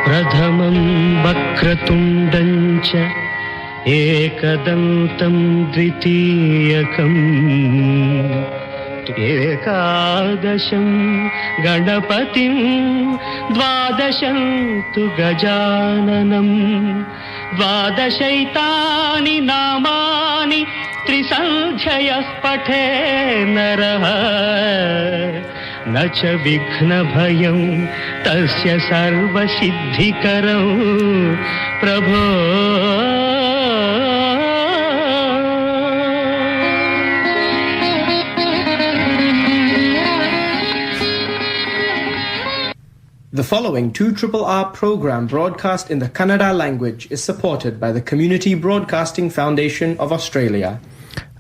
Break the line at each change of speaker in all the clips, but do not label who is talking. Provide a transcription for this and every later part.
प्रथमं वक्रतुण्डं च एकदन्तं द्वितीयकम् एकादशं गणपतिं द्वादशं तु गजाननं द्वादशैतानि नामानि त्रिसन्ध्ययः पठे नरः न च विघ्नभयं तस्य सर्वसिद्धिकरं प्रभो.
The following 2RRR program broadcast in the Kannada language is supported by the Community Broadcasting Foundation of Australia.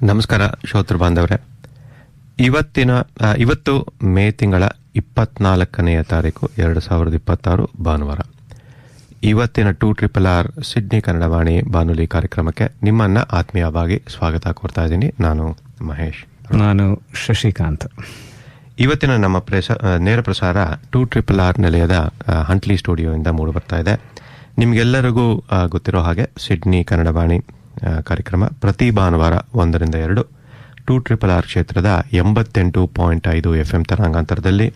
ನಮಸ್ಕಾರ ಶ್ರೋತೃ ಬಾಂಧವರೇ, ಇವತ್ತು ಮೇ ತಿಂಗಳ 24ನೆಯ ತಾರೀಕು 2026 ಭಾನುವಾರ. ಇವತ್ತಿನ 2RRR ಸಿಡ್ನಿ ಕನ್ನಡವಾಣಿ ಬಾನುಲಿ ಕಾರ್ಯಕ್ರಮಕ್ಕೆ ನಿಮ್ಮನ್ನ ಆತ್ಮೀಯವಾಗಿ ಸ್ವಾಗತ ಕೋರ್ತಾ ಇದ್ದೀನಿ. ನಾನು ಮಹೇಶ್.
ನಾನು ಶಶಿಕಾಂತ್.
ಇವತ್ತಿನ ನಮ್ಮ ನೇರ ಪ್ರಸಾರ 2RRR ನಿಲಯದ ಹಂಟ್ಲಿ ಸ್ಟುಡಿಯೋಯಿಂದ ಮೂಡಿ ಬರ್ತಾ ಇದೆ. ನಿಮಗೆಲ್ಲರಿಗೂ ಗೊತ್ತಿರೋ ಹಾಗೆ ಸಿಡ್ನಿ ಕನ್ನಡವಾಣಿ ಕಾರ್ಯಕ್ರಮ ಪ್ರತಿ ಭಾನುವಾರ 1ರಿಂದ 2 2RRR ಕ್ಷೇತ್ರದ 88.5 FM ತರಂಗಾಂತರದಲ್ಲಿ,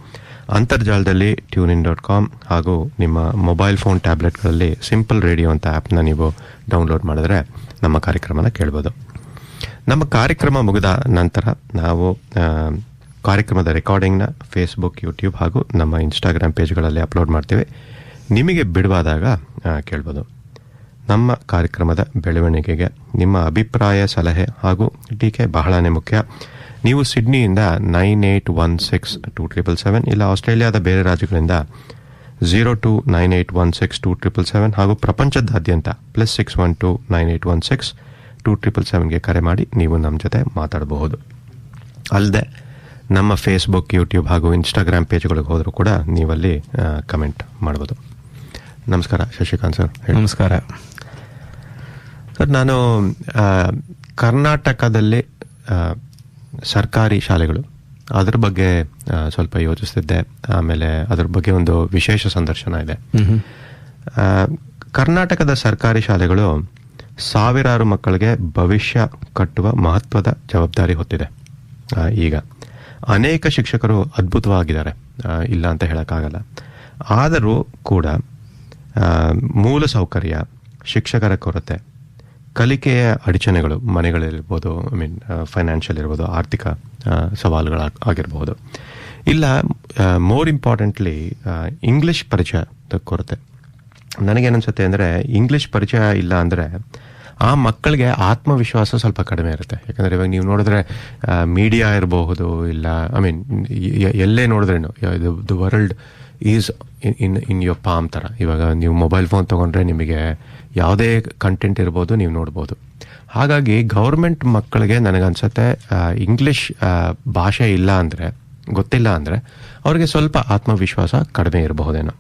ಅಂತರ್ಜಾಲದಲ್ಲಿ tunein.com ಹಾಗೂ ನಿಮ್ಮ ಮೊಬೈಲ್ ಫೋನ್ ಟ್ಯಾಬ್ಲೆಟ್ಗಳಲ್ಲಿ ಸಿಂಪಲ್ ರೇಡಿಯೋ ಅಂತ ಆ್ಯಪ್ನ ನೀವು ಡೌನ್ಲೋಡ್ ಮಾಡಿದ್ರೆ ನಮ್ಮ ಕಾರ್ಯಕ್ರಮನ ಕೇಳ್ಬೋದು. ನಮ್ಮ ಕಾರ್ಯಕ್ರಮ ಮುಗಿದ ನಂತರ ನಾವು ಕಾರ್ಯಕ್ರಮದ ರೆಕಾರ್ಡಿಂಗ್ನ ಫೇಸ್ಬುಕ್, ಯೂಟ್ಯೂಬ್ ಹಾಗೂ ನಮ್ಮ ಇನ್ಸ್ಟಾಗ್ರಾಮ್ ಪೇಜ್ಗಳಲ್ಲಿ ಅಪ್ಲೋಡ್ ಮಾಡ್ತೀವಿ. ನಿಮಗೆ ಬಿಡುವಾದಾಗ ಕೇಳ್ಬೋದು. ನಮ್ಮ ಕಾರ್ಯಕ್ರಮದ ಬೆಳವಣಿಗೆಗೆ ನಿಮ್ಮ ಅಭಿಪ್ರಾಯ, ಸಲಹೆ ಹಾಗೂ ಟೀಕೆ ಬಹಳನೇ ಮುಖ್ಯ. ನೀವು ಸಿಡ್ನಿಯಿಂದ 9816-2777 ಇಲ್ಲ ಆಸ್ಟ್ರೇಲಿಯಾದ ಬೇರೆ ರಾಜ್ಯಗಳಿಂದ 029816-2777 ಹಾಗೂ ಪ್ರಪಂಚದಾದ್ಯಂತ +6129816-2777ಗೆ ಕರೆ ಮಾಡಿ ನೀವು ನಮ್ಮ ಜೊತೆ ಮಾತಾಡಬಹುದು. ಅಲ್ಲದೆ ನಮ್ಮ ಫೇಸ್ಬುಕ್, ಯೂಟ್ಯೂಬ್ ಹಾಗೂ ಇನ್ಸ್ಟಾಗ್ರಾಮ್ ಪೇಜ್ಗಳಿಗೆ ಹೋದರೂ ಕೂಡ ನೀವಲ್ಲಿ ಕಮೆಂಟ್ ಮಾಡ್ಬೋದು. ನಮಸ್ಕಾರ ಶಶಿಕಾಂತ್ ಸರ್.
ನಮಸ್ಕಾರ
ಸರ್. ನಾನು ಕರ್ನಾಟಕದಲ್ಲಿ ಸರ್ಕಾರಿ ಶಾಲೆಗಳು ಅದ್ರ ಬಗ್ಗೆ ಸ್ವಲ್ಪ ಯೋಚಿಸ್ತಿದ್ದೆ. ಆಮೇಲೆ ಅದ್ರ ಬಗ್ಗೆ ಒಂದು ವಿಶೇಷ ಸಂದರ್ಶನ ಇದೆ. ಕರ್ನಾಟಕದ ಸರ್ಕಾರಿ ಶಾಲೆಗಳು ಸಾವಿರಾರು ಮಕ್ಕಳಿಗೆ ಭವಿಷ್ಯ ಕಟ್ಟುವ ಮಹತ್ವದ ಜವಾಬ್ದಾರಿ ಹೊತ್ತಿದೆ. ಈಗ ಅನೇಕ ಶಿಕ್ಷಕರು ಅದ್ಭುತವಾಗಿದ್ದಾರೆ, ಇಲ್ಲ ಅಂತ ಹೇಳೋಕ್ಕಾಗಲ್ಲ. ಆದರೂ ಕೂಡ ಮೂಲ ಸೌಕರ್ಯ, ಶಿಕ್ಷಕರ ಕೊರತೆ, ಕಲಿಕೆಯ ಅಡಚಣೆಗಳು, ಮನೆಗಳಿರ್ಬೋದು, ಫೈನಾನ್ಷಿಯಲ್ ಇರ್ಬೋದು, ಆರ್ಥಿಕ ಸವಾಲುಗಳಾಗಿರ್ಬೋದು, ಇಲ್ಲ ಮೋರ್ ಇಂಪಾರ್ಟೆಂಟ್ಲಿ ಇಂಗ್ಲಿಷ್ ಪರಿಚಯದ ಕೊರತೆ. ನನಗೇನನ್ಸುತ್ತೆ ಅಂದರೆ, ಇಂಗ್ಲಿಷ್ ಪರಿಚಯ ಇಲ್ಲ ಅಂದರೆ ಆ ಮಕ್ಕಳಿಗೆ ಆತ್ಮವಿಶ್ವಾಸ ಸ್ವಲ್ಪ ಕಡಿಮೆ ಇರುತ್ತೆ. ಯಾಕಂದರೆ ಇವಾಗ ನೀವು ನೋಡಿದ್ರೆ ಮೀಡಿಯಾ ಇರಬಹುದು, ಇಲ್ಲ ಎಲ್ಲೇ ನೋಡಿದ್ರೇನು the world is in your palm ಥರ. ಇವಾಗ ನೀವು ಮೊಬೈಲ್ ಫೋನ್ ತೊಗೊಂಡ್ರೆ ನಿಮಗೆ ಯಾವುದೇ ಕಂಟೆಂಟ್ ಇರ್ಬೋದು, ನೀವು ನೋಡ್ಬೋದು. ಹಾಗಾಗಿ ಗೌರ್ಮೆಂಟ್ ಮಕ್ಕಳಿಗೆ ನನಗನ್ಸುತ್ತೆ ಇಂಗ್ಲಿಷ್ ಭಾಷೆ ಇಲ್ಲ ಅಂದರೆ, ಗೊತ್ತಿಲ್ಲ ಅಂದರೆ ಅವ್ರಿಗೆ ಸ್ವಲ್ಪ ಆತ್ಮವಿಶ್ವಾಸ ಕಡಿಮೆ ಇರಬಹುದೇನೋ.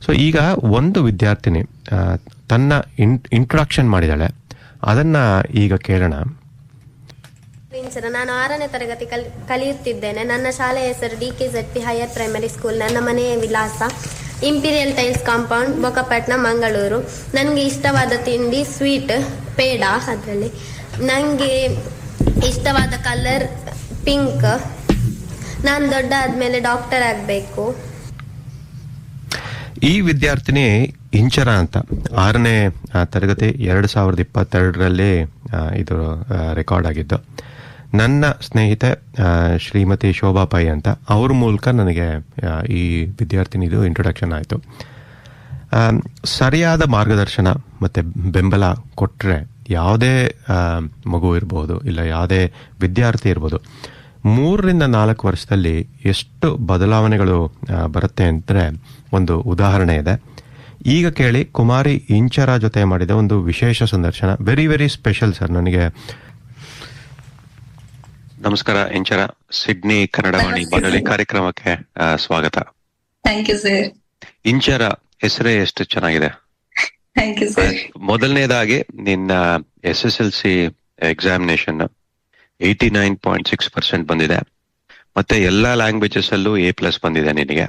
ಸೊ ಈಗ ಒಂದು ವಿದ್ಯಾರ್ಥಿನಿ ತನ್ನ ಇಂಟ್ರೊಡಕ್ಷನ್ ಮಾಡಿದಾಳೆ, ಅದನ್ನ ಈಗ ಕೇಳೋಣ.
ನಾನು 6ನೇ ತರಗತಿ ಕಲಿಯುತ್ತಿದ್ದೇನೆ. ನನ್ನ ಶಾಲೆಯ ಹೆಸರು DKZP ಹೈಯರ್ ಪ್ರೈಮರಿ ಸ್ಕೂಲ್. ನನ್ನ ಮನೆಯ ವಿಳಾಸ ಇಂಪೀರಿಯಲ್ ಟೈಲ್ಸ್ ಕಾಂಪೌಂಡ್, ಬೊಕಪಟ್ನ, ಮಂಗಳೂರು. ನನಗೆ ಇಷ್ಟವಾದ ತಿಂಡಿ ಸ್ವೀಟ್ ಪೇಡ. ಅದರಲ್ಲಿ ನನಗೆ ಇಷ್ಟವಾದ ಕಲರ್ ಪಿಂಕ್. ನಾನು ದೊಡ್ಡ ಆದಮೇಲೆ ಡಾಕ್ಟರ್ ಆಗಬೇಕು.
ಈ ವಿದ್ಯಾರ್ಥಿನಿ ಇಂಚರ ಅಂತ 6ನೇ ತರಗತಿ 2022ರಲ್ಲಿ ಇದು ರೆಕಾರ್ಡ್ ಆಗಿದ್ದು. ನನ್ನ ಸ್ನೇಹಿತೆ ಶ್ರೀಮತಿ ಶೋಭಾ ಪೈ ಅಂತ, ಅವ್ರ ಮೂಲಕ ನನಗೆ ಈ ವಿದ್ಯಾರ್ಥಿನಿದು ಇಂಟ್ರೊಡಕ್ಷನ್ ಆಯಿತು. ಸರಿಯಾದ ಮಾರ್ಗದರ್ಶನ ಮತ್ತು ಬೆಂಬಲ ಕೊಟ್ಟರೆ ಯಾವುದೇ ಮಗು ಇರ್ಬೋದು, ಇಲ್ಲ ಯಾವುದೇ ವಿದ್ಯಾರ್ಥಿ ಇರ್ಬೋದು, 3ರಿಂದ 4 ವರ್ಷದಲ್ಲಿ ಎಷ್ಟು ಬದಲಾವಣೆಗಳು ಬರುತ್ತೆ ಅಂದರೆ ಒಂದು ಉದಾಹರಣೆ ಇದೆ. ಈಗ ಕೇಳಿ, ಕುಮಾರಿ ಇಂಚರ ಜೊತೆ ಮಾಡಿದ ಒಂದು ವಿಶೇಷ ಸಂದರ್ಶನ. Very very special sir. ನನಗೆ ನಮಸ್ಕಾರ ಇಂಚರ, ಸಿಡ್ನಿ ಕನ್ನಡವಾಣಿ ಬಾನುಲಿ ಕಾರ್ಯಕ್ರಮಕ್ಕೆ ಸ್ವಾಗತ.
Thank you sir.
ಇಂಚರ ಹೆಸರೇ ಎಷ್ಟು ಚೆನ್ನಾಗಿದೆ.
Thank you sir.
ಮೊದಲನೇದಾಗಿ ನಿನ್ನ SSLC ಎಕ್ಸಾಮಿನೇಷನ್ 89.6% ಬಂದಿದೆ. ಮತ್ತೆ ಎಲ್ಲಾ ಲ್ಯಾಂಗ್ವೇಜಸ್ ಅಲ್ಲೂ A+ ಬಂದಿದೆ ನಿನಗೆ.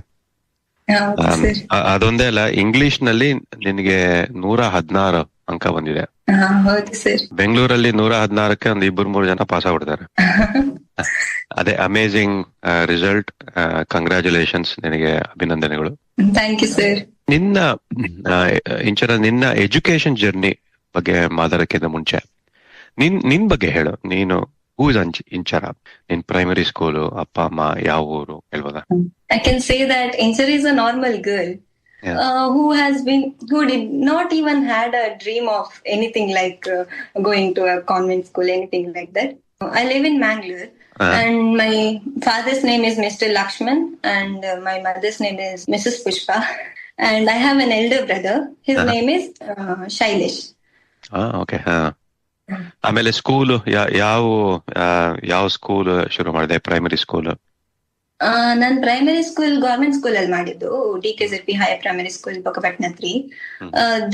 Okay, sir.
ಅದೊಂದೇ ಅಲ್ಲ, ಇಂಗ್ಲಿಷ್ ನಲ್ಲಿ ನಿನಗೆ 116 ಅಂಕ ಬಂದಿದೆ.
ಹೌದು ಸರ್.
ಬೆಂಗಳೂರಲ್ಲಿ 116ಕ್ಕೆ ಒಂದು 2-3 ಜನ ಪಾಸ್ ಆಗ್ಬಿಡ್ತಾರೆ. ಅದೇ ಅಮೇಝಿಂಗ್ ರಿಸಲ್ಟ್. ಕಂಗ್ರ್ಯಾಚುಲೇಷನ್ಸ್, ನಿನಗೆ ಅಭಿನಂದನೆಗಳು.
Thank you sir.
ನಿನ್ನ ನಿನ್ನ ಎಜುಕೇಶನ್ ಜರ್ನಿ ಬಗ್ಗೆ ಮಾತಾಡಕ್ಕಿಂತ ಮುಂಚೆ ನಿನ್ ಬಗ್ಗೆ ಹೇಳು. ನೀನು ಹೂ ಇಸ್ ಇಂಚರ, ನಿನ್ ಪ್ರೈಮರಿ ಸ್ಕೂಲು, ಅಪ್ಪ ಅಮ್ಮ ಯಾವ ಊರು ಹೇಳ್ಬೋದಾ?
I can say that Inchar is a normal girl. Who did not even had a dream of anything like going to a convent school, anything like that. I live in Mangalore, and my father's name is Mr. Lakshman, and my mother's name is Mrs. Pushpa, and I have an elder brother. His name is Shailesh.
Okay. ಆಮೇಲೆ school ಯಾವ school ಶುರು ಮಾಡಿದೆ? Primary school?
ನಾನ್ primary school government school ಅಲ್ಲಿ ಮಾಡಿದ್ದು, DKZP higher primary school Bokkapatna 3.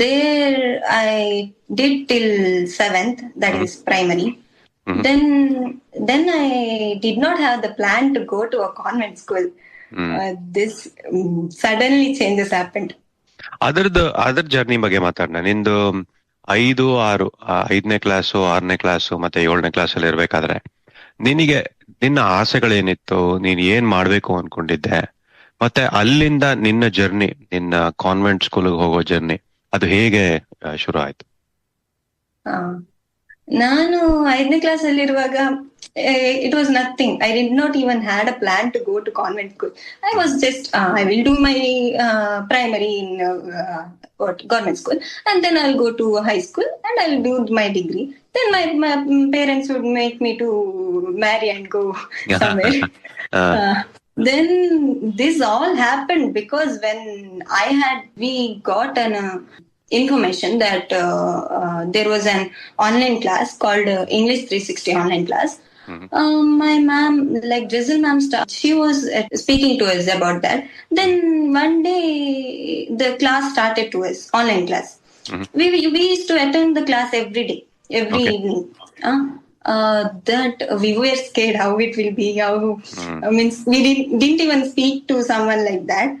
There I did till 7th, that is primary. Then I did not have the plan to go to a convent school. This suddenly changes happened.
ಅದರ journey ಬಗ್ಗೆ ಮಾತಾಡೋಣ. ನಿಂದು 5-6 5ನೇ class, 6ನೇ class ಮತ್ತೆ 7ನೇ ಕ್ಲಾಸಲ್ಲಿ ಇರ್ಬೇಕಾದ್ರೆ ನಿನ್ನ ಆಸೆಗಳೇನಿತ್ತು? ನೀನ್ ಏನ್ ಮಾಡ್ಬೇಕು ಅನ್ಕೊಂಡಿದ್ದೆ? ಮತ್ತೆ ಅಲ್ಲಿಂದ ನಿನ್ನ ಜರ್ನಿ, ನಿನ್ನ ಕಾನ್ವೆಂಟ್ ಸ್ಕೂಲ್ಗೆ ಹೋಗೋ ಜರ್ನಿ, ಅದು ಹೇಗೆ ಶುರು ಆಯ್ತು?
ನಾನು 5ನೇ ಕ್ಲಾಸ್ ಅಲ್ಲಿ ಇರುವಾಗ it was nothing. I did not even had a plan to go to convent school. I was just I will do my primary in government school, and then I'll go to high school and I'll do my degree. Then my parents would make me to marry and go somewhere. Then this all happened because when we got an information that there was an online class called English 360 online class. My ma'am, like Drizzle ma'am, she was speaking to us about that. Then one day the class started to us, online class. We used to attend the class every day, every evening. That we were scared how it will be. We didn't even speak to someone like that.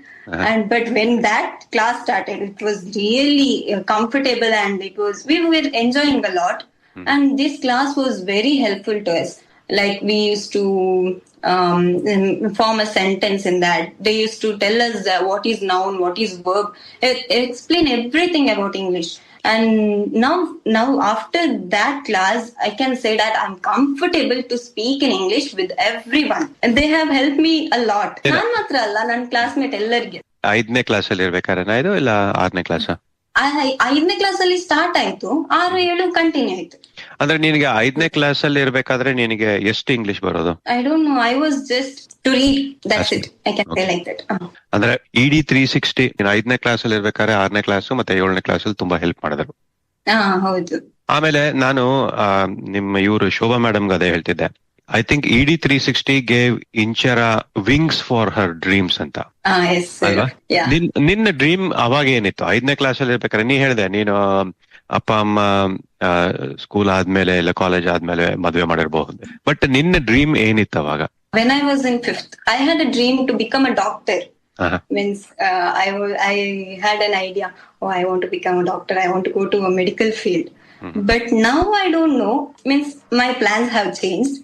But when that class started, it was really comfortable, and we were enjoying a lot. And this class was very helpful to us. Like we used to form a sentence in that. They used to tell us what is noun, what is verb, explain everything about English. And now after that class, I can say that I'm comfortable to speak in English with everyone. And they have helped me a lot. Nan matra alla, nan classmate ellarige.
5ನೇ class ಅಲ್ಲಿ ಇರ್ಬೇಕಾದ್ರೆ ಇದು ಇಲ್ಲ 6ನೇ class?
5ನೇ class ಅಲ್ಲಿ start ಆಯ್ತು, 6-7 continue ಆಯ್ತು.
ಅಂದ್ರೆ ನಿನಗೆ 5ನೇ ಕ್ಲಾಸ್ ಅಲ್ಲಿ ಇರ್ಬೇಕಾದ್ರೆ ನಿನಗೆ ಎಷ್ಟು ಇಂಗ್ಲಿಷ್ ಬರೋದು?
I don't know. I was just to read. That's it. I can say like that.
ಅಂದ್ರೆ ED 360 ನೀನು 5ನೇ ಕ್ಲಾಸ್ ಅಲ್ಲಿ ಇರ್ಬೇಕಾದ್ರೆ 6ನೇ ಕ್ಲಾಸ್ ಮತ್ತೆ 7ನೇ ಕ್ಲಾಸ್ ಅಲ್ಲಿ ತುಂಬಾ ಹೆಲ್ಪ್ ಮಾಡಿದ್ರು.
ಹೌದು.
ಆಮೇಲೆ ನಾನು ನಿಮ್ಮ ಇವರು ಶೋಭಾ ಮೇಡಮ್ಗೆ ಅದೇ ಹೇಳ್ತಿದ್ದೆ. I think ED 360 gave Inchara wings for her dreams ಅಂತ. ಅಲ್ವಾ? ನಿನ್ನ ಡ್ರೀಮ್ ಅವಾಗ ಏನಿತ್ತು? 5ನೇ ಕ್ಲಾಸ್ ಅಲ್ಲಿ ಇರ್ಬೇಕಾದ್ರೆ ನೀ ಹೇಳಿದೆ ನೀನು ಅಪ್ಪ ಅಮ್ಮ ಸ್ಕೂಲ್ ಆದ್ಮೇಲೆ ಇಲ್ಲ ಕಾಲೇಜ್ ಆದ್ಮೇಲೆ ಮದ್ವೆ ಮಾಡಿರ್ಬಹುದು. ಬಟ್ ನಿನ್ನ ಡ್ರೀಮ್ ಏನಿತ್ತು ಅವಾಗ?
When I was in 5th, I had a dream to become a doctor. Means I had an idea. I want to become a doctor. I want to go to a medical field. But now I don't know. Means my plans have changed.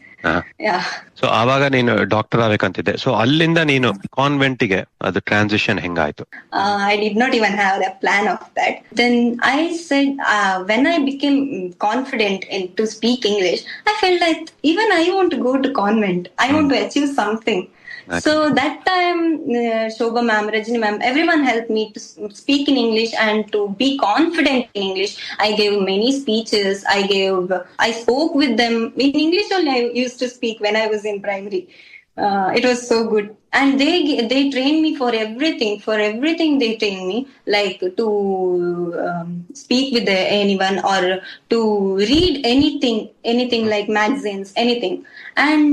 So ಆವಾಗ ನೀನು doctor ಆಗ್ಬೇಕಂತಿದ್ದೆ. So ಅಲ್ಲಿಂದ ನೀನು ಕಾನ್ವೆಂಟಿಗೆ ಅದು transition ಹೆಂಗಾಯ್ತು?
I did not even have a plan of that. Then I said when I became confident to speak English, I felt like even I want to go to convent. I want to achieve something. So that time Shobha ma'am, Rajini ma'am, everyone helped me to speak in English and to be confident in English. I gave many speeches. I spoke with them in English only. I used to speak when I was in primary. It was so good. And they trained me for everything. For everything they trained me, like to speak with anyone or to read anything like magazines, anything. And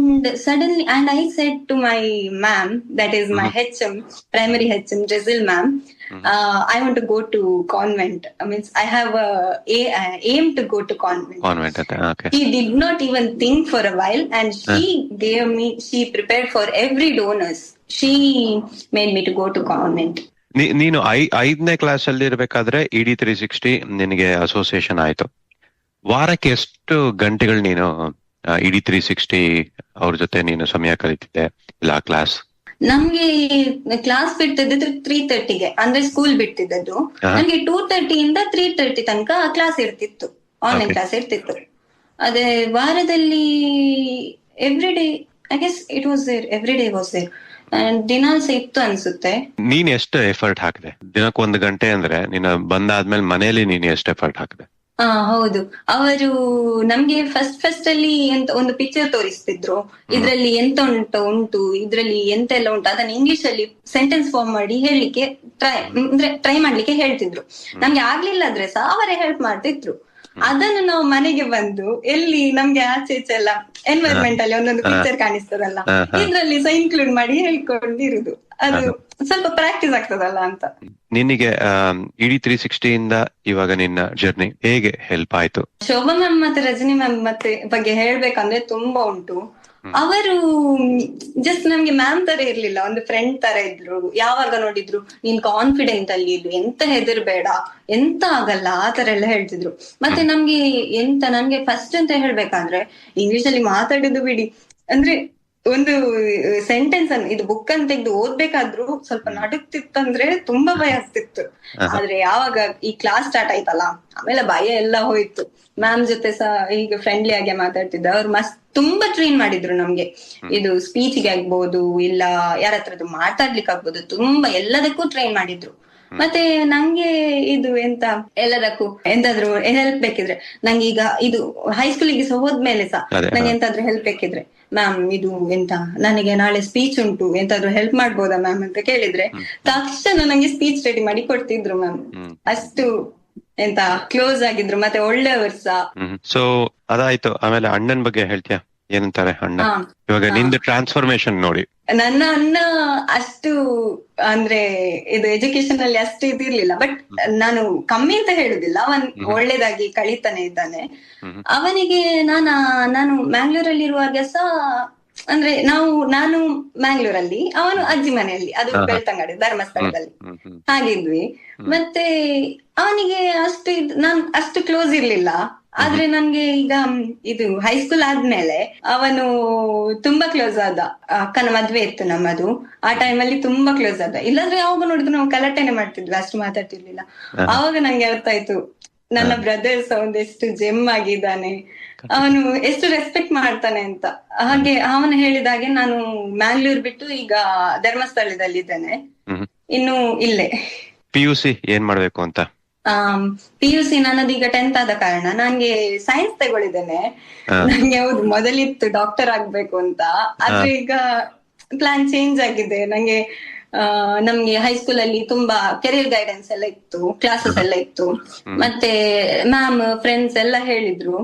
suddenly, and I said to my ma'am, that is my HM, primary HM, Drizzle ma'am, I want to go to convent. I mean, I have a aim to go to convent.
Convent, okay.
She did not even think for a while, and she prepared for every donors. She made me to go to convent.
ನೀನು 5ನೇ class ಅಲ್ಲಿ ಇರ್ಬೇಕಾದ್ರೆ ED360 ನಿನಗೆ association ಆಯ್ತು. ವಾರಕ್ಕೆ ಎಷ್ಟು ಗಂಟೆಗಳು ನೀನು ED360 ಅವ್ರ ಜೊತೆ ನೀನು ಸಮಯ ಕಳೀತಿದ್ದೆ ಇಲ್ಲ ಕ್ಲಾಸ್?
ನಮ್ಗೆ ಕ್ಲಾಸ್ ಬಿಡ್ತಿದ್ದು 3:30ಗೆ, ಅಂದ್ರೆ ಸ್ಕೂಲ್ ಬಿಡ್ತಿದ್ದದ್ದು. ನಮ್ಗೆ 2:30 ಇಂದ 3:30 ತನಕ ಕ್ಲಾಸ್ ಇರ್ತಿತ್ತು, ಆನ್ಲೈನ್ ಕ್ಲಾಸ್ ಇರ್ತಿತ್ತು. ಅದೇ ವಾರದಲ್ಲಿ every day, I guess it was there, every day was there. ದಿನಾಲ್ಸ ಇತ್ತು ಅನ್ಸುತ್ತೆ.
ನೀನ್ ಎಷ್ಟು ಎಫರ್ಟ್ ಹಾಕಿದೆ? ದಿನಕ್ಕೆ 1 ಗಂಟೆ ಅಂದ್ರೆ ನೀನು ಬಂದಾದ್ಮೇಲೆ ಮನೆಯಲ್ಲಿ ನೀನು ಎಷ್ಟು ಎಫರ್ಟ್ ಹಾಕಿದೆ?
ಹೌದು, ಅವರು ನಮ್ಗೆ ಫಸ್ಟ್ ಅಲ್ಲಿ ಎಂತ ಒಂದು ಪಿಕ್ಚರ್ ತೋರಿಸ್ತಿದ್ರು, ಇದ್ರಲ್ಲಿ ಎಂತ ಉಂಟು ಇದ್ರಲ್ಲಿ ಎಂತೆಲ್ಲ ಉಂಟು, ಅದನ್ನ ಇಂಗ್ಲಿಷ್ ಅಲ್ಲಿ ಸೆಂಟೆನ್ಸ್ ಫಾರ್ಮ್ ಮಾಡಿ ಹೇಳಲಿಕ್ಕೆ ಟ್ರೈ ಮಾಡ್ಲಿಕ್ಕೆ ಹೇಳ್ತಿದ್ರು. ನಮ್ಗೆ ಆಗ್ಲಿಲ್ಲ ಆದ್ರೆ ಸಹ ಅವರೇ ಹೆಲ್ಪ್ ಮಾಡ್ತಿದ್ರು. ಅದನ್ನು ನಾವು ಮನೆಗೆ ಬಂದು ಎಲ್ಲಿ ನಮ್ಗೆ ಆಚೆ ಎಲ್ಲ ಎನ್ವೈರ್ಮೆಂಟ್ ಅಲ್ಲಿ ಒಂದೊಂದು ಪಿಕ್ಚರ್ ಕಾಣಿಸ್ತದಲ್ಲ, ಇದ್ರಲ್ಲಿ ಸಹ ಇನ್ಕ್ಲೂಡ್ ಮಾಡಿ ಹೇಳ್ಕೊಂಡಿರುದು. ಅದು ಸ್ವಲ್ಪ ಪ್ರಾಕ್ಟೀಸ್ ಆಗ್ತದಲ್ಲ ಅಂತ.
ನಿನಗೆ ED360 ಇಂದ ಇವಾಗ ನಿನ್ನ ಜರ್ನಿ ಹೇಗೆ ಹೆಲ್ಪ್ ಆಯ್ತು?
ಶೋಭಾ ಮ್ಯಾಮ್ ಮತ್ತೆ ರಜನಿ ಮ್ಯಾಮ್ ಮತ್ತೆ ಬಗ್ಗೆ ಹೇಳ್ಬೇಕಂದ್ರೆ ತುಂಬಾ ಉಂಟು. ಅವರು ಜಸ್ಟ್ ನಮ್ಗೆ ಮ್ಯಾಮ್ ತರ ಇರ್ಲಿಲ್ಲ, ಒಂದು ಫ್ರೆಂಡ್ ತರ ಇದ್ರು. ಯಾವಾಗ ನೋಡಿದ್ರು ನೀನ್ ಕಾನ್ಫಿಡೆಂಟ್ ಅಲ್ಲಿ ಇರು, ಎಂತ ಹೆದರ್ಬೇಡ, ಎಂತ ಆಗಲ್ಲ, ಆ ತರ ಎಲ್ಲ ಹೇಳ್ತಿದ್ರು. ಮತ್ತೆ ನನ್ಗೆ ಫಸ್ಟ್ ಅಂತ ಹೇಳ್ಬೇಕಂದ್ರೆ ಇಂಗ್ಲಿಷ್ ಅಲ್ಲಿ ಮಾತಾಡುದು ಬಿಡಿ, ಅಂದ್ರೆ ಒಂದು ಸೆಂಟೆನ್ಸ್ ಅನ್ನು ಇದು ಬುಕ್ ಅಂತ ತೆಗೆದು ಓದ್ಬೇಕಾದ್ರೂ ಸ್ವಲ್ಪ ನಡುಕ್ತಿತ್ತಂದ್ರೆ ತುಂಬಾ ಭಯ ಆಗ್ತಿತ್ತು. ಆದ್ರೆ ಯಾವಾಗ ಈ ಕ್ಲಾಸ್ ಸ್ಟಾರ್ಟ್ ಆಯ್ತಲ್ಲ, ಆಮೇಲೆ ಭಯ ಎಲ್ಲ ಹೋಯ್ತು. ಮ್ಯಾಮ್ ಜೊತೆ ಸಹ ಈಗ ಫ್ರೆಂಡ್ಲಿ ಆಗಿ ಮಾತಾಡ್ತಿದ್ದ. ಅವ್ರು ತುಂಬಾ ಟ್ರೈನ್ ಮಾಡಿದ್ರು ನಮ್ಗೆ. ಇದು ಸ್ಪೀಚ್ಗೆ ಆಗ್ಬೋದು, ಇಲ್ಲ ಯಾರ ಹತ್ರದ್ದು ಮಾತಾಡ್ಲಿಕ್ಕೆ ಆಗ್ಬೋದು, ತುಂಬಾ ಎಲ್ಲದಕ್ಕೂ ಟ್ರೈನ್ ಮಾಡಿದ್ರು. ಮತ್ತೆ ನಂಗೆ ಇದು ಎಲ್ಲದಕ್ಕೂ ಎಂತಾದ್ರು ಹೆಲ್ಪ್ ಬೇಕಿದ್ರೆ, ನಂಗೆ ಈಗ ಇದು ಹೈಸ್ಕೂಲಿಗೆ ಸಹ ಹೋದ್ಮೇಲೆ ಸಹ ನಂಗೆ ಎಂತಾದ್ರು ಹೆಲ್ಪ್ ಬೇಕಿದ್ರೆ, ಮ್ಯಾಮ್ ಇದು ನನಗೆ ನಾಳೆ ಸ್ಪೀಚ್ ಉಂಟು, ಎಂತಾದ್ರು ಹೆಲ್ಪ್ ಮಾಡ್ಬೋದಾ ಮ್ಯಾಮ್ ಅಂತ ಕೇಳಿದ್ರೆ ತಕ್ಷಣ ನಂಗೆ ಸ್ಪೀಚ್ ರೆಡಿ ಮಾಡಿ ಕೊಡ್ತಿದ್ರು ಮ್ಯಾಮ್. ಅಷ್ಟು ಕ್ಲೋಸ್ ಆಗಿದ್ರು, ಮತ್ತೆ ಒಳ್ಳೆಯವರು ಸಹ.
ಸೊ ಅದಾಯ್ತು. ಆಮೇಲೆ ಅಣ್ಣನ್ ಬಗ್ಗೆ ಹೇಳ್ತೀಯಾ? ಏನಂತಾರೆ ಅಣ್ಣ ಇವಾಗ ನಿಂದು ಟ್ರಾನ್ಸ್ಫಾರ್ಮೇಶನ್ ನೋಡಿ?
ನನ್ನ ಅಣ್ಣ ಅಷ್ಟು ಅಂದ್ರೆ ಇದು ಎಜುಕೇಶನ್ ಅಲ್ಲಿ ಅಷ್ಟು ಇದಿರ್ಲಿಲ್ಲ, ಬಟ್ ನಾನು ಕಮ್ಮಿ ಅಂತ ಹೇಳುದಿಲ್ಲ, ಅವನ್ ಒಳ್ಳೇದಾಗಿ ಕಳೀತಾನೆ ಇದ್ದಾನೆ. ಅವನಿಗೆ ನಾನು ಮ್ಯಾಂಗ್ಳೂರಲ್ಲಿ ಇರುವಾಗ ಸಹ ಅಂದ್ರೆ ನಾನು ಮ್ಯಾಂಗ್ಳೂರಲ್ಲಿ, ಅವನು ಅಜ್ಜಿ ಮನೆಯಲ್ಲಿ, ಅದು ಬೆಳ್ತಂಗಡಿ ಧರ್ಮಸ್ಥಳದಲ್ಲಿ ಹಾಗಿದ್ವಿ. ಮತ್ತೆ ಅವನಿಗೆ ನಾನ್ ಅಷ್ಟು ಕ್ಲೋಸ್ ಇರ್ಲಿಲ್ಲ. ಆದ್ರೆ ನನ್ಗೆ ಈಗ ಇದು ಹೈಸ್ಕೂಲ್ ಆದ್ಮೇಲೆ ಅವನು ತುಂಬಾ ಕ್ಲೋಸ್ ಆದ. ಅಕ್ಕನ ಮದ್ವೆ ಇತ್ತು ನಮ್ಮದು, ಆ ಟೈಮಲ್ಲಿ ತುಂಬಾ ಕ್ಲೋಸ್ ಆದ. ಇಲ್ಲಾಂದ್ರೆ ಯಾವಾಗ ನೋಡಿದ್ರು ನಾವು ಗಲಾಟೆನೆ ಮಾಡ್ತಿದ್ವಿ, ಅಷ್ಟು ಮಾತಾಡ್ತಿರ್ಲಿಲ್ಲ. ಆವಾಗ ನಂಗೆ ಅರ್ಥ ಆಯ್ತು ನನ್ನ ಬ್ರದರ್ಸ್ ಒಂದೆಷ್ಟು ಜೆಮ್ ಆಗಿದ್ದಾನೆ, ಅವನು ಎಷ್ಟು ರೆಸ್ಪೆಕ್ಟ್ ಮಾಡ್ತಾನೆ ಅಂತ. ಹಾಗೆ ಅವನು ಹೇಳಿದಾಗೆ ನಾನು ಮ್ಯಾಂಗ್ಳೂರ್ ಬಿಟ್ಟು ಈಗ ಧರ್ಮಸ್ಥಳದಲ್ಲಿ ಇದ್ದೇನೆ, ಇನ್ನು ಇಲ್ಲೇ.
PUC ಏನ್ ಮಾಡ್ಬೇಕು ಅಂತ?
PUC ನನ್ನದೀಗ 10th ಆದ ಕಾರಣ ನಂಗೆ ಸೈನ್ಸ್ ತಗೊಳಿದ್ದೇನೆ. ನಂಗೆ ಹೌದು ಮೊದಲಿತ್ತು ಡಾಕ್ಟರ್ ಆಗ್ಬೇಕು ಅಂತ, ಆದ್ರೆ ಈಗ ಪ್ಲಾನ್ ಚೇಂಜ್ ಆಗಿದೆ. ನಮ್ಗೆ ಹೈಸ್ಕೂಲ್ ಅಲ್ಲಿ ತುಂಬಾ ಕೆರಿಯರ್ ಗೈಡೆನ್ಸ್ ಎಲ್ಲ ಇತ್ತು, ಕ್ಲಾಸಸ್ ಎಲ್ಲ ಇತ್ತು. ಮತ್ತೆ ಮ್ಯಾಮ್ ಫ್ರೆಂಡ್ಸ್ ಎಲ್ಲ ಹೇಳಿದ್ರು,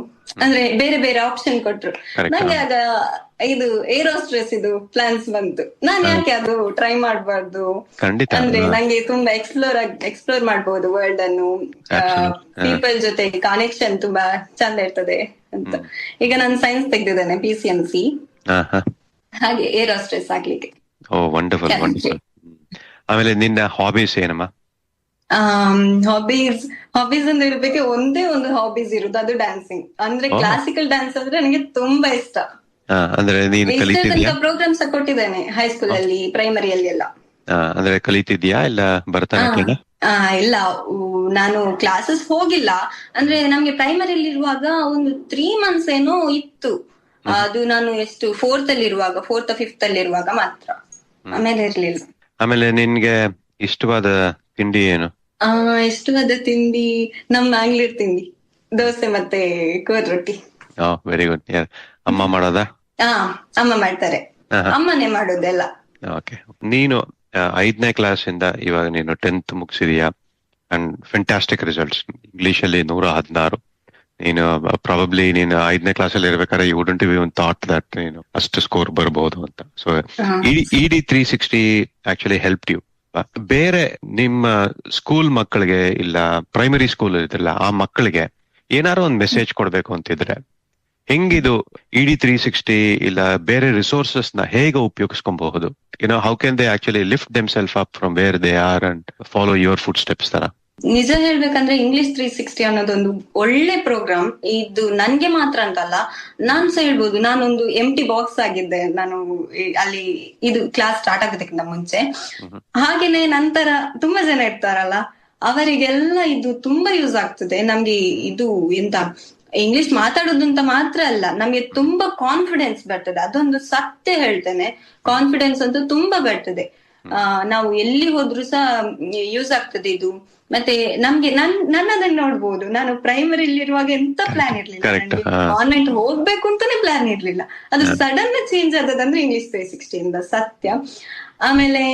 ಅಂದ್ರೆ ಬೇರೆ ಬೇರೆ ಆಪ್ಷನ್ ಕೊಟ್ರು. ನಂಗೆ ಆಗ ಇದು ಏರೋಸ್ಟ್ರೆಸ್ ಇದು ಪ್ಲಾನ್ಸ್ ಬಂತು. ನಾನ್ ಯಾಕೆ ಅದು ಟ್ರೈ ಮಾಡ್ಬಾರ್ದು? ಅಂದ್ರೆ ನಂಗೆ ತುಂಬಾ ಎಕ್ಸ್ಪ್ಲೋರ್ ಮಾಡ್ಬೋದು ವರ್ಲ್ಡ್ ಅನ್ನು, ಪೀಪಲ್ ಜೊತೆ ಕನೆಕ್ಷನ್ ತುಂಬಾ ಚಂದ ಇರ್ತದೆ ಅಂತ. ಈಗ ನಾನು ಸೈನ್ಸ್ ತೆಗ್ದಿದ್ದೇನೆ, PCMC. ಹಾಗೆ ಏರೋಸ್ಟ್ರೆಸ್ ಆಗ್ಲಿಕ್ಕೆ.
Wonderful wonderful. ಆಮೇಲೆ ನಿನ್ನ ಹಾಬೀಸ್ ಏನಮ್ಮ?
ಹಾಬೀಸ್ ಅಂತ ಹೇಳ್ಬೇಕು, ಒಂದೇ ಒಂದು ಹಾಬೀಸ್ ಇರುದು, ಅದು ಡ್ಯಾನ್ಸಿಂಗ್. ಅಂದ್ರೆ ಕ್ಲಾಸಿಕಲ್ ಡ್ಯಾನ್ಸ್ ಅಂದ್ರೆ ನನಗೆ ತುಂಬಾ ಇಷ್ಟ.
ಅಂದ್ರೆ
ಪ್ರೋಗ್ರಾಮ್ಸ್ ಕೊಟ್ಟಿದ್ದೇನೆ ಹೈಸ್ಕೂಲ್ ಅಲ್ಲಿ, ಪ್ರೈಮರಿಯಲ್ಲಿ ಎಲ್ಲ.
ಅಂದ್ರೆ ಕಲಿತಿದ್ಯಾ ಇಲ್ಲ ಭರತನಾಟ್ಯನ?
ಇಲ್ಲ, ನಾನು ಕ್ಲಾಸಸ್ ಹೋಗಿಲ್ಲ. ಅಂದ್ರೆ ನಮ್ಗೆ ಪ್ರೈಮರಿಯಲ್ಲಿ ಇರುವಾಗ ಒಂದು 3 months ಏನೋ ಇತ್ತು. ಅದು ನಾನು ಎಷ್ಟು 4th ಅಲ್ಲಿ ಇರುವಾಗ, 4th 5th ಅಲ್ಲಿ ಇರುವಾಗ ಮಾತ್ರ, ಆಮೇಲೆ ಇರ್ಲಿಲ್ಲ.
ಆಮೇಲೆ ನಿನ್ಗೆ ಇಷ್ಟವಾದ ತಿಂಡಿ ಏನು?
ಇಷ್ಟವಾದ ತಿಂಡಿ ನಮ್ ಮ್ಯಾಂಗ್ಳೂರ್ ತಿಂಡಿ, ದೋಸೆ ಮತ್ತೆ ಕೋರ್ ರೊಟ್ಟಿ.
Very good. ಅಮ್ಮ ಮಾಡೋದಾ?
ಅಮ್ಮ ಮಾಡ್ತಾರೆ, ಅಮ್ಮನೇ ಮಾಡೋದೆಲ್ಲ.
ಓಕೆ. ನೀನು 5ನೇ ಕ್ಲಾಸ್ ಇಂದ ಇವಾಗ ನೀನು 10th ಮುಗಿಸಿದೀಯಾ, ಅಂಡ್ ಫ್ಯಾಂಟಾಸ್ಟಿಕ್ ರಿಸಲ್ಟ್ಸ್. ಇಂಗ್ಲಿಷ್ ಅಲ್ಲಿ 116. ನೀನು ಪ್ರಾಬಬ್ಲಿ ನೀನು 5ನೇ ಕ್ಲಾಸ್ ಅಲ್ಲಿ ಇರ್ಬೇಕಾದ್ರೆ you wouldn't even thought that ನೀನು ಅಷ್ಟು ಸ್ಕೋರ್ ಬರ್ಬೋದು ಅಂತ. So ED360 actually help you. ಬೇರೆ ನಿಮ್ಮ ಸ್ಕೂಲ್ ಮಕ್ಕಳಿಗೆ ಇಲ್ಲ ಪ್ರೈಮರಿ ಸ್ಕೂಲ್ ಇದ್ರಲ್ಲ, ಆ ಮಕ್ಕಳಿಗೆ ಏನಾರು ಒಂದು ಮೆಸೇಜ್ ಕೊಡ್ಬೇಕು ಅಂತಿದ್ರೆ ಹೆಂಗಿದು ED360 ಇಲ್ಲ ಬೇರೆ ರಿಸೋರ್ಸಸ್ ನ ಹೇಗೆ ಉಪಯೋಗಿಸ್ಕೊಬಹುದು? How can they actually lift them self up from where they are and follow your footsteps ತರ?
ನಿಜ ಹೇಳ್ಬೇಕಂದ್ರೆ ಇಂಗ್ಲಿಷ್ 360 ಅನ್ನೋದೊಂದು ಒಳ್ಳೆ ಪ್ರೋಗ್ರಾಮ್. ಇದು ನನ್ಗೆ ಮಾತ್ರ ಅಂತಲ್ಲ, ನಾನ್ ಸಹ ಹೇಳ್ಬೋದು, ನಾನೊಂದು ಎಂಟಿ ಬಾಕ್ಸ್ ಆಗಿದ್ದೆ. ನಾನು ಅಲ್ಲಿ ಇದು ಕ್ಲಾಸ್ ಸ್ಟಾರ್ಟ್ ಆಗೋದಕ್ಕಿಂತ ಮುಂಚೆ. ಹಾಗೇನೆ ನಂತರ ತುಂಬಾ ಜನ ಇರ್ತಾರಲ್ಲ, ಅವರಿಗೆಲ್ಲ ಇದು ತುಂಬಾ ಯೂಸ್ ಆಗ್ತದೆ. ನಮ್ಗೆ ಇದು ಎಂತ ಇಂಗ್ಲಿಷ್ ಮಾತಾಡೋದು ಅಂತ ಮಾತ್ರ ಅಲ್ಲ, ನಮ್ಗೆ ತುಂಬಾ ಕಾನ್ಫಿಡೆನ್ಸ್ ಬರ್ತದೆ. ಅದೊಂದು ಸತ್ಯ ಹೇಳ್ತೇನೆ, ಕಾನ್ಫಿಡೆನ್ಸ್ ಅಂತೂ ತುಂಬಾ ಬರ್ತದೆ. ನಾವು ಎಲ್ಲಿ ಹೋದ್ರು ಸಹ ಯೂಸ್ ಆಗ್ತದೆ ಇದು. ಮತ್ತೆ ನಮ್ಗೆ ನನ್ನದನ್ನ ನೋಡ್ಬೋದು, ನಾನು ಪ್ರೈಮರಿಲಿರುವಾಗ ಎಂತ ಪ್ಲಾನ್ ಇರ್ಲಿಲ್ಲ, ನನಗೆ ಕಾನ್ವೆಂಟ್ ಹೋಗ್ಬೇಕು ಅಂತಾನೆ ಪ್ಲಾನ್ ಇರ್ಲಿಲ್ಲ. ಅದು ಸಡನ್ ಚೇಂಜ್ ಆದದಂದ್ರೆ ಇಂಗ್ಲಿಷ್ 360 ಇಂದ, ಸತ್ಯ. ಆಮೇಲೆ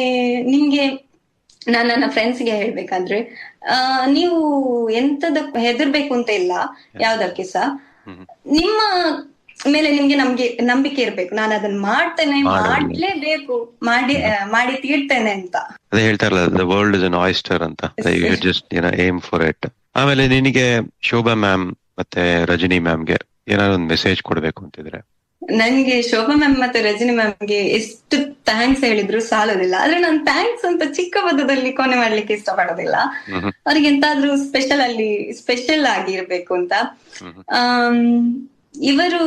ನಿಮ್ಗೆ ನಾನು ನನ್ನ ಫ್ರೆಂಡ್ಸ್ಗೆ ಹೇಳ್ಬೇಕಾದ್ರೆ, ನೀವು ಎಂತದಕ್ಕೂ ಹೆದರ್ಬೇಕು ಅಂತ ಇಲ್ಲ, ಯಾವ್ದಕ್ಕೆ ಸಹ ನಿಮ್ಮ ಮೇಲೆ ನಿಮ್ಗೆ ನಂಬಿಕೆ ಇರ್ಬೇಕು. ನಾನು ಅದನ್ನ ಮಾಡ್ತೇನೆ, ಮಾಡ್ಲೇಬೇಕು, ಮಾಡಿ ತೀರ್ತೇನೆ ಅಂತ.
ಅದೇ ಹೇಳ್ತಾರಲ್ಲ, the world is an oyster ಅಂತ, ಜಸ್ಟ್ ಏಮ್ ಫಾರ್ ಇಟ್. ಆಮೇಲೆ ನಿನಗೆ ಶೋಭಾ ಮ್ಯಾಮ್ ಮತ್ತೆ ರಜನಿ ಮ್ಯಾಮ್ಗೆ ಏನಾದ್ರು ಒಂದು ಮೆಸೇಜ್ ಕೊಡ್ಬೇಕು ಅಂತಿದ್ರೆ?
ನನ್ಗೆ ಶೋಭಾ ಮ್ಯಾಮ್ ಮತ್ತೆ ರಜನಿ ಮ್ಯಾಮ್ಗೆ ಎಷ್ಟು ಥ್ಯಾಂಕ್ಸ್ ಹೇಳಿದ್ರು ಸಾಲೋದಿಲ್ಲ. ಆದ್ರೆ ನಾನು ಥ್ಯಾಂಕ್ಸ್ ಅಂತ ಚಿಕ್ಕ ಪದದಲ್ಲಿ ಕೊನೆ ಮಾಡ್ಲಿಕ್ಕೆ ಇಷ್ಟಪಡೋದಿಲ್ಲ. ಅವ್ರಿಗೆ ಎಂತಾದ್ರೂ ಸ್ಪೆಷಲ್ ಆಗಿರ್ಬೇಕು ಅಂತ. ಇವರು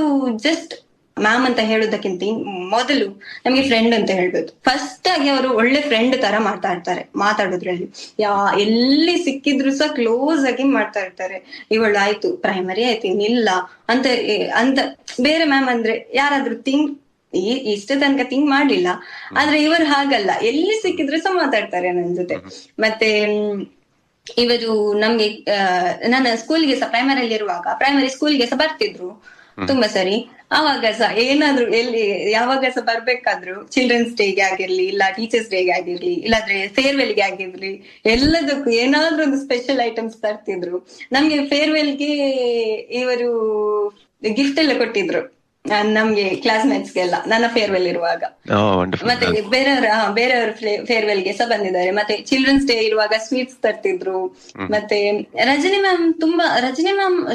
ಜಸ್ಟ್ ಮ್ಯಾಮ್ ಅಂತ ಹೇಳೋದಕ್ಕಿಂತ ಮೊದಲು ನಮ್ಗೆ ಫ್ರೆಂಡ್ ಅಂತ ಹೇಳ್ಬೇಕು. ಫಸ್ಟ್ ಆಗಿ ಅವರು ಒಳ್ಳೆ ಫ್ರೆಂಡ್ ತರ ಮಾತಾಡೋದ್ರಲ್ಲಿ ಎಲ್ಲಿ ಸಿಕ್ಕಿದ್ರು ಸಹ ಕ್ಲೋಸ್ ಆಗಿ ಮಾಡ್ತಾ ಇರ್ತಾರೆ. ಇವಳು ಆಯ್ತು ಪ್ರೈಮರಿ ಆಯ್ತು ಇನ್ನಿಲ್ಲ ಅಂತ ಬೇರೆ ಮ್ಯಾಮ್ ಅಂದ್ರೆ ಯಾರಾದ್ರೂ ಇಷ್ಟ ತನಕ ಥಿಂಕ್ ಮಾಡ್ಲಿಲ್ಲ. ಆದ್ರೆ ಇವರು ಹಾಗಲ್ಲ, ಎಲ್ಲಿ ಸಿಕ್ಕಿದ್ರು ಸಹ ಮಾತಾಡ್ತಾರೆ ನನ್ ಜೊತೆ. ಮತ್ತೆ ಇವರು ನಮ್ಗೆ ನನ್ನ ಸ್ಕೂಲ್ಗೆ ಸಹ ಪ್ರೈಮರಿ ಸ್ಕೂಲ್ಗೆ ಸಹ ಬರ್ತಿದ್ರು ತುಂಬಾ ಸರಿ. ಅವಾಗ ಸಹ ಏನಾದ್ರು ಯಾವಾಗ ಸಹ ಬರ್ಬೇಕಾದ್ರು, ಚಿಲ್ಡ್ರನ್ಸ್ ಡೇಗೆ ಆಗಿರ್ಲಿ, ಇಲ್ಲ ಟೀಚರ್ಸ್ ಡೇಗೆ ಆಗಿರ್ಲಿ, ಇಲ್ಲಾಂದ್ರೆ ಫೇರ್ವೆಲ್ಗೆ ಆಗಿರ್ಲಿ, ಎಲ್ಲದಕ್ಕೂ ಏನಾದ್ರೂ ಒಂದು ಸ್ಪೆಷಲ್ ಐಟಮ್ಸ್ ತರ್ತಿದ್ರು. ನಮ್ಗೆ ಫೇರ್ವೆಲ್ಗೆ ಇವರು ಗಿಫ್ಟ್ ಎಲ್ಲ ಕೊಟ್ಟಿದ್ರು ನಮ್ಗೆ ಕ್ಲಾಸ್ಮೇಟ್ಸ್ಗೆಲ್ಲ, ನನ್ನ ಫೇರ್ವೆಲ್ ಇರುವಾಗ. ಮತ್ತೆ ಬೇರೆಯವ್ರ ಫೇರ್ವೆಲ್ಗೆ ಸಹ ಬಂದಿದ್ದಾರೆ. ಮತ್ತೆ ಚಿಲ್ಡ್ರನ್ಸ್ ಡೇ ಇರುವಾಗ ಸ್ವೀಟ್ಸ್ ತರ್ತಿದ್ರು. ಮತ್ತೆ ರಜನಿ ಮ್ಯಾಮ್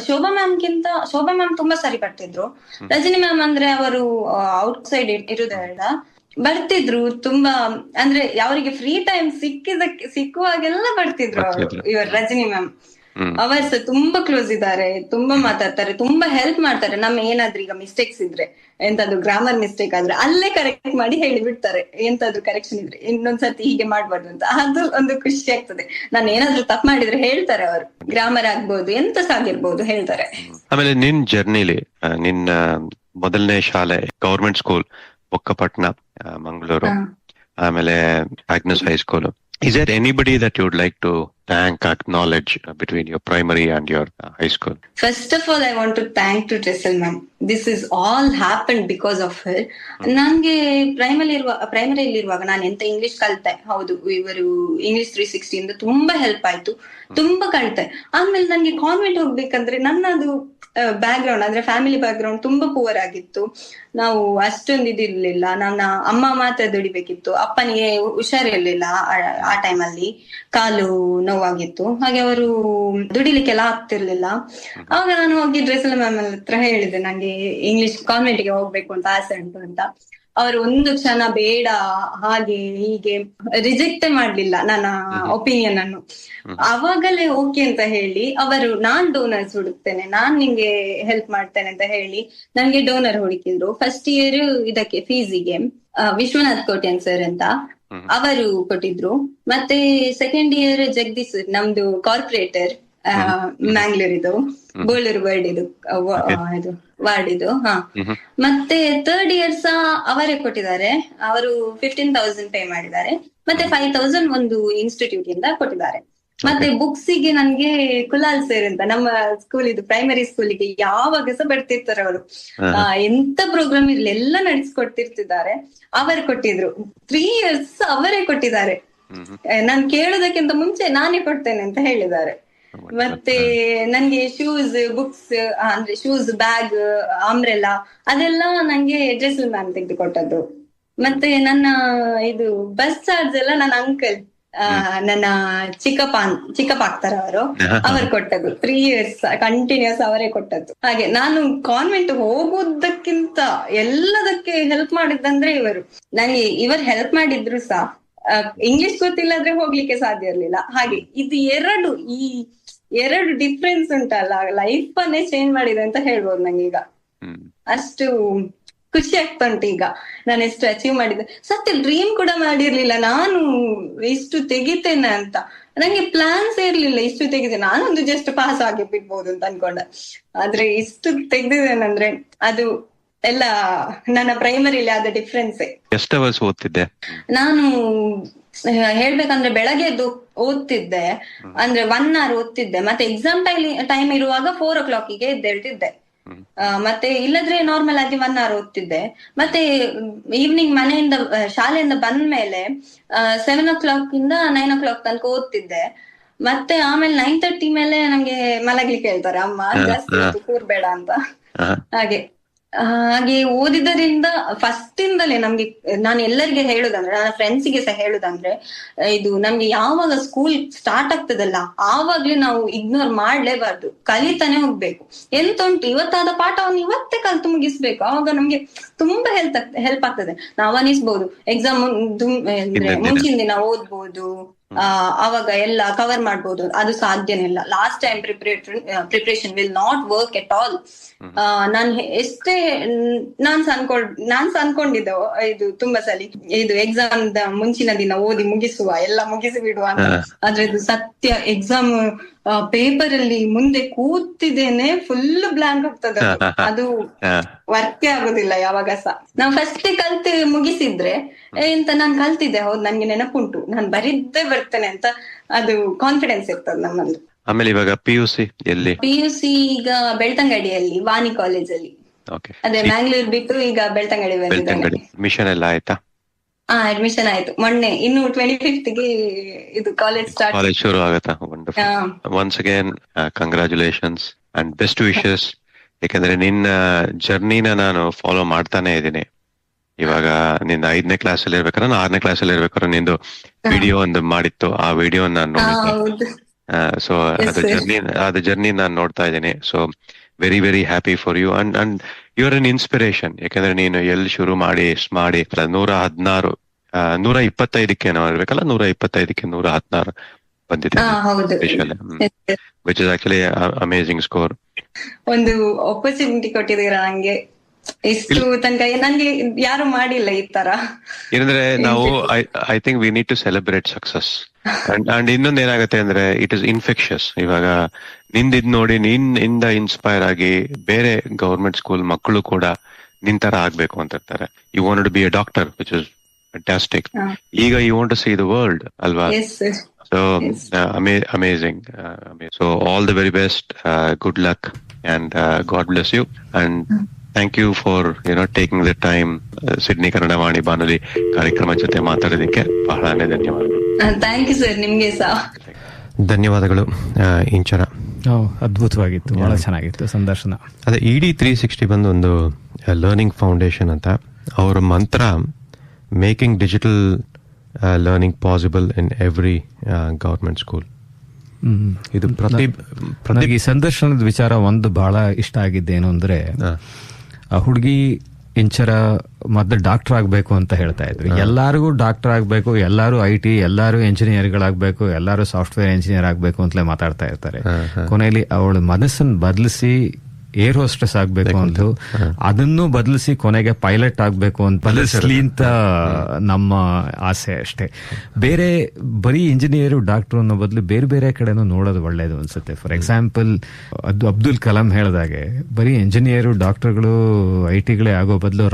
ಶೋಭಾ ಮ್ಯಾಮ್ ತುಂಬಾ ಸರಿ ಬರ್ತಿದ್ರು. ರಜನಿ ಮ್ಯಾಮ್ ಅಂದ್ರೆ ಅವರು ಔಟ್ ಸೈಡ್ ಇರುವುದರಿಂದ ಬರ್ತಿದ್ರು ತುಂಬಾ. ಅಂದ್ರೆ ಅವರಿಗೆ ಫ್ರೀ ಟೈಮ್ ಸಿಕ್ಕುವಾಗೆಲ್ಲ ಬರ್ತಿದ್ರು ಇವರು ರಜನಿ ಮ್ಯಾಮ್. ಅವರು ಸಹ ತುಂಬಾ ಕ್ಲೋಸ್ ಇದ್ದಾರೆ, ತುಂಬಾ ಮಾತಾಡ್ತಾರೆ, ತುಂಬಾ ಹೆಲ್ಪ್ ಮಾಡ್ತಾರೆ. ನಮ್ಮ ಏನಾದ್ರೂ ಈಗ ಮಿಸ್ಟೇಕ್ಸ್ ಇದ್ರೆ, ಎಂತಾದ್ರು ಗ್ರಾಮರ್ ಮಿಸ್ಟೇಕ್ ಆದ್ರೆ ಅಲ್ಲೇ ಕರೆಕ್ಟ್ ಮಾಡಿ ಹೇಳಿ ಬಿಡ್ತಾರೆ. ಎಂತಾದ್ರು ಕರೆಕ್ಷನ್ ಇದ್ರೆ ಇನ್ನೊಂದ್ಸತಿ ಹೀಗೆ ಮಾಡ್ಬಾರ್ದು ಅಂತ. ಅದು ಒಂದು ಖುಷಿ ಆಗ್ತದೆ. ನಾನು ಏನಾದ್ರು ತಪ್ಪು ಮಾಡಿದ್ರೆ ಹೇಳ್ತಾರೆ ಅವರು, ಗ್ರಾಮರ್ ಆಗ್ಬೋದು ಎಂತ ಸಹ ಆಗಿರ್ಬೋದು ಹೇಳ್ತಾರೆ.
ಆಮೇಲೆ ನಿನ್ ಜರ್ನಿಲಿ ನಿನ್ನ ಮೊದಲನೇ ಶಾಲೆ ಗವರ್ಮೆಂಟ್ ಸ್ಕೂಲ್ ಬೊಕ್ಕಪಟ್ನ ಮಂಗಳೂರು, ಆಮೇಲೆ Agnes high school. Is there anybody that you would like to thank, acknowledge between your primary and your high school?
First of all, I want to thank to Tresel ma'am. This is all happened because of her. ನಂಗೆ primary ಇರುವಾಗ ನಾನು ಎಂತ English ಕಲಿತೆ, ಹೌದು, ಇವರು English 360 ಇಂದ ತುಂಬಾ help ಆಯ್ತು, ತುಂಬಾ ಕಲಿತೆ. ಆಮೇಲೆ ನನ್ಗೆ ಕಾನ್ವೆಂಟ್ ಹೋಗ್ಬೇಕಂದ್ರೆ ನನ್ನದು ಬ್ಯಾಕ್ಗ್ರೌಂಡ್ ಅಂದ್ರೆ ಫ್ಯಾಮಿಲಿ ಬ್ಯಾಕ್ಗ್ರೌಂಡ್ ತುಂಬಾ ಪುವರ್ ಆಗಿತ್ತು. ನಾವು ಅಷ್ಟೊಂದು ಇದಿರ್ಲಿಲ್ಲ. ನನ್ನ ಅಮ್ಮ ಮಾತ್ರ ದುಡಿಬೇಕಿತ್ತು, ಅಪ್ಪನಿಗೆ ಹುಷಾರಿರ್ಲಿಲ್ಲ ಆ ಟೈಮಲ್ಲಿ, ಕಾಲು ನೋವಾಗಿತ್ತು. ಹಾಗೆ ಅವರು ದುಡಿಲಿಕ್ಕೆಲ್ಲ ಆಗ್ತಿರ್ಲಿಲ್ಲ. ಆವಾಗ ನಾನು ಹೋಗಿ ಡ್ರೆಸಲ್ ಮ್ಯಾಮ್ ಹತ್ರ ಹೇಳಿದೆ, ನಂಗೆ ಇಂಗ್ಲಿಷ್ ಕಾನ್ವೆಂಟ್ಗೆ ಹೋಗ್ಬೇಕು ಅಂತ ಆಸೆ ಉಂಟು ಅಂತ. ಅವರು ಒಂದು ಕ್ಷಣ ಬೇಡ ಹಾಗೆ ಹೀಗೆ ರಿಜೆಕ್ಟ್ ಮಾಡ್ಲಿಲ್ಲ ನನ್ನ ಒಪಿನಿಯನ್ ಅನ್ನು. ಅವಾಗಲೇ ಓಕೆ ಅಂತ ಹೇಳಿ ಅವರು ನಾನ್ ಡೋನರ್ಸ್ ಹುಡುಕ್ತೇನೆ, ನಾನ್ ನಿಂಗೆ ಹೆಲ್ಪ್ ಮಾಡ್ತೇನೆ ಅಂತ ಹೇಳಿ ನನ್ಗೆ ಡೋನರ್ ಹುಡುಕಿದ್ರು. ಫಸ್ಟ್ ಇಯರ್ ಇದಕ್ಕೆ ಫೀಸಿಗೆ ವಿಶ್ವನಾಥ್ ಕೋಟ್ಯಾನ್ ಸರ್ ಅಂತ ಅವರು ಕೊಟ್ಟಿದ್ರು. ಮತ್ತೆ ಸೆಕೆಂಡ್ ಇಯರ್ ಜಗದೀಶ್ ನಮ್ದು ಕಾರ್ಪೊರೇಟರ್ ಮ್ಯಾಂಗ್ಳೂರ್ ಬೋಳೂರು ವಾರ್ಡ್ ಇದು. ಮತ್ತೆ ಥರ್ಡ್ ಇಯರ್ ಸಹ ಅವರೇ ಕೊಟ್ಟಿದ್ದಾರೆ. ಅವರು 15,000 ಪೇ ಮಾಡಿದ್ದಾರೆ. ಮತ್ತೆ 5,000 ಒಂದು ಇನ್ಸ್ಟಿಟ್ಯೂಟ್ ಇಂದ ಕೊಟ್ಟಿದ್ದಾರೆ. ಮತ್ತೆ ಬುಕ್ಸಿಗೆ ನನ್ಗೆ ಕುಲಾಲ್ ಸರ್ ಅಂತ ನಮ್ಮ ಸ್ಕೂಲ್ ಇದು ಪ್ರೈಮರಿ ಸ್ಕೂಲಿಗೆ ಯಾವಾಗ ಸಹ ಬರ್ತಿರ್ತಾರೆ ಅವರು. ಎಂತ ಪ್ರೋಗ್ರಾಮ್ ಇರ್ಲಿ ಎಲ್ಲ ನಡೆಸ್ಕೊಡ್ತಿರ್ತಿದ್ದಾರೆ. ಅವರು ಕೊಟ್ಟಿದ್ರು. 3 years ಅವರೇ ಕೊಟ್ಟಿದ್ದಾರೆ. ನಾನ್ ಕೇಳೋದಕ್ಕಿಂತ ಮುಂಚೆ ನಾನೇ ಕೊಡ್ತೇನೆ ಅಂತ ಹೇಳಿದ್ದಾರೆ. ಮತ್ತೆ ನನ್ಗೆ ಶೂಸ್, ಬುಕ್ಸ್ ಅಂದ್ರೆ ಶೂಸ್, ಬ್ಯಾಗ್, ಅಂಬ್ರೆಲಾ ಅದೆಲ್ಲ ನಂಗೆ ಡ್ರೆಸಲ್ ಮ್ಯಾಮ್ ತೆಗೆದು ಕೊಟ್ಟದ್ದು. ಮತ್ತೆ ನನ್ನ ಇದು ಬಸ್ ಚಾರ್ಜ್ ಎಲ್ಲ ನನ್ನ ಅಂಕಲ್ ನನ್ನ ಚಿಕ್ಕಪ್ಪ ಆಗ್ತಾರ ಅವರು ಕೊಟ್ಟದ್ದು 3 years ಕಂಟಿನ್ಯೂಸ್ ಅವರೇ ಕೊಟ್ಟದ್ದು. ಹಾಗೆ ನಾನು ಕಾನ್ವೆಂಟ್ ಹೋಗುವುದಕ್ಕಿಂತ ಎಲ್ಲದಕ್ಕೆ ಹೆಲ್ಪ್ ಮಾಡಿದ್ದಂದ್ರೆ ಇವರು. ನನಗೆ ಇವರು ಹೆಲ್ಪ್ ಮಾಡಿದ್ರು ಸಹ ಇಂಗ್ಲಿಷ್ ಗೊತ್ತಿಲ್ಲದ್ರೆ ಹೋಗ್ಲಿಕ್ಕೆ ಸಾಧ್ಯ ಇರ್ಲಿಲ್ಲ. ಹಾಗೆ ಇದು ಎರಡು ಡಿಫ್ರೆನ್ಸ್ ಉಂಟಲ್ಲ, ಲೈಫ್ ಅನ್ನೇ ಚೇಂಜ್ ಮಾಡಿದೆ ಅಂತ ಹೇಳ್ಬೋದು ನಂಗೆ. ಈಗ ಅಷ್ಟು ಖುಷಿ ಆಗ್ತಾ ಉಂಟು ಈಗ ನಾನು ಎಷ್ಟು ಅಚೀವ್ ಮಾಡಿದ್ದೆ. ಸತ್ಯ ಡ್ರೀಮ್ ಕೂಡ ಮಾಡಿರ್ಲಿಲ್ಲ ನಾನು ಇಷ್ಟು ತೆಗಿತೇನೆ ಅಂತ. ನಂಗೆ ಪ್ಲಾನ್ಸ್ ಇರ್ಲಿಲ್ಲ ಇಷ್ಟು ತೆಗಿತೇನೆ, ನಾನೊಂದು ಜಸ್ಟ್ ಪಾಸ್ ಆಗಿ ಬಿಡ್ಬೋದು ಅಂತ ಅನ್ಕೊಂಡೆ. ಆದ್ರೆ ಇಷ್ಟು ತೆಗ್ದಿದ್ದೇನಂದ್ರೆ ಅದು ಎಲ್ಲ ನನ್ನ ಪ್ರೈಮರಿಲಿ ಆದ ಡಿಫ್ರೆನ್ಸೇ.
ಎಷ್ಟು ಅವರ್ಸ್ ಓದ್ತಿದ್ದೆ ನಾನು?
ಹೇಳ್ಬೇಕಂದ್ರೆ ಬೆಳಗ್ಗೆ ಓದ್ತಿದ್ದೆ, ಅಂದ್ರೆ 1 hour ಓದ್ತಿದ್ದೆ. ಮತ್ತೆ ಎಕ್ಸಾಮ್ ಟೈಮ್ ಇರುವಾಗ 4 o'clock ಎದ್ದೇಳ್ತಿದ್ದೆ. ಮತ್ತೆ ಇಲ್ಲದ್ರೆ ನಾರ್ಮಲ್ ಆಗಿ 1 hour ಓದ್ತಿದ್ದೆ. ಮತ್ತೆ ಈವ್ನಿಂಗ್ ಶಾಲೆಯಿಂದ ಬಂದ್ಮೇಲೆ 7 o'clock ಇಂದ 9 o'clock ತನಕ ಓದ್ತಿದ್ದೆ. ಮತ್ತೆ ಆಮೇಲೆ 9:30 ಮೇಲೆ ನಮ್ಗೆ ಮಲಗ್ಲಿಕ್ಕೆ ಹೇಳ್ತಾರೆ ಅಮ್ಮ, ಜಾಸ್ತಿ ಕೂರ್ಬೇಡ ಅಂತ. ಹಾಗೆ ಓದಿದ್ದರಿಂದ ಫಸ್ಟ್ ಇಂದಲೇ ನಮ್ಗೆ, ನಾನು ಎಲ್ಲರಿಗೆ ಹೇಳುದಂದ್ರೆ, ನನ್ನ ಫ್ರೆಂಡ್ಸಿಗೆ ಸಹ ಹೇಳುದಂದ್ರೆ, ಇದು ನಮ್ಗೆ ಯಾವಾಗ ಸ್ಕೂಲ್ ಸ್ಟಾರ್ಟ್ ಆಗ್ತದಲ್ಲ ಆವಾಗ್ಲೇ ನಾವು ಇಗ್ನೋರ್ ಮಾಡ್ಲೇಬಾರ್ದು, ಕಲಿತಾನೆ ಹೋಗ್ಬೇಕು. ಎಂತ ಉಂಟು ಇವತ್ತಾದ ಪಾಠವನ್ನು ಇವತ್ತೇ ಕಲ್ತು ಮುಗಿಸ್ಬೇಕು. ಆವಾಗ ನಮ್ಗೆ ತುಂಬಾ ಹೆಲ್ಪ್ ಆಗ್ತದೆ. ನಾವು ಅನಿಸ್ಬೋದು ಎಕ್ಸಾಮ್ ಮುಂಚಿನ ದಿನ ಓದ್ಬೋದು, ಅವಾಗ ಎಲ್ಲ ಕವರ್ ಮಾಡ್ಬೋದು. ಅದು ಸಾಧ್ಯನೇ ಇಲ್ಲ. Last time preparation will not work at all. ನಾನ್ ಎಷ್ಟೇ ನಾನ್ ಅನ್ಕೊಂಡಿದ್ದೆ ಇದು ತುಂಬಾ ಸಲಿ, ಇದು ಎಕ್ಸಾಮ್ ಮುಂಚಿನ ದಿನ ಓದಿ ಎಲ್ಲ ಮುಗಿಸಿ ಬಿಡುವ ಅಂತ. ಆದ್ರೆ ಇದು ಸತ್ಯ. ಎಕ್ಸಾಮ್ ಪೇಪರ್ ಅಲ್ಲಿ ಮುಂದೆ ಕೂತಿದ್ದೇನೆ, ಫುಲ್ ಬ್ಲಾಂಕ್ ಹೋಗ್ತದೆ. ಅದು ವರ್ಕೇ ಆಗುದಿಲ್ಲ ಯಾವಾಗ ಸಹ. ನಾವು ಫಸ್ಟ್ ಕಲ್ತು ಮುಗಿಸಿದ್ರೆ ಎಂತ ನಾನ್ ಕಲ್ತಿದ್ದೆ, ಹೌದು ನನ್ಗೆ ನೆನಪುಂಟು, ನಾನ್ ಬರಿದ್ದೇ ಬರ್ತೇನೆ ಅಂತ ಅದು ಕಾನ್ಫಿಡೆನ್ಸ್ ಇರ್ತದೆ ನಮ್ಮಲ್ಲಿ.
ಆಮೇಲೆ ಇವಾಗ PUC
ಈಗ ಬೆಳ್ತಂಗಡಿಯಲ್ಲಿ ವಾಣಿ ಕಾಲೇಜಲ್ಲಿ. ಅದೇ ಮ್ಯಾಂಗ್ಳೂರ್ ಬಿಟ್ಟು ಈಗ ಬೆಳ್ತಂಗಡಿ ಬಂದಿದ್ದೇನೆ.
ಮಿಷನ್ ಎಲ್ಲ ಆಯ್ತಾ?
ಅಡ್ಮಿಷನ್ ಆಯ್ತು ಮೊನ್ನೆ. ಇನ್ನು 25th ಇದು ಕಾಲೇಜ್
ಶುರು ಆಗುತ್ತಾ? Once again congratulations and best wishes. ಯಾಕಂದ್ರೆ ನಿನ್ನ ಜರ್ನಿನ ನಾನು ಫಾಲೋ ಮಾಡ್ತಾನೆ ಇದ್ದೀನಿ. ಇವಾಗ ನಿನ್ನ 5ನೇ ಕ್ಲಾಸಲ್ಲಿ ಇರ್ಬೇಕಾದ್ರೆ, ನಾನು 6ನೇ ಕ್ಲಾಸಲ್ಲಿ ಇರ್ಬೇಕಾದ್ರೆ ನಿಂದು ವಿಡಿಯೋ ಒಂದು ಮಾಡಿತ್ತು. ಆ ವಿಡಿಯೋ ನಾನು ನೋಡಿದ್ದೆ. ಸೊ ಅದು ಜರ್ನಿ ನಾನು ನೋಡ್ತಾ ಇದ್ದೀನಿ. So very very happy for you and you are an inspiration. ಯಾಕಂದ್ರೆ ನೀನು ಎಲ್ಲಿ ಶುರು ಮಾಡಿ 125ಕ್ಕೆ ನಾವು ಇರ್ಬೇಕಲ್ಲ, 125ಕ್ಕೆ 116 ಬಂದಿದೆ, which is actually amazing score.
ಒಂದು ಆಪರ್ಚುನಿಟಿ ಕೊಟ್ಟಿದ್ದೀರಾ ನಂಗೆ. ಇಷ್ಟು ತನಕ ನನ್ಗೆ ಯಾರು ಮಾಡಿಲ್ಲ ಈ ತರ. ಏನಂದ್ರೆ
ನಾವು I think we need to celebrate success. And ಇನ್ನೊಂದ್ ಏನಾಗುತ್ತೆ ಅಂದ್ರೆ ಇಟ್ ಇಸ್ ಇನ್ಫೆಕ್ಷಸ್. ಇವಾಗ ನಿಂದಿದ್ ನೋಡಿ ನಿನ್ನಿಂದ ಇನ್ಸ್ಪೈರ್ ಆಗಿ ಬೇರೆ ಗವರ್ಮೆಂಟ್ ಸ್ಕೂಲ್ ಮಕ್ಕಳು ಕೂಡ ನಿನ್ ತರ ಆಗ್ಬೇಕು ಅಂತ ಇರ್ತಾರೆ. You want to be a doctor, which is fantastic. ಈಗ you want to see the world ಅಲ್ವಾ? So amazing. So all the very best. Good luck and God bless you. And thank you for taking the time. Sydney Kannada Vani ಬಾನುಲಿ ಕಾರ್ಯಕ್ರಮ ಜೊತೆ ಮಾತಾಡೋದಕ್ಕೆ ಬಹಳನೇ ಧನ್ಯವಾದಗಳು.
Thank you sir. ನಿಮ್ಗೆ ಸಹ
ಧನ್ಯವಾದಗಳು. ಇಂಚರ
ಅದ್ಭುತವಾಗಿತ್ತು, ಬಹಳ ಚೆನ್ನಾಗಿತ್ತು ಸಂದರ್ಶನ.
ಅದೇ ED 360 ಬಂದು ಒಂದು ಲರ್ನಿಂಗ್ ಫೌಂಡೇಶನ್ ಅಂತ. ಅವರ ಮಂತ್ರ making digital learning possible in every government school.
ಇದು ಈ ಸಂದರ್ಶನದ ವಿಚಾರ ಒಂದು ಬಹಳ ಇಷ್ಟ ಆಗಿದ್ದೇನು ಅಂದ್ರೆ, ಆ ಹುಡುಗಿ ಇಂಚರ ಮೊದಲು ಡಾಕ್ಟರ್ ಆಗ್ಬೇಕು ಅಂತ ಹೇಳ್ತಾ ಇದ್ರು. ಎಲ್ಲಾರಿಗೂ ಡಾಕ್ಟರ್ ಆಗ್ಬೇಕು, ಎಲ್ಲಾರು IT, ಎಲ್ಲಾರು ಎಂಜಿನಿಯರ್ಗಳಾಗ್ಬೇಕು, ಎಲ್ಲಾರು ಸಾಫ್ಟ್ವೇರ್ ಇಂಜಿನಿಯರ್ ಆಗ್ಬೇಕು ಅಂತಲೇ ಮಾತಾಡ್ತಾ ಇರ್ತಾರೆ. ಕೊನೆಯಲ್ಲಿ ಅವಳ ಮನಸ್ಸನ್ನು ಬದಲಿಸಿ ಏರ್ ಹೋಸ್ಟೆಸ್ ಆಗ್ಬೇಕು ಅಂತ, ಅದನ್ನು ಬದಲಿಸಿ ಕೊನೆಗೆ ಪೈಲಟ್ ಆಗ್ಬೇಕು ಅಂತ ಬದಲಿಸ್ಲಿ ಅಂತ ನಮ್ಮ ಆಸೆ ಅಷ್ಟೇ. ಬೇರೆ ಬರೀ ಇಂಜಿನಿಯರು ಡಾಕ್ಟರ್ ಅನ್ನೋ ಬದಲು ಬೇರೆ ಬೇರೆ ಕಡೆನೂ ನೋಡೋದು ಒಳ್ಳೇದು ಅನ್ಸುತ್ತೆ. ಫಾರ್ ಎಕ್ಸಾಂಪಲ್ ಅಬ್ದುಲ್ ಕಲಾಂ ಹೇಳ್ದಾಗೆ ಬರೀ ಇಂಜಿನಿಯರು ಡಾಕ್ಟರ್ಗಳು IT ಆಗೋ ಬದಲು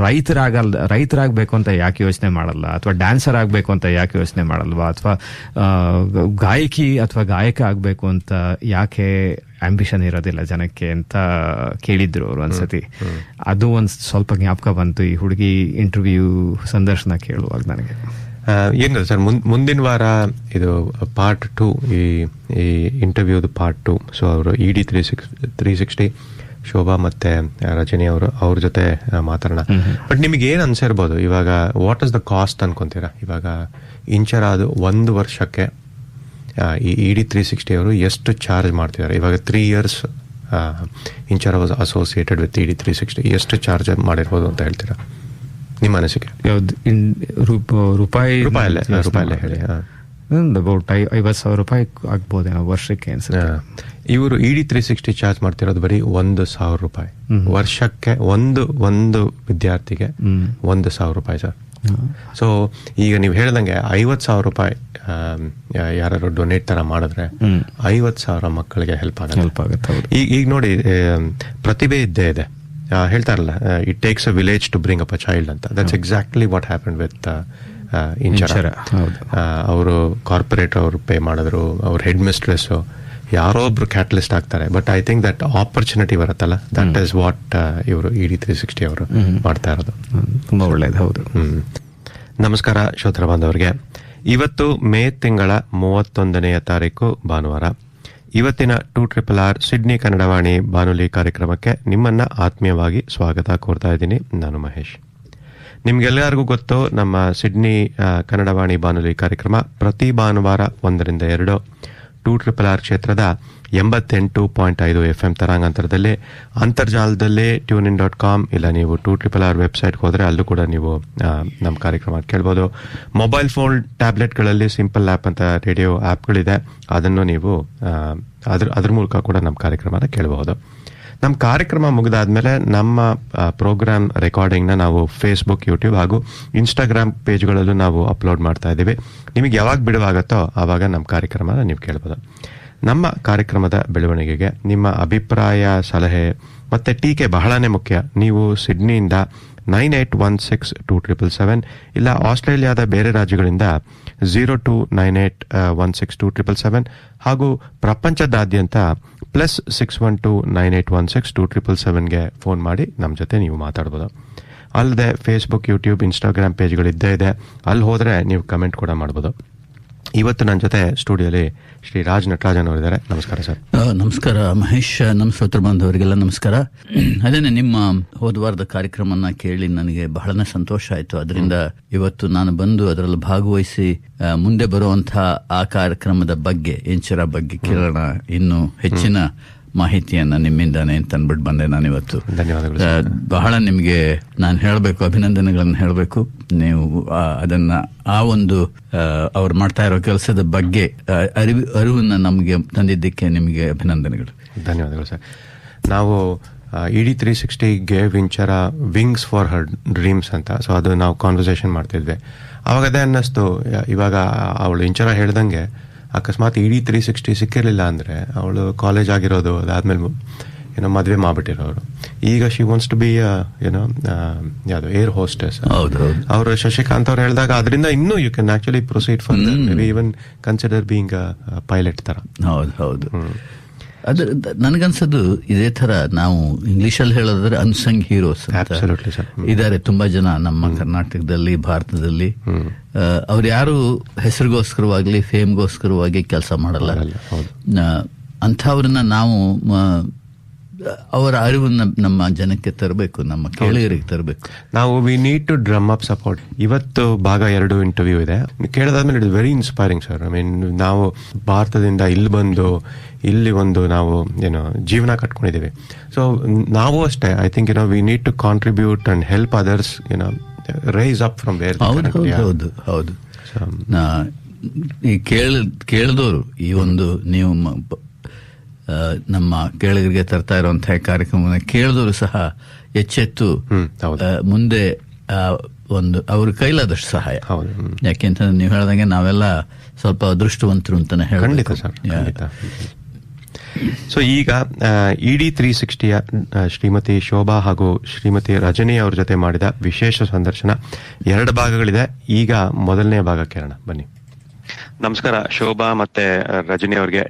ರೈತರಾಗಬೇಕು ಅಂತ ಯಾಕೆ ಯೋಚನೆ ಮಾಡಲ್ಲ, ಅಥವಾ ಡ್ಯಾನ್ಸರ್ ಆಗ್ಬೇಕು ಅಂತ ಯಾಕೆ ಯೋಚನೆ ಮಾಡಲ್ವಾ, ಅಥವಾ ಗಾಯಕಿ ಅಥವಾ ಗಾಯಕ ಆಗ್ಬೇಕು ಅಂತ ಯಾಕೆ ಆಂಬಿಷನ್ ಇರೋದಿಲ್ಲ ಜನಕ್ಕೆ ಅಂತ ಕೇಳಿದ್ರು ಅವರು ಒಂದ್ಸತಿ. ಅದು ಒಂದ್ ಸ್ವಲ್ಪ ಜ್ಞಾಪಕ ಬಂತು ಈ ಹುಡುಗಿ ಇಂಟರ್ವ್ಯೂ ಸಂದರ್ಶನ ಕೇಳುವಾಗ ನನಗೆ.
ಏನು ಸರ್, ಮುಂದಿನ ವಾರ ಇದು Part 2, ಈ ಇಂಟರ್ವ್ಯೂದು Part 2. ಸೊ ಅವರು ED 360 ಶೋಭಾ ಮತ್ತೆ ರಜನಿ ಅವ್ರ ಜೊತೆ ಮಾತಾಡೋಣ. ಬಟ್ ನಿಮಗೆ ಏನ್ ಅನ್ಸಿರ್ಬೋದು ಇವಾಗ, ವಾಟ್ ಇಸ್ ದ ಕಾಸ್ಟ್ ಅನ್ಕೊಂತೀರಾ? ಇವಾಗ ಇಂಚರ ಅದು 1 ವರ್ಷಕ್ಕೆ ಈ ED 360 ಅವರು ಎಷ್ಟು ಚಾರ್ಜ್ ಮಾಡ್ತಿದ್ದಾರೆ? ಇವಾಗ 3 years Inchara was associated with ED 360, ಎಷ್ಟು ಚಾರ್ಜ್ ಮಾಡಿರ್ಬೋದು ಅಂತ ಹೇಳ್ತೀರಾ ನಿಮ್ಮ ಅನಿಸಿಕೆ? ರೂಪಾಯಲ್ಲೇ ಹೇಳಿ.
ಅಬೌಟ್ 50,000 ರೂಪಾಯಿ ಆಗ್ಬೋದೇನೋ ವರ್ಷಕ್ಕೆ ಅನ್ಸುತ್ತೆ.
ಇವರು ED 360 ಚಾರ್ಜ್ ಮಾಡ್ತಿರೋದು ಬರೀ 1,000 ರೂಪಾಯಿ ವರ್ಷಕ್ಕೆ. ಒಂದು ವಿದ್ಯಾರ್ಥಿಗೆ 1,000 ರೂಪಾಯಿ ಸರ್. ಸೊ ಈಗ ನೀವು ಹೇಳ್ದಂಗೆ 50,000 ರೂಪಾಯಿ ಯಾರು ಡೊನೇಟ್ ತರ ಮಾಡಿದ್ರೆ 50,000 ಮಕ್ಕಳಿಗೆ ಹೆಲ್ಪ್ ಆಗುತ್ತೆ. ಈಗ ನೋಡಿ, ಪ್ರತಿಭೆ ಇದ್ದೇ ಇದೆ, ಹೇಳ್ತಾರಲ್ಲ, it takes a village to bring up a child ಅಂತ. That's exactly what happen with Inchara. ಅವರು ಕಾರ್ಪೊರೇಟ್ ಅವರು ಪೇ ಮಾಡಿದ್ರು, ಅವ್ರ ಹೆಡ್ ಮಿಸ್ಟ್ರೆಸ್ ಯಾರೋ ಒಬ್ರು ಕ್ಯಾಟಲಿಸ್ಟ್ ಆಗ್ತಾರೆ. But I think that opportunity ಬರುತ್ತಲ್ಲ, ದಟ್ ಈಸ್ ವಾಟ್ ಇವರು ED 360 ಅವರು ಮಾಡ್ತಾ ಇರೋದು.
ತುಂಬಾ ಒಳ್ಳೇದು. ಹೌದು.
ನಮಸ್ಕಾರ ಶ್ರೋತೃ ಬಾಂಧವರಿಗೆ. ಇವತ್ತು ಮೇ ತಿಂಗಳ 31ನೇ ತಾರೀಕು ಭಾನುವಾರ. ಇವತ್ತಿನ 2RRR ಸಿಡ್ನಿ ಕನ್ನಡವಾಣಿ ಬಾನುಲಿ ಕಾರ್ಯಕ್ರಮಕ್ಕೆ ನಿಮ್ಮನ್ನ ಆತ್ಮೀಯವಾಗಿ ಸ್ವಾಗತ ಕೋರ್ತಾ ಇದ್ದೀನಿ. ನಾನು ಮಹೇಶ್. ನಿಮ್ಗೆಲ್ಲರಿಗೂ ಗೊತ್ತು, ನಮ್ಮ ಸಿಡ್ನಿ ಕನ್ನಡವಾಣಿ ಬಾನುಲಿ ಕಾರ್ಯಕ್ರಮ ಪ್ರತಿ ಭಾನುವಾರ 1 ರಿಂದ 2 2RRR ಕ್ಷೇತ್ರದ 88.5 FM ತರಾಂಗಾಂತರದಲ್ಲಿ, ಅಂತರ್ಜಾಲದಲ್ಲಿ tunein.com, ಇಲ್ಲ ನೀವು 2RRR ವೆಬ್ಸೈಟ್ಗೆ ಹೋದ್ರೆ ಅಲ್ಲೂ ಕೂಡ ನೀವು ನಮ್ಮ ಕಾರ್ಯಕ್ರಮ ಕೇಳ್ಬೋದು. ಮೊಬೈಲ್ ಫೋನ್, ಟ್ಯಾಬ್ಲೆಟ್ಗಳಲ್ಲಿ ಸಿಂಪಲ್ ಆ್ಯಪ್ ಅಂತ ರೇಡಿಯೋ ಆ್ಯಪ್ಗಳಿದೆ, ಅದನ್ನು ನೀವು ಅದ್ರ ಮೂಲಕ ಕೂಡ ನಮ್ಮ ಕಾರ್ಯಕ್ರಮನ ಕೇಳಬಹುದು. ನಮ್ಮ ಕಾರ್ಯಕ್ರಮ ಮುಗಿದಾದ್ಮೇಲೆ ನಮ್ಮ ಪ್ರೋಗ್ರಾಮ್ ರೆಕಾರ್ಡಿಂಗ್ನ ನಾವು ಫೇಸ್ಬುಕ್, ಯೂಟ್ಯೂಬ್ ಹಾಗೂ ಇನ್ಸ್ಟಾಗ್ರಾಮ್ ಪೇಜ್ಗಳಲ್ಲೂ ನಾವು ಅಪ್ಲೋಡ್ ಮಾಡ್ತಾ ಇದ್ದೀವಿ. ನಿಮಗೆ ಯಾವಾಗ ಬಿಡುವಾಗತ್ತೋ ಆವಾಗ ನಮ್ಮ ಕಾರ್ಯಕ್ರಮನ ನೀವು ಕೇಳ್ಬೋದು. ನಮ್ಮ ಕಾರ್ಯಕ್ರಮದ ಬೆಳವಣಿಗೆಗೆ ನಿಮ್ಮ ಅಭಿಪ್ರಾಯ, ಸಲಹೆ ಮತ್ತೆ ಟೀಕೆ ಬಹಳನೇ ಮುಖ್ಯ. ನೀವು ಸಿಡ್ನಿಯಿಂದ 98162777 ಇಲ್ಲ ಆಸ್ಟ್ರೇಲಿಯಾದ ಬೇರೆ ರಾಜ್ಯಗಳಿಂದ 0298162777 ಹಾಗೂ ಪ್ರಪಂಚದಾದ್ಯಂತ +61298162777ಗೆ ಫೋನ್ ಮಾಡಿ ನಮ್ಮ ಜೊತೆ ನೀವು ಮಾತಾಡ್ಬೋದು. ಅಲ್ಲದೆ ಫೇಸ್ಬುಕ್, ಯೂಟ್ಯೂಬ್, ಇನ್ಸ್ಟಾಗ್ರಾಮ್ ಪೇಜ್ಗಳಿದ್ದೇ ಇದೆ, ಅಲ್ಲಿ ಹೋದರೆ ನೀವು ಕಮೆಂಟ್ ಕೂಡ ಮಾಡ್ಬೋದು. ಇವತ್ತು ನನ್ನ ಜೊತೆ ಸ್ಟುಡಿಯೋಲಿ ಶ್ರೀ ರಾಜ್ ನಟರಾಜನ್ ಅವರಿದ್ದಾರೆ. ನಮಸ್ಕಾರ ಸರ್.
ನಮಸ್ಕಾರ ಮಹೇಶ್. ನಮ್ಮ ಶ್ರೋತೃ ಬಾಂಧವರಿಗೆಲ್ಲ ನಮಸ್ಕಾರ. ಅದೇನೆ, ನಿಮ್ಮ ಹೋದ ವಾರದ ಕಾರ್ಯಕ್ರಮನ ಕೇಳಿ ನನಗೆ ಬಹಳನೇ ಸಂತೋಷ ಆಯ್ತು. ಅದರಿಂದ ಇವತ್ತು ನಾನು ಬಂದು ಅದರಲ್ಲಿ ಭಾಗವಹಿಸಿ ಮುಂದೆ ಬರುವಂತಹ ಆ ಕಾರ್ಯಕ್ರಮದ ಬಗ್ಗೆ, ಇಂಚರ ಬಗ್ಗೆ ಕೇಳೋಣ, ಇನ್ನು ಹೆಚ್ಚಿನ ಮಾಹಿತಿಯನ್ನ ನಿಮ್ಮಿಂದಾನೆ ಅಂತ ಅಂದ್ಬಿಟ್ಟು ಬಂದೆ ನಾನು ಇವತ್ತು.
ಧನ್ಯವಾದಗಳು.
ಬಹಳ ನಿಮಗೆ ನಾನು ಹೇಳಬೇಕು, ಅಭಿನಂದನೆಗಳನ್ನು ಹೇಳಬೇಕು. ನೀವು ಅದನ್ನ ಆ ಒಂದು ಅವ್ರು ಮಾಡ್ತಾ ಇರೋ ಕೆಲಸದ ಬಗ್ಗೆ ಅರಿವನ್ನ ನಮಗೆ ತಂದಿದ್ದಕ್ಕೆ ನಿಮಗೆ ಅಭಿನಂದನೆಗಳು.
ಧನ್ಯವಾದಗಳು ಸರ್. ನಾವು ED 360 gave Inchara wings for her dreams ಅಂತ, ಸೊ ಅದು ನಾವು ಕಾನ್ವರ್ಸೇಷನ್ ಮಾಡ್ತಿದ್ವಿ. ಅವಾಗ ಅದೇ ಅನ್ನಿಸ್ತು, ಇವಾಗ ಅವಳು ಇಂಚರ ಹೇಳ್ದಂಗೆ ಅಕಸ್ಮಾತ್ ED 360 ಸಿಕ್ಕಿರಲಿಲ್ಲ ಅಂದ್ರೆ ಅವಳು ಕಾಲೇಜ್ ಆಗಿರೋದು, ಅದಾದ್ಮೇಲೆ ಏನೋ ಮದುವೆ ಮಾಡ್ಬಿಟ್ಟಿರೋರು. ಈಗ ಶಿ ವಾಂಟ್ಸ್ ಟು ಬಿ ಯಾವುದು ಏರ್ ಹೋಸ್ಟೆಸ್. ಅವರು ಶಶಿಕಾಂತ್ ಅವ್ರು ಹೇಳಿದಾಗ ಅದರಿಂದ ಇನ್ನೂ you can actually proceed for even consider being pilot ತರ.
ಹೌದು. ಅದು ನನಗನ್ಸೋದು ಇದೇ ತರ, ನಾವು ಇಂಗ್ಲಿಷ್ ಅಲ್ಲಿ ಹೇಳೋದಾದ್ರೆ ಅನ್ಸಂಗ್ ಹೀರೋಸ್ ಇದಾರೆ ತುಂಬಾ ಜನ ನಮ್ಮ ಕರ್ನಾಟಕದಲ್ಲಿ, ಭಾರತದಲ್ಲಿ. ಅವ್ರು ಯಾರು ಹೆಸರಿಗೋಸ್ಕರವಾಗ್ಲಿ ಫೇಮ್ಗೋಸ್ಕರವಾಗಿ ಕೆಲಸ ಮಾಡಲ್ಲ. ಅಂಥವ್ರನ್ನ ನಾವು ಅವರ ಅರಿವನ್ನ ನಮ್ಮ ಜನಕ್ಕೆ ತರಬೇಕು, ನಮ್ಮ ಕೇಳಿಗರಿಗೆ ತರಬೇಕು.
ನಾವು we need to drum up support. ಇವತ್ತು ಭಾಗ 2 ಇಂಟರ್ವ್ಯೂ ಇದೆ, ಕೇಳಿದಾದ್ಮೇಲೆ it is very inspiring sir. I mean, ನಾವು ಭಾರತದಿಂದ ಇಲ್ಲಿ ಬಂದು ಇಲ್ಲಿ ಒಂದು ನಾವು ಜೀವನ ಕಟ್ಕೊಂಡಿದ್ದೀವಿ. ಸೊ ನಾವು ಅಷ್ಟೇ, I think we need to contribute and help others rise up from where.
ಹೌದು. ಈ ಕೇಳಿದವರು ಈ ಒಂದು ನೀವು ನಮ್ಮ ಕೇಳಿಗರಿಗೆ ತರ್ತಾ ಇರುವಂತಹ ಕಾರ್ಯಕ್ರಮವನ್ನು ಕೇಳಿದವರು ಸಹ ಎಚ್ಚೆತ್ತು ಮುಂದೆ ಒಂದು ಅವ್ರ ಕೈಲಾದಷ್ಟು ಸಹಾಯ. ಯಾಕೆಂತಂದ್ರೆ ನೀವು ಹೇಳ್ದಂಗೆ ನಾವೆಲ್ಲ ಸ್ವಲ್ಪ ಅದೃಷ್ಟವಂತರು ಅಂತಾನೆ ಹೇಳಬೇಕು.
ಸೊ ಈಗ ED 360ಯ ಶ್ರೀಮತಿ ಶೋಭಾ ಹಾಗೂ ಶ್ರೀಮತಿ ರಜನಿ ಅವ್ರ ಜೊತೆ ಮಾಡಿದ ವಿಶೇಷ ಸಂದರ್ಶನ 2 ಭಾಗಗಳಿದೆ. ಈಗ ಮೊದಲನೇ ಭಾಗ ಕೇಳೋಣ, ಬನ್ನಿ. ನಮಸ್ಕಾರ ಶೋಭಾ ಮತ್ತೆ ರಜನಿ ಅವ್ರಿಗೆ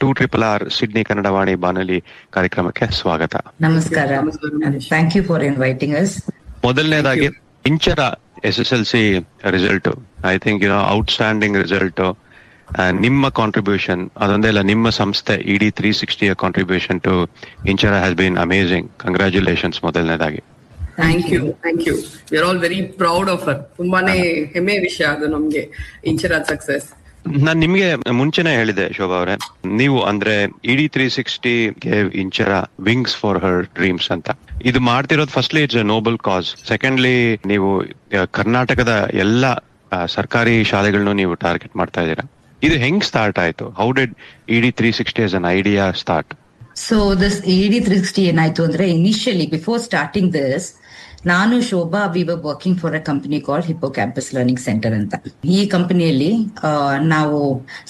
2RRR ಸಿಡ್ನಿ ಕನ್ನಡವಾಣಿ ಬಾನುಲಿ ಕಾರ್ಯಕ್ರಮಕ್ಕೆ ಸ್ವಾಗತ.
ನಮಸ್ಕಾರ. Thank you for inviting us.
ಮೊದಲನೇದಾಗಿ Inchara SSLC result, I think outstanding result. ನಿಮ್ಮ ಕಾಂಟ್ರಿಬ್ಯೂಷನ್ ಅದೊಂದೇ ಅಲ್ಲ, ನಿಮ್ಮ ಸಂಸ್ಥೆ ED 360 contribution to Inchara has been amazing. Congratulations ಮೊದಲನೇದಾಗಿ.
Thank you. We are all very proud of her. ತುಂಬಾನೇ ಹೆಮ್ಮೆಯ ವಿಷಯ ಅದು ನಮ್ಗೆ ಇಂಚರ ಸಕ್ಸಸ್.
ನಾನ್ ನಿಮ್ಗೆ ಮುಂಚೆನೆ ಹೇಳಿದೆ ಶೋಭಾ ಅವರೇ, ನೀವು ಅಂದ್ರೆ ಇಡಿ 360 gave Inchara wings for her dreams ಅಂತ. ಇದು ಮಾಡ್ತಿರೋದು firstly it's a noble cause. Secondly ನೀವು ಕರ್ನಾಟಕದ ಎಲ್ಲ ಸರ್ಕಾರಿ ಶಾಲೆಗಳನ್ನು ನೀವು ಟಾರ್ಗೆಟ್ ಮಾಡ್ತಾ ಇದ್ದೀರಾ. ಇದು ಹೆಂಗ್ ಸ್ಟಾರ್ಟ್ ಆಯ್ತು? How did ED 360 as an idea start?
So this ED 360 ಏನಾಯ್ತು ಅಂದ್ರೆ, ಇನಿಷಿಯಲಿ ಬಿಫೋರ್ ಸ್ಟಾರ್ಟಿಂಗ್ ದಿಸ್, ನಾನು Shobha we were working for a company called Hippo Campus learning centre ಅಂತ. ಈ ಕಂಪನಿಯಲ್ಲಿ ನಾವು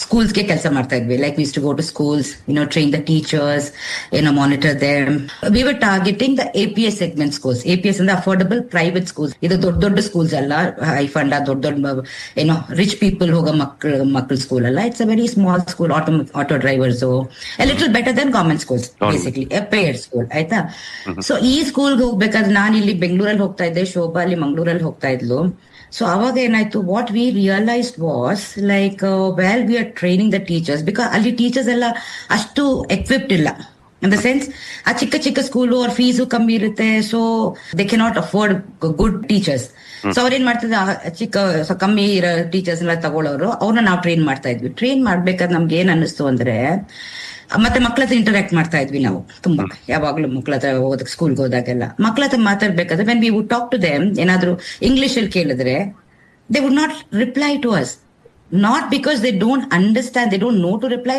ಸ್ಕೂಲ್ಸ್ಗೆ ಕೆಲಸ ಮಾಡ್ತಾ ಇದ್ವಿ. Like we to go to schools, train the teachers, monitor them. We were targeting the APS segment schools. APS ಅಂದ್ರೆ ಅಫೋರ್ಡಬಲ್ ಪ್ರೈವೇಟ್ ಸ್ಕೂಲ್ಸ್. ಇದು ದೊಡ್ಡ ದೊಡ್ಡ ಸ್ಕೂಲ್ಸ್ ಅಲ್ಲ, ಹೈ ಫಂಡ್ ದೊಡ್ಡ ರಿಚ್ ಪೀಪಲ್ ಹೋಗೋ ಮಕ್ಕಳ ಸ್ಕೂಲ್ ಅಲ್ಲ. It's a very small school, auto drivers, a little better then government schools, basically a paid school. ಆಯ್ತಾ? ಸೊ ಈ ಸ್ಕೂಲ್ಗೆ ಹೋಗ್ಬೇಕಾದ್ರೆ ನಾನು ಇಲ್ಲಿ ಬೆಂಗಳೂರಲ್ಲಿ ಹೋಗ್ತಾ ಇದ್ದೆ, ಶೋಭಾ ಅಲ್ಲಿ ಮಂಗಳೂರಲ್ಲಿ ಹೋಗ್ತಾ ಇದ್ಲು. ಸೊ ಅವಾಗ ಏನಾಯ್ತು, what we realised was like well we are training the teachers, because ಅಲ್ಲಿ ಟೀಚರ್ಸ್ ಎಲ್ಲ ಅಷ್ಟು ಎಕ್ವಿಪ್ಡ್ ಇಲ್ಲ. ಇನ್ ದ ಸೆನ್ಸ್, ಆ ಚಿಕ್ಕ ಸ್ಕೂಲು ಅವ್ರ ಫೀಸು ಕಮ್ಮಿ ಇರುತ್ತೆ. So they cannot afford good teachers. So ಅವ್ರೇನ್ ಮಾಡ್ತಿದ್ರು, ಕಮ್ಮಿ ಇರೋ ಟೀಚರ್ಸ್ ಎಲ್ಲ ತಗೊಳ್ಳೋರು, ಅವ್ರನ್ನ ನಾವು ಟ್ರೈನ್ ಮಾಡ್ತಾ ಇದ್ವಿ. ಟ್ರೈನ್ ಮಾಡ್ಬೇಕಾದ್ರೆ ನಮ್ಗೆ ಏನ್ ಅನ್ನಿಸ್ತು ಅಂದ್ರೆ, ಮತ್ತೆ ಮಕ್ಳ ಹತ್ರ ಇಂಟರಾಕ್ಟ್ ಮಾಡ್ತಾ ಇದ್ವಿ ನಾವು ತುಂಬಾ. ಯಾವಾಗ್ಲೂ ಮಕ್ಳ ಹತ್ರ ಸ್ಕೂಲ್ಗೆ ಹೋದಾಗೆಲ್ಲ ಮಕ್ಳ ಹತ್ರ ಮಾತಾಡ್ಬೇಕಾದ್ರೆ when we would talk to them, ಏನಾದ್ರು ಇಂಗ್ಲಿಷ್ ಅಲ್ಲಿ ಕೇಳಿದ್ರೆ they would not reply to us. Not because they don't understand, they don't know to reply,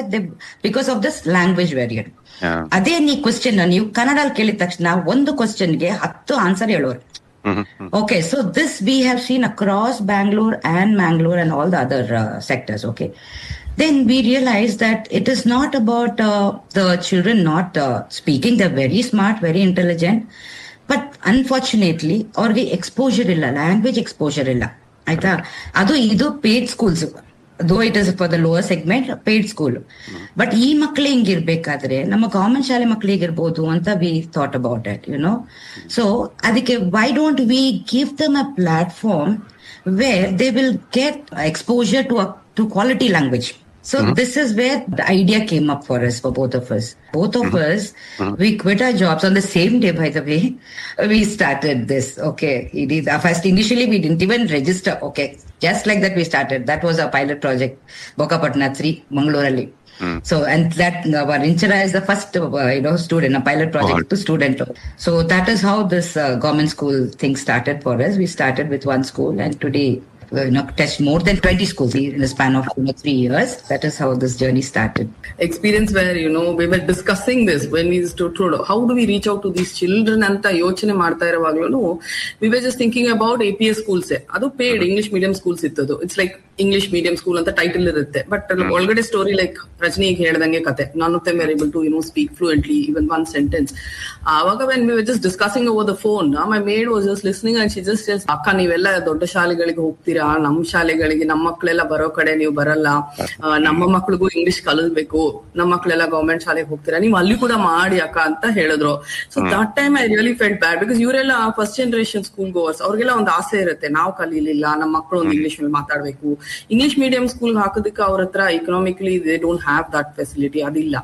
because of this language barrier. ಅದೇ ಕ್ವಶನ್ ನೀವು ಕನ್ನಡಲ್ಲಿ ಕೇಳಿದ ತಕ್ಷಣ ಒಂದು ಕ್ವಶನ್ಗೆ 10 ಆನ್ಸರ್ ಹೇಳೋರು. Okay, so this we have seen across Bangalore and Mangalore and all the other sectors. Okay, then we realized that it is not about the children not speaking. They're very smart, very intelligent, but unfortunately ಅವ್ರಿಗೆ exposure ಇಲ್ಲ, language exposure ಇಲ್ಲ. ಆಯ್ತಾ? ಇದು paid schools, though it is for the lower segment, paid school. But ಈ ಮಕ್ಳು ಹಿಂಗಿರ್ಬೇಕಾದ್ರೆ ನಮ್ಮ government ಶಾಲೆ ಮಕ್ಳು ಹೇಗಿರ್ಬೋದು ಅಂತ we thought about it, so ಅದಕ್ಕೆ why don't we give them a platform where they will get exposure to quality language. So this is where the idea came up for us, for both of us. We quit our jobs on the same day, by the way. We started this. Okay, first initially we didn't even register. Okay, just like that we started. That was our pilot project, Bokapatna 3, Mangalore. So, and that our Inchara is the first student, a pilot project to student. So that is how this government school thing started for us. We started with one school, and today touched more than 20 schools in the span of 3 years. That is how this journey started.
Experience where we were discussing this when we used to how do we reach out to these children anta yochane ಮಾಡ್ತಾ ಇರುವಾಗಲೂ we were just thinking about APS schools. ಅದು paid English medium schools ಇತ್ತದು. It's like English medium school ಅಂತ title ಇರುತ್ತೆ, but ಒಳಗಡೆ story like Rajani ಹೇಳ್ದಂಗೆ ಕತೆ. None of them were able to speak fluently even one sentence. ಆವಾಗ when we were just discussing over the phone, my maid was just listening and she just says, ಅಕ್ಕ ನೀವೆಲ್ಲ ದೊಡ್ಡ ಶಾಲೆಗಳಿಗೆ ಹೋಗ್ತೀರಾ, ನಮ್ಮ ಶಾಲೆಗಳಿಗೆ ನಮ್ಮ ಮಕ್ಕಳೆಲ್ಲ ಬರೋ ಕಡೆ ನೀವು ಬರಲ್ಲ, ನಮ್ಮ ಮಕ್ಳಿಗೂ ಇಂಗ್ಲಿಷ್ ಕಲಿಸ್ಬೇಕು, ನಮ್ಮ ಮಕ್ಕಳೆಲ್ಲ ಗವರ್ಮೆಂಟ್ ಶಾಲೆಗೆ ಹೋಗ್ತೀರಾ, ನೀವು ಅಲ್ಲಿ ಕೂಡ ಮಾಡಿ ಅಕ್ಕ ಅಂತ ಹೇಳಿದ್ರು. So that time I really felt bad, because ಇವರೆಲ್ಲ ಫಸ್ಟ್ ಜನರೇಷನ್ ಸ್ಕೂಲ್ ಗೋವರ್ಸ್, ಅವ್ರಿಗೆಲ್ಲ ಒಂದು ಆಸೆ ಇರುತ್ತೆ, ನಾವು ಕಲೀಲಿಲ್ಲ, ನಮ್ಮ ಮಕ್ಕಳು ಒಂದು ಇಂಗ್ಲಿಷ್ ಮೇಲೆ ಮಾತಾಡ್ಬೇಕು. ಇಂಗ್ಲಿಷ್ ಮೀಡಿಯಂ ಸ್ಕೂಲ್ ಹಾಕೋದಕ್ಕೆ ಅವ್ರ ಹತ್ರ economically they don't have that facility, ಅದಿಲ್ಲ.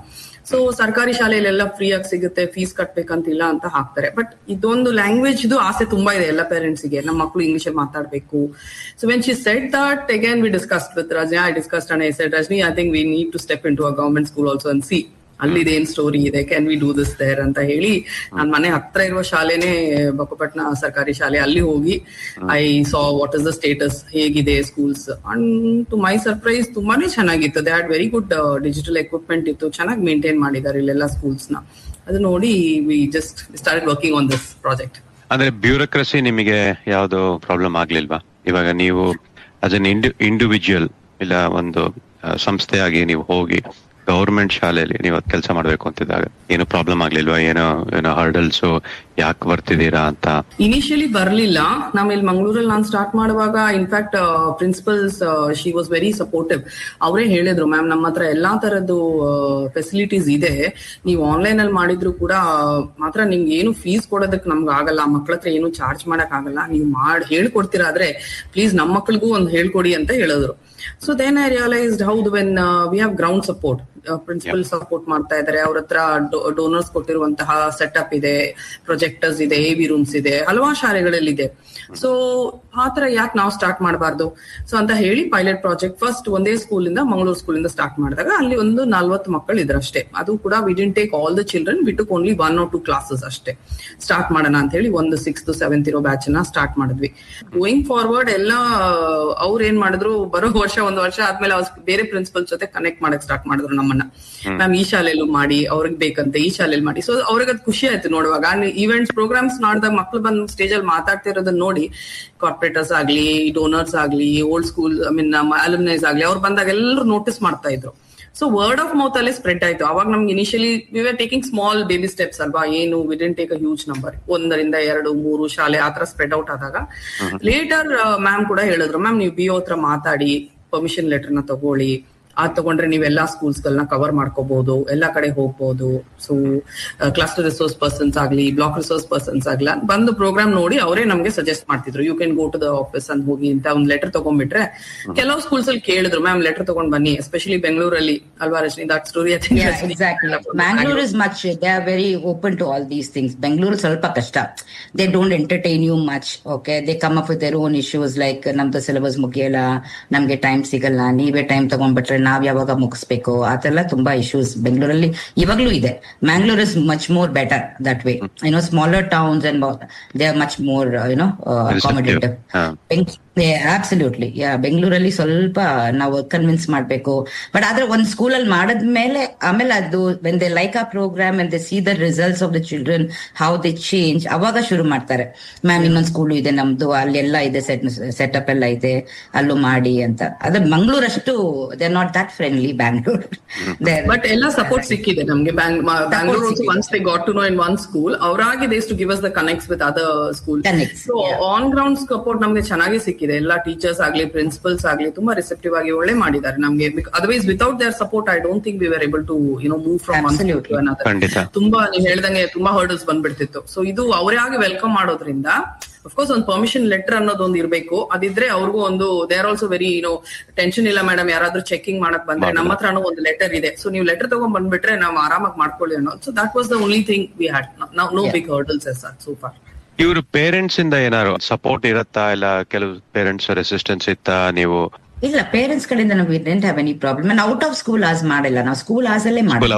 ಸೊ ಸರ್ಕಾರಿ ಶಾಲೆಯಲ್ಲೆಲ್ಲ ಫ್ರೀ ಆಗಿ ಸಿಗುತ್ತೆ, ಫೀಸ್ ಕಟ್ಬೇಕಂತಿಲ್ಲ ಅಂತ ಹಾಕ್ತಾರೆ. ಬಟ್ ಇದೊಂದು ಲ್ಯಾಂಗ್ವೇಜ್ ಆಸೆ ತುಂಬಾ ಇದೆ ಎಲ್ಲ ಪೇರೆಂಟ್ಸ್ಗೆ, ನಮ್ಮ ಮಕ್ಕಳು ಇಂಗ್ಲಿಷ್ ಅಲ್ಲಿ ಮಾತಾಡ್ಬೇಕು. So when she said that, again we discussed with Rajni, I discussed and I said, Rajni, I think we need to step into a government school also and see ಅಲ್ಲಿದೇನ್ story ಇದೆ, can we do this there ಅಂತ ಹೇಳಿ ನಾನ್ ಮನೆ ಹತ್ರ ಇರುವ ಶಾಲೆನೇ ಬೊಕ್ಕಪಟ್ನ ಸರ್ಕಾರಿ ಶಾಲೆ, ಅಲ್ಲಿ ಹೋಗಿ I saw what is the status, ಹೇಗಿದೆ schools. And to my surprise ತುಂಬಾನೇ ಚೆನ್ನಾಗಿತ್ತು. They had very good digital equipment ಇತ್ತು, ಚೆನ್ನಾಗಿ ಮೇಂಟೈನ್ ಮಾಡಿದ್ದಾರೆ ಇಲ್ಲೆಲ್ಲ ಸ್ಕೂಲ್ಸ್ ನ. ಅದು ನೋಡಿ we just started working on this project.
ಅಂದ್ರೆ ಬ್ಯೂರೋಕ್ರಸಿ ನಿಮಗೆ ಯಾವ್ದು ಪ್ರಾಬ್ಲಮ್ ಆಗ್ಲಿಲ್ವಾ? ಇವಾಗ ನೀವು ಆಸ್ ಅನ್ ಇಂಡಿವಿಜುವಲ್ ಇಲ್ಲ ಒಂದು ಸಂಸ್ಥೆಯಾಗಿ ನೀವು ಹೋಗಿ ಗೌರ್ಮೆಂಟ್ ಶಾಲೆಯಲ್ಲಿ ನೀವು ಕೆಲಸ ಮಾಡ್ಬೇಕು ಅಂತಿದ್ದಾಗ ಏನು ಪ್ರಾಬ್ಲಮ್ ಆಗ್ಲಿಲ್ವಾ? ಏನೋ ಹರ್ಡಲ್ಸ್ ಯಾಕೆ ಬರ್ತಿದ್ದೀರಾ ಅಂತ?
ಇನಿಷಿಯಲಿ ಬರ್ಲಿಲ್ಲ. ಇಲ್ಲಿ ಮಂಗಳೂರಲ್ಲಿ ನಾನು ಸ್ಟಾರ್ಟ್ ಮಾಡುವಾಗ in fact principles she was very supportive. ಅವರೇ ಹೇಳಿದ್ರು, ಮ್ಯಾಮ್ ನಮ್ಮ ಹತ್ರ ಎಲ್ಲಾ ತರದ್ದು ಫೆಸಿಲಿಟೀಸ್ ಇದೆ, ನೀವು ಆನ್ಲೈನ್ ಅಲ್ಲಿ ಮಾಡಿದ್ರು ಕೂಡ ಮಾತ್ರ ನಿಮ್ಗೆ ಏನು ಫೀಸ್ ಕೊಡೋದಕ್ಕೆ ನಮ್ಗೆ ಆಗಲ್ಲ, ಮಕ್ಳ ಹತ್ರ ಏನು ಚಾರ್ಜ್ ಮಾಡಕ್ ಆಗಲ್ಲ, ನೀವು ಹೇಳ್ಕೊಡ್ತೀರಾ ಆದ್ರೆ ಪ್ಲೀಸ್ ನಮ್ಮ ಮಕ್ಳಿಗೂ ಒಂದು ಹೇಳ್ಕೊಡಿ ಅಂತ ಹೇಳಿದ್ರು. So then I realized how when we have ground support, principal support ಮಾಡ್ತಾ ಇದಾರೆ, ಅವ್ರ ಹತ್ರ ಡೋನರ್ಸ್ ಕೊಟ್ಟಿರುವಂತಹ ಸೆಟಪ್ ಇದೆ, ಪ್ರೊಜೆಕ್ಟರ್ಸ್ ಇದೆ, AV ರೂಮ್ಸ್ ಇದೆ, ಹಲವಾರು ಶಾಲೆಗಳಲ್ಲಿ ಇದೆ. ಸೊ ಆತರ ಯಾಕೆ ನಾವು ಸ್ಟಾರ್ಟ್ ಮಾಡಬಾರ್ದು ಸೊ ಅಂತ ಹೇಳಿ ಪೈಲಟ್ ಪ್ರಾಜೆಕ್ಟ್ ಫಸ್ಟ್ ಒಂದೇ ಸ್ಕೂಲಿಂದ, ಮಂಗಳೂರು ಸ್ಕೂಲಿಂದ ಸ್ಟಾರ್ಟ್ ಮಾಡಿದಾಗ ಅಲ್ಲಿ ಒಂದು 40 ಮಕ್ಕಳು ಇದ್ರಷ್ಟೇ. ಅದು ಕೂಡ we didn't take all the children, we took only 1 or 2 classes ಅಷ್ಟೇ. ಸ್ಟಾರ್ಟ್ ಮಾಡೋಣ ಅಂತ ಹೇಳಿ ಒಂದು 6th 7th ಇರೋ ಬ್ಯಾಚ್ ನ ಸ್ಟಾರ್ಟ್ ಮಾಡಿದ್ವಿ. ಗೋಯಿಂಗ್ ಫಾರ್ವರ್ಡ್ ಎಲ್ಲ ಅವ್ರು ಏನ್ ಮಾಡಿದ್ರು, ಬರೋ ಒಂದು ವರ್ಷ ಆದ್ಮೇಲೆ ಬೇರೆ ಪ್ರಿನ್ಸಿಪಲ್ ಜೊತೆ ಕನೆಕ್ಟ್ ಮಾಡಕ್ ಸ್ಟಾರ್ಟ್ ಮಾಡಿದ್ರು ನಮ್ಮನ್ನ. ಮ್ಯಾಮ್ ಈ ಶಾಲೆಯಲ್ಲೂ ಮಾಡಿ, ಅವ್ರಿಗೆ ಬೇಕಂತೆ ಈ ಶಾಲೆಯಲ್ಲಿ ಮಾಡಿ. ಸೊ ಅವ್ರಿಗೆ ಅದು ಖುಷಿ ಆಯ್ತು ನೋಡುವಾಗ. ಈವೆಂಟ್ಸ್ ಪ್ರೋಗ್ರಾಮ್ಸ್ ಮಾಡಿದಾಗ ಮಕ್ಳು ಬಂದು ಸ್ಟೇಜ್ ಅಲ್ಲಿ ಮಾತಾಡ್ತಿರೋದನ್ನ ನೋಡಿ ಕಾರ್ಪೊರೇಟರ್ಸ್ ಆಗ್ಲಿ, ಡೋನರ್ಸ್ ಆಗ್ಲಿ, ಓಲ್ಡ್ ಸ್ಕೂಲ್ ಅಲ್ಯುಮ್ನೈಸ್ ಆಗ್ಲಿ, ಅವ್ರು ಬಂದಾಗ ಎಲ್ಲರೂ ನೋಟಿಸ್ ಮಾಡ್ತಾ ಇದ್ರು. ಸೊ ವರ್ಡ್ ಆಫ್ ಮೌತ್ ಅಲ್ಲೇ ಸ್ಪ್ರೆಡ್ ಆಯ್ತು. ಅವಾಗ ನಮ್ಗೆ initially we are taking small baby steps ಅಲ್ವಾ, ಏನು we didn't take a huge number, 1 2 3 ಶಾಲೆ ಆತರ ಸ್ಪ್ರೆಡ್ ಔಟ್ ಆದಾಗ ಲೇಟರ್ ಮ್ಯಾಮ್ ಕೂಡ ಹೇಳಿದ್ರು, ಮ್ಯಾಮ್ ನೀವು BO ಹತ್ರ ಮಾತಾಡಿ ಪರ್ಮಿಷನ್ ಲೆಟರ್ನ ತಗೊಳ್ಳಿ, ಅದ್ ತಗೊಂಡ್ರೆ ನೀವು ಎಲ್ಲಾ ಸ್ಕೂಲ್ಸ್ ಗಳನ್ನ ಕವರ್ ಮಾಡ್ಕೋಬಹುದು, ಎಲ್ಲಾ ಕಡೆ ಹೋಗ್ಬೋದು. ಸೊ ಕ್ಲಸ್ಟರ್ ರಿಸೋರ್ಸ್ ಪರ್ಸನ್ಸ್ ಆಗ್ಲಿ, ಬ್ಲಾಕ್ ರಿಸೋರ್ಸ್ ಪರ್ಸನ್ಸ್ ಆಗ್ಲಿ ಬಂದು ಪ್ರೋಗ್ರಾಮ್ ನೋಡಿ ಅವರೇ ನಮ್ಗೆ ಸಜೆಸ್ಟ್ ಮಾಡ್ತಿದ್ರು, you can go to the office ಅಂತ ಹೋಗಿ ಅಂತ ಒಂದು ಲೆಟರ್ ತಗೊಂಡ್ಬಿಟ್ರೆ. ಕೆಲವು ಸ್ಕೂಲ್ಸ್ ಅಲ್ಲಿ ಕೇಳಿದ್ರು, ಮ್ಯಾಮ್ ಲೆಟರ್ ತಗೊಂಡ್ ಬನ್ನಿ, ಎಸ್ಪೆಷಲಿ ಬೆಂಗಳೂರಲ್ಲಿ ಅಲ್ವಾ Rashmi, that story I think.
Exactly. Bangalore is much, they are very open to all these things. Bangalore ಸ್ವಲ್ಪ ಕಷ್ಟ, they don't entertain you much. Okay, they come up with their own issues like ನಮ್ದು syllabus ಮುಗಿಯಲ್ಲ, ನಮ್ಗೆ time ಸಿಗಲ್ಲ, ನೀವೇ time ತಗೊಂಡ್ಬಿಟ್ರೆ ನಾವ್ ಯಾವಾಗ ಮುಗಿಸ್ಬೇಕು, ಅದೆಲ್ಲ ತುಂಬಾ ಇಶ್ಯೂಸ್ ಬೆಂಗಳೂರಲ್ಲಿ ಇವಾಗ್ಲೂ ಇದೆ. Mangalore is much more better that way. Smaller towns and they are much more accommodative. Absolutely. ಬೆಂಗಳೂರಲ್ಲಿ ಸ್ವಲ್ಪ ನಾವು ಕನ್ವಿನ್ಸ್ ಮಾಡ್ಬೇಕು. ಬಟ್ ಆದ್ರೆ ಒಂದ್ ಸ್ಕೂಲಲ್ಲಿ ಮಾಡದ್ಮೇಲೆ ಆಮೇಲೆ ಅದು when they like our program and they see the results of the children, how they change, ಅವಾಗ ಶುರು ಮಾಡ್ತಾರೆ, ಮ್ಯಾಮ್ ಇನ್ನೊಂದ್ ಸ್ಕೂಲ್ ಇದೆ ನಮ್ದು, ಅಲ್ಲೆಲ್ಲ ಇದೆ, ಸೆಟಪ್ ಎಲ್ಲ ಇದೆ, ಅಲ್ಲೂ ಮಾಡಿ ಅಂತ. ಅದ್ರ ಮಂಗಳೂರು ಅಷ್ಟು they are not that friendly. Bangalore
but ಎಲ್ಲ ಸಪೋರ್ಟ್ ಸಿಕ್ಕಿದೆ ನಮ್ಗೆ. Bangalore also once they got to know in one school, ಅವರಾಗಿ they used to give us the connects with other schools. So on ground support ನಮ್ಗೆ ಚೆನ್ನಾಗಿ ಸಿಕ್ಕಿದೆ. ಎಲ್ಲ ಟೀಚರ್ಸ್ ಆಗ್ಲಿ, principles ಆಗ್ಲಿ ತುಂಬಾ ರಿಸೆಪ್ಟಿವ್ ಆಗಿ ಒಳ್ಳೆ ಮಾಡಿದ್ದಾರೆ ನಮ್ಗೆ. Otherwise without their support I don't think we were able to move from one school to another. ತುಂಬಾ ನೀವು ಹೇಳ್ದಂಗೆ ತುಂಬಾ ಹರ್ಡಲ್ಸ್ ಬಂದ್ಬಿಡ್ತಿತ್ತು. ಸೊ ಇದು ಅವರೇ ಆಗಿ ವೆಲ್ಕಮ್ ಮಾಡೋದ್ರಿಂದ ಅಫ್ಕೋರ್ಸ್ ಒಂದು ಪರ್ಮಿಷನ್ ಲೆಟರ್ ಅನ್ನೋದೊಂದು ಇರಬೇಕು. ಅದಿದ್ರೆ ಅವ್ರಿಗೂ ಒಂದು they are also very tension ಇಲ್ಲ, ಮೇಡಮ್ ಯಾರಾದ್ರೂ ಚೆಕಿಂಗ್ ಮಾಡಕ್ ಬಂದ್ರೆ ನಮ್ಮ ಹತ್ರನೂ ಒಂದು ಲೆಟರ್ ಇದೆ, ಸೊ ನೀವು ಲೆಟರ್ ತಗೊಂಡ್ ಬಂದ್ಬಿಟ್ರೆ ನಾವು ಆರಾಮಾಗಿ ಮಾಡ್ಕೊಳ್ಳಿ ಅನ್ನೋ. So that was the only thing we had. No big hurdles as so far.
ಇವ್ರ ಪೇರೆಂಟ್ಸ್ ಇಂದ ಏನಾದ್ರು ಸಪೋರ್ಟ್ ಇರತ್ತಾ, ಇಲ್ಲ ಕೆಲವು ಪೇರೆಂಟ್ಸ್ ರೆಸಿಸ್ಟೆನ್ಸ್ ಇತ್ತಾ? ನೀವು
ಇಲ್ಲ, ಪೇರೆಂಟ್ಸ್ ಕಡೆಯಿಂದ ನಾವು didn't have any problem. Out of school hours ಮಾಡಿಲ್ಲ, ನಾವು ಸ್ಕೂಲ್ ಅವರ್ಸ್ ಅಲ್ಲೇ ಮಾಡಿದ್ವಿ.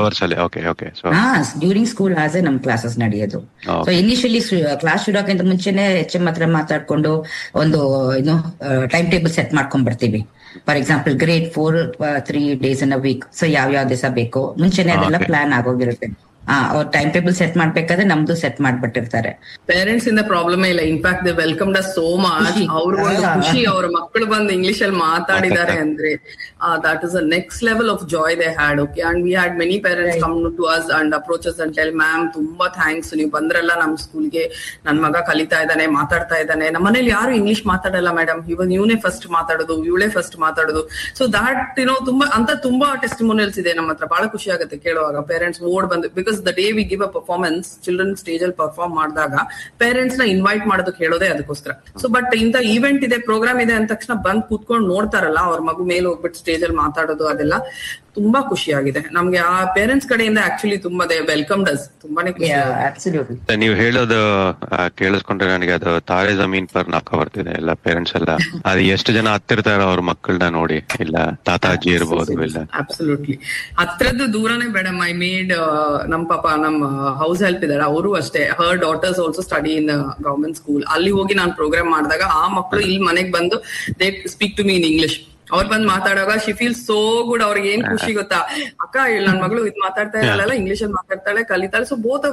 ಡ್ಯೂರಿಂಗ್ ಸ್ಕೂಲ್ ಅವರ್ಸ್ ನಮ್ ಕ್ಲಾಸಸ್ ನಡೆಯೋದು. ಸೊ ಇನಿಷಿಯಲಿ ಕ್ಲಾಸ್ ಶುರುಕ್ಕಿಂತ ಮುಂಚೆನೆ HM ಹತ್ರ ಮಾತಾಡ್ಕೊಂಡು ಒಂದು ಟೈಮ್ ಟೇಬಲ್ ಸೆಟ್ ಮಾಡ್ಕೊಂಡ್ ಬರ್ತೀವಿ. For example grade 4 3 days in a week. So ಯಾವ ದಿವಸ ಬೇಕು ಮುಂಚೆನೆ ಅದೆಲ್ಲ ಪ್ಲಾನ್ ಆಗೋಗಿರುತ್ತೆ. ಅವ್ರ ಟೈಮ್ ಟೇಬಲ್ ಸೆಟ್ ಮಾಡ್ಬೇಕಾದ್ರೆ ನಮ್ದು ಸೆಟ್ ಮಾಡ್ಬಿಟ್ಟಿರ್ತಾರೆ.
ಪೇರೆಂಟ್ಸ್ ಇಂದ ಪ್ರಾಬ್ಲಮ್ ಇಲ್ಲ. In fact they welcomed us so much. ಅವ್ರಿಗೊಂದು ಖುಷಿ, ಅವ್ರ ಮಕ್ಕಳು ಬಂದು ಇಂಗ್ಲಿಷ್ ಅಲ್ಲಿ ಮಾತಾಡಿದ್ದಾರೆ ಅಂದ್ರೆ that is the next level of joy they had. Okay, and we had many parents come to us and approach us and tell, ma'am ತುಂಬಾ thanks, ನೀವು ಬಂದ್ರಲ್ಲ ನಮ್ ಸ್ಕೂಲ್ಗೆ, ನನ್ ಮಗ ಕಲಿತಾ ಇದ್ದಾನೆ, ಮಾತಾಡ್ತಾ ಇದ್ದಾನೆ. ನಮ್ಮ ಮನೇಲಿ ಯಾರು ಇಂಗ್ಲಿಷ್ ಮಾತಾಡಲ್ಲ ಮೇಡಮ್, ಇವನೇ ಫಸ್ಟ್ ಮಾತಾಡೋದು, ಇವಳೇ ಫಸ್ಟ್ ಮಾತಾಡೋದು. ಸೊ ದಾಟ್ ತುಂಬಾ ಟೆಸ್ಟಿಮೋನಿಯಲ್ಸ್ ಇದೆ ನಮ್ಮ ಹತ್ರ. ಬಹಳ ಖುಷಿ ಆಗುತ್ತೆ ಕೇಳುವಾಗ. ಪೇರೆಂಟ್ಸ್ ಓಡ್ ಬಂದು, because the day we give a performance, children stage ಅಲ್ಲಿ ಪರ್ಫಾರ್ಮ್ ಮಾಡಿದಾಗ ಪೇರೆಂಟ್ಸ್ ನ ಇನ್ವೈಟ್ ಮಾಡೋದಕ್ಕೆ ಹೇಳೋದೇ ಅದಕ್ಕೋಸ್ಕರ. ಸೊ ಬಟ್ ಇಂತ ಈವೆಂಟ್ ಇದೆ, ಪ್ರೋಗ್ರಾಮ್ ಇದೆ ಅಂದ ತಕ್ಷಣ ಬಂದ್ ಕೂತ್ಕೊಂಡು ನೋಡ್ತಾರಲ್ಲ, ಅವ್ರ ಮಗು ಮೇಲೆ ಹೋಗ್ಬಿಟ್ಟು ಸ್ಟೇಜ್ ಅಲ್ಲಿ ಮಾತಾಡೋದು, ಅದೆಲ್ಲ ತುಂಬಾ ಖುಷಿಯಾಗಿದೆ ನಮ್ಗೆ. ಆ ಪೇರೆಂಟ್ಸ್ ಕಡೆಯಿಂದ ಆಕ್ಚುಲಿ ತುಂಬಾ ವೆಲ್ಕಮ್ಡ್ ಅಸ್. ತುಂಬಾನೇ
ನೀವು ಹೇಳೋದು ಕೇಳಿಸ್ಕೊಂಡ್ರೆ ನನಗೆ ಅದು ತಾರೆ ಜಮೀನ್ ಪರ್ ನಾಕ ಬರ್ತಿದೆ. ಎಲ್ಲ ಪೇರೆಂಟ್ಸ್ ಎಲ್ಲ ಅದು ಎಷ್ಟು ಜನ ಹತ್ತಿರ್ತಾರ ಅವ್ರ ಮಕ್ಕಳನ್ನ ನೋಡಿ, ಇಲ್ಲ ತಾತಾಜಿ ಇರ್ಬೋದು, ಇಲ್ಲ
ಅಬ್ಸಲ್ಯೂಟ್ಲಿ ಹತ್ರದ್ದು ದೂರನೇ ಬೇಡ. ಐ ಮೇಡ್ ನಮ್ ಪಾಪ ನಮ್ ಹೌಸ್ ಹೆಲ್ಪ್ ಇದಾರೆ, ಅವರು ಅಷ್ಟೇ, her daughters also study in government school. ಅಲ್ಲಿ ಹೋಗಿ ನಾನು ಪ್ರೋಗ್ರಾಮ್ ಮಾಡಿದಾಗ ಆ ಮಕ್ಕಳು ಇಲ್ಲಿ ಮನೆಗ್ ಬಂದು they speak to me in English. ಅವ್ರು ಬಂದ್ ಮಾತಾಡುವಾಗ ಶಿ ಫೀಲ್ ಸೋ ಗುಡ್. ಅವ್ರಿಗೆ ಏನ್ ಖುಷಿ ಗೊತ್ತಾ, ಅಕ್ಕ ನನ್ ಮಗಳು ಇದ್ ಮಾತಾಡ್ತಾ ಇರಲ್ಲ, ಇಂಗ್ಲಿಷ್ ಅಲ್ಲಿ ಮಾತಾಡ್ತಾಳೆ, ಕಲಿತಾಳೆ. So both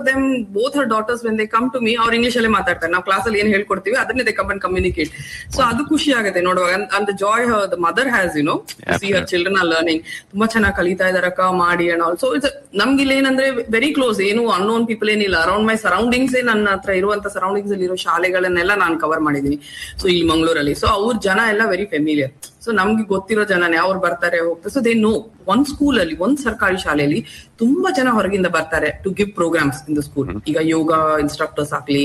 her daughters when they come to me, ಅವ್ರು ಇಂಗ್ಲಿಷ್ ಅಲ್ಲೇ ಮಾತಾಡ್ತಾರೆ. ನಾವು ಕ್ಲಾಸ್ ಅಲ್ಲಿ ಏನ್ ಹೇಳ್ಕೊಡ್ತೀವಿ ಅದನ್ನೇ they come and communicate. So ಅದು ಖುಷಿ ಆಗುತ್ತೆ ನೋಡುವಾಗ. And the joy the mother has you know see her children are learning. ತುಂಬಾ ಚೆನ್ನಾಗಿ ಕಲಿತಾ ಇದಾರಕ್ಕ ಮಾಡಿ ಅಂಡ್ ಆಲ್. ಸೊ ಇಟ್ಸ್ ನಮ್ಗೆ ಇಲ್ಲಿ ಏನಂದ್ರೆ ವೆರಿ ಕ್ಲೋಸ್, ಏನು ಅನ್ನೋನ್ ಪೀಪಲ್ ಏನಿಲ್ಲ. ಅರೌಂಡ್ ಮೈ ಸರೌಂಡಿಂಗ್ಸ್, ನನ್ನ ಹತ್ರ ಇರುವಂತ ಸರೌಂಡಿಂಗ್ಸ್ ಅಲ್ಲಿ ಇರೋ ಶಾಲೆಗಳನ್ನೆಲ್ಲ ನಾನು ಕವರ್ ಮಾಡಿದೀನಿ. ಸೊ ಇಲ್ಲಿ ಮಂಗಳೂರಲ್ಲಿ. ಸೊ ಅವ್ರ ಜನ ಎಲ್ಲ ವೆರಿ ಫೆಮಿಲಿಯರ್. ಸೊ ನಮ್ಗೆ ಗೊತ್ತಿರೋ ಜನನೇ, ಅವ್ರು ಬರ್ತಾರೆ ಹೋಗ್ತಾರೆ. ಸೊ ದೇ ನೋ ಒಂದ್ ಸ್ಕೂಲ್ ಅಲ್ಲಿ, ಒಂದ್ ಸರ್ಕಾರಿ ಶಾಲೆಯಲ್ಲಿ ತುಂಬಾ ಜನ ಹೊರಗಿಂದ ಬರ್ತಾರೆ to give programmes in the school. ಈಗ ಯೋಗ ಇನ್ಸ್ಟ್ರಕ್ಟರ್ಸ್ ಆಗ್ಲಿ,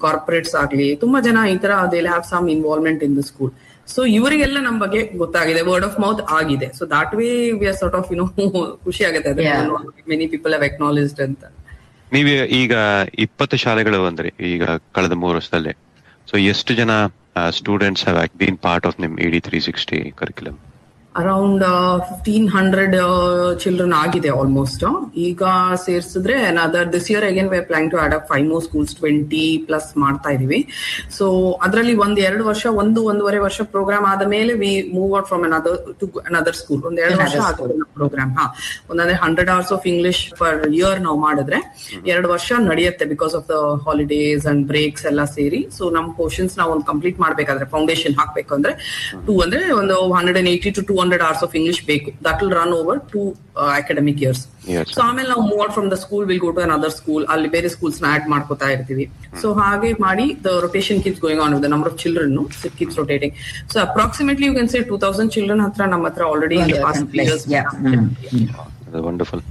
ಕಾರ್ಪೊರೇಟ್ಸ್ ಆಗ್ಲಿ, ತುಂಬಾ ಜನ ಈ ತರ they have some involvement in the school. So ಇವರಿಗೆಲ್ಲ ನಮ್ ಬಗ್ಗೆ ಗೊತ್ತಾಗಿದೆ, ವರ್ಡ್ ಆಫ್ ಮೌತ್ ಆಗಿದೆ. So that way we are sort of ಖುಷಿ ಆಗುತ್ತೆ. ಮೆನಿ ಪೀಪಲ್ ಹ್ಯಾವ್ ಅಕ್ನಾಲೆಜ್ಡ್ ಅಂತ.
ನೀವು ಈಗ 20 ಶಾಲೆಗಳು ಅಂದ್ರೆ ಈಗ ಕಳೆದ 3 ವರ್ಷದಲ್ಲಿ, ಸೊ ಎಷ್ಟು ಜನ students have been part of NIM ED 360 curriculum?
Around 1500 children ಆಗಿದೆ ಆಲ್ಮೋಸ್ಟ್. ಈಗ ಸೇರ್ಸಿದ್ರೆ another this year again we are planning to add up 5 more schools, 20+ ಮಾಡ್ತಾ ಇದೀವಿ. ಸೊ ಅದರಲ್ಲಿ 1-2 ವರ್ಷ, 1-1.5 ವರ್ಷ ಪ್ರೋಗ್ರಾಮ್ ಆದ ಮೇಲೆ we move out from another school. 1-2 ವರ್ಷ ಆಗುತ್ತೆ ಪ್ರೋಗ್ರಾಮ್. ಒಂದಂದ್ರೆ 100 hours of English per year ನಾವು ಮಾಡಿದ್ರೆ 2 ವರ್ಷ ನಡೆಯುತ್ತೆ because of the holidays and breaks ಎಲ್ಲ ಸೇರಿ. ಸೊ ನಮ್ ಪೋರ್ಷನ್ಸ್ ನಾವು ಒಂದು ಕಂಪ್ಲೀಟ್ ಮಾಡ್ಬೇಕಾದ್ರೆ, ಫೌಂಡೇಶನ್ ಹಾಕ್ಬೇಕು ಅಂದ್ರೆ ಒಂದು 180 to 200 hours of English ಬೇಕು. That will run over 2 academic years. So ಆಮೇಲೆ ನಾವು move out from the school, will go to another school. ಅಲ್ಲಿ ಬೇರೆ ಸ್ಕೂಲ್ಸ್ ನ ಆಡ್ ಮಾಡ್ಕೋತಾ ಇರ್ತೀವಿ. ಸೊ ಹಾಗೆ ಮಾಡಿ the rotation keeps going on with the number of children, it keeps rotating. So approximately you can say 2000 children ಹತ್ರ ನಮ್ಮ ಹತ್ರ already in the past 3 years.
Wonderful.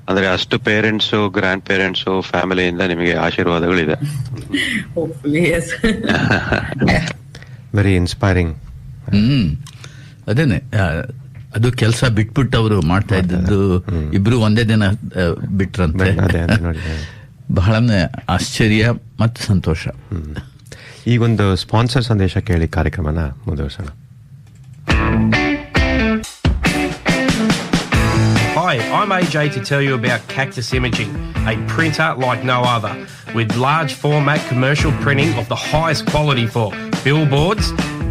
ಅಂದ್ರೆ ಅಷ್ಟು ಪೇರೆಂಟ್ಸ್, ಗ್ರ್ಯಾಂಡ್ ಪೇರೆಂಟ್ಸ್, ಫ್ಯಾಮಿಲಿಯಿಂದ ನಿಮಗೆ ಆಶೀರ್ವಾದಗಳಿದೆ.
Hopefully yes.
Very inspiring.
ಅದೇನೆ, ಅದು ಕೆಲಸ ಬಿಟ್ಬಿಟ್ಟು ಅವರು ಮಾಡ್ತಾ ಇದ್ದದ್ದು. ಇಬ್ರು ಒಂದೇ ದಿನ ಬಿಟ್ರಂತೆ. ಬಹಳನೇ ಆಶ್ಚರ್ಯ ಮತ್ತು ಸಂತೋಷ.
ಈಗೊಂದು ಸ್ಪಾನ್ಸರ್ ಸಂದೇಶ ಕೇಳಿ ಕಾರ್ಯಕ್ರಮನ ಮುಂದುವರಿಸೋಣ.
Hi, I'm AJ to tell you about Cactus Imaging, a printer like no other, with large format commercial printing of the highest quality for billboards,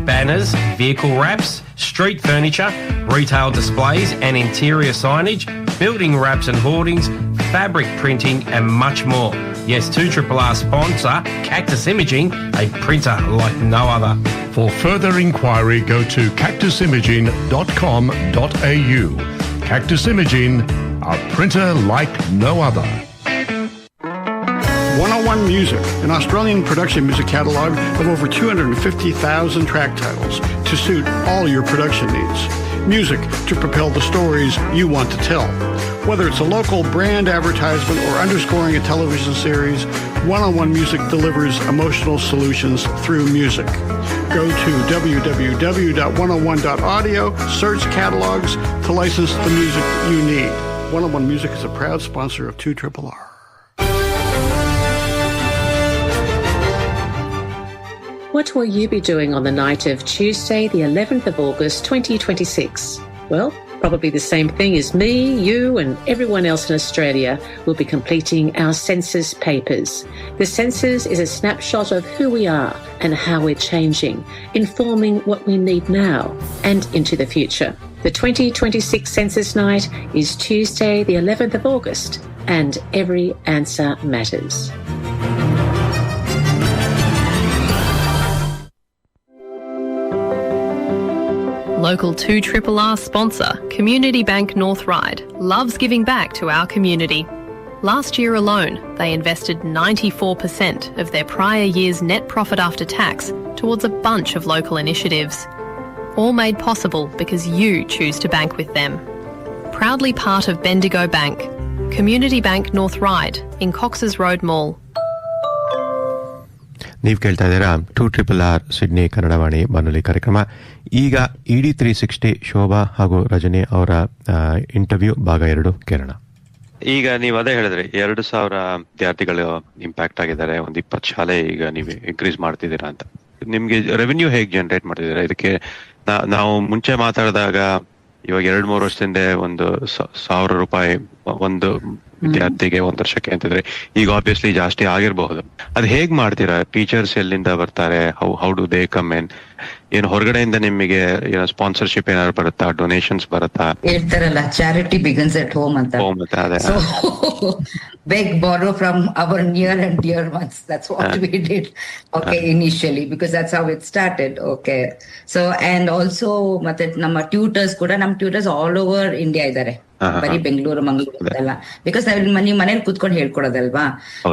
banners, vehicle wraps, street furniture, retail displays and interior signage, building wraps and hoardings, fabric printing and much more. Yes, 2RRR sponsor Cactus Imaging, a printer like no other.
For further inquiry, go to cactusimaging.com.au. Cactus Imaging, a printer like no other.
101 Music, an Australian production music catalog of over 250,000 track titles to suit all your production needs. Music to propel the stories you want to tell. Whether it's a local brand advertisement or underscoring a television series, 101 Music delivers emotional solutions through music. Go to www.101.audio, search catalogs to license the music you need. 101 Music is a proud sponsor of 2RRR.
What will you be doing on the night of Tuesday, the 11th of August, 2026? Well, probably the same thing as me, you and everyone else in Australia will be completing our census papers. The census is a snapshot of who we are and how we're changing, informing what we need now and into the future. The 2026 census night is Tuesday, the 11th of August, and every answer matters.
Local 2RRR sponsor, Community Bank North Ryde, loves giving back to our community. Last year alone, they invested 94% of their prior year's net profit after tax towards a bunch of local initiatives. All made possible because you choose to bank with them. Proudly part of Bendigo Bank, Community Bank North Ryde in Cox's Road Mall.
ನೀವು ಕೇಳ್ತಾ ಇದ್ದೀರಾ 2RRR Sydney Kannadavani ಬಾನುಲಿ ಕಾರ್ಯಕ್ರಮ. ಈಗ ED 360 Shobha ಹಾಗೂ ರಜನಿ ಅವರ interview ಭಾಗ 2 ಕೇಳೋಣ. ಈಗ ನೀವು ಅದೇ ಹೇಳಿದ್ರಿ, 2000 ವಿದ್ಯಾರ್ಥಿಗಳು ಇಂಪ್ಯಾಕ್ಟ್ ಆಗಿದ್ದಾರೆ, ಒಂದು 20 ಶಾಲೆ ಈಗ ನೀವು ಇನ್ಕ್ರೀಸ್ ಮಾಡ್ತಿದ್ದೀರಾ ಅಂತ. ನಿಮ್ಗೆ ರೆವೆನ್ಯೂ ಹೇಗೆ ಜನರೇಟ್ ಮಾಡ್ತಿದ್ದೀರಾ? ಇದಕ್ಕೆ ನಾವು ಮುಂಚೆ ಮಾತಾಡಿದಾಗ ಇವಾಗ 2-3 ವರ್ಷದಿಂದ ಒಂದು 1000 ರೂಪಾಯಿ ಒಂದು ವಿದ್ಯಾರ್ಥಿಗೆ 1 ವರ್ಷಕ್ಕೆ ಅಂತಿದ್ರೆ, ಈಗ ಆಬ್ವಿಯಸ್ಲಿ ಜಾಸ್ತಿ ಆಗಿರಬಹುದು. ಅದು ಹೇಗ್ ಮಾಡ್ತೀರಾ? ಟೀಚರ್ಸ್ ಎಲ್ಲಿಂದ ಬರ್ತಾರೆ? How do they come in? ಏನು ಹೊರಗಡೆಯಿಂದ ನಿಮಗೆ ಸ್ಪಾನ್ಸರ್ಶಿಪ್ ಏನಾದ್ರು ಬರುತ್ತಾ, ಡೊನೇಷನ್ಸ್ ಬರುತ್ತಾ?
ಹೇಳ್ತಾರಲ್ಲ, ಚಾರಿಟಿ ಬಿಗನ್ಸ್ ಅಟ್ ಹೋಮ್ ಅಂತ. So beg, borrow from our near and dear ones. That's what we did. Okay, initially, because that's how it started. Okay, so and also ಮತ್ತೆ ನಮ್ಮ ಟ್ಯೂಟರ್ಸ್ ಕೂಡ, ನಮ್ಮ tutors all over India ಇದ್ದಾರೆ, ಬರೀ ಬೆಂಗಳೂರು ಮಂಗಳೂರು ಅಲ್ಲ. Because ನೀವು ಮನೇಲಿ ಕೂತ್ಕೊಂಡು ಹೇಳ್ಕೊಡೋದಲ್ವಾ.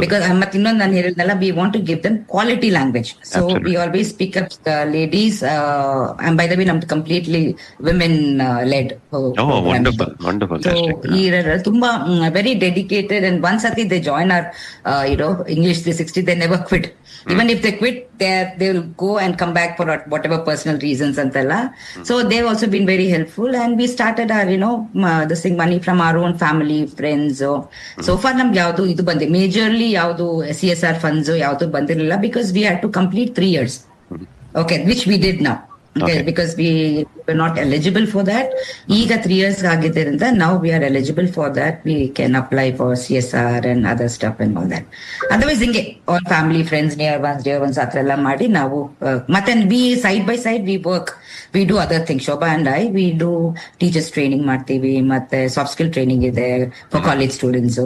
ಬಿಕಾಸ್ ಮತ್ತೆ ಇನ್ನೊಂದು ನಾನು ಹೇಳಿದ್ನಲ್ಲ, we want to give them quality language. So we always speak up ladies, and by the way ನಮ್ದು ಕಂಪ್ಲೀಟ್ಲಿ ವಿಮೆನ್ ಲೆಡ್. ತುಂಬಾ ವೆರಿ ಡೆಡಿಕೇಟೆಡ್, ಅಂಡ್ ಒನ್ಸ್ ಅತಿ they join our English 360, they never quit. Even if they quit, they will go and come back for whatever personal reasons antalla. So they've also been very helpful, and we started our this thing money from our own family, friends. So far namge yavdu idu bande majorly yavdu CSR funds yavdu bandirilla, because we had to complete 3 years. Okay, which we did now. Okay, because we were not eligible for that. ಈಗ 3 years ಆಗಿದ್ದರಿಂದ now we are eligible for that. We can apply for CSR and other stuff and all that. Otherwise ಹಿಂಗೆ all family, friends, near ones ಆ ಥರ ಎಲ್ಲ ಮಾಡಿ ನಾವು ಮತ್ತೆ we side by side we work. We do other things. Shobha and I, we do teachers training ಮಾಡ್ತೀವಿ, ಮತ್ತೆ soft skill training ಇದೆ for college students.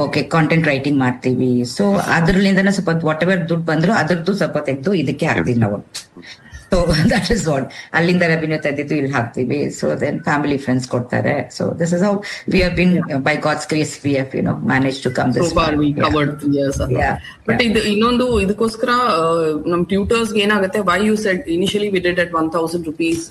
Okay, content writing ಮಾಡ್ತೀವಿ. ಸೊ ಅದ್ರಲ್ಲಿಂದನೇ ಸ್ವಲ್ಪ ವಾಟ್ ಎವರ್ ದುಡ್ಡು ಬಂದ್ರು ಅದ್ರದ್ದು ಸ್ವಲ್ಪ ತೆಗೆದು ಇದಕ್ಕೆ ಹಾಕ್ತೀವಿ ನಾವು. So that is what, ಅಲ್ಲಿಂದ ರೆವಿನ್ಯೂ ತೆಗೆದಿದ್ದು ಇಲ್ಲಿ ಹಾಕ್ತೀವಿ. So then family, friends ಕೊಡ್ತಾರೆ. So this is how we have been, by God's grace, we have managed to come this far.
We covered 3 years. But ಇನ್ನೊಂದು ಇದಕ್ಕೋಸ್ಕರ ನಮ್ ಟ್ಯೂಟರ್ಸ್ ಏನಾಗುತ್ತೆ, why you said initially we did at 1,000 rupees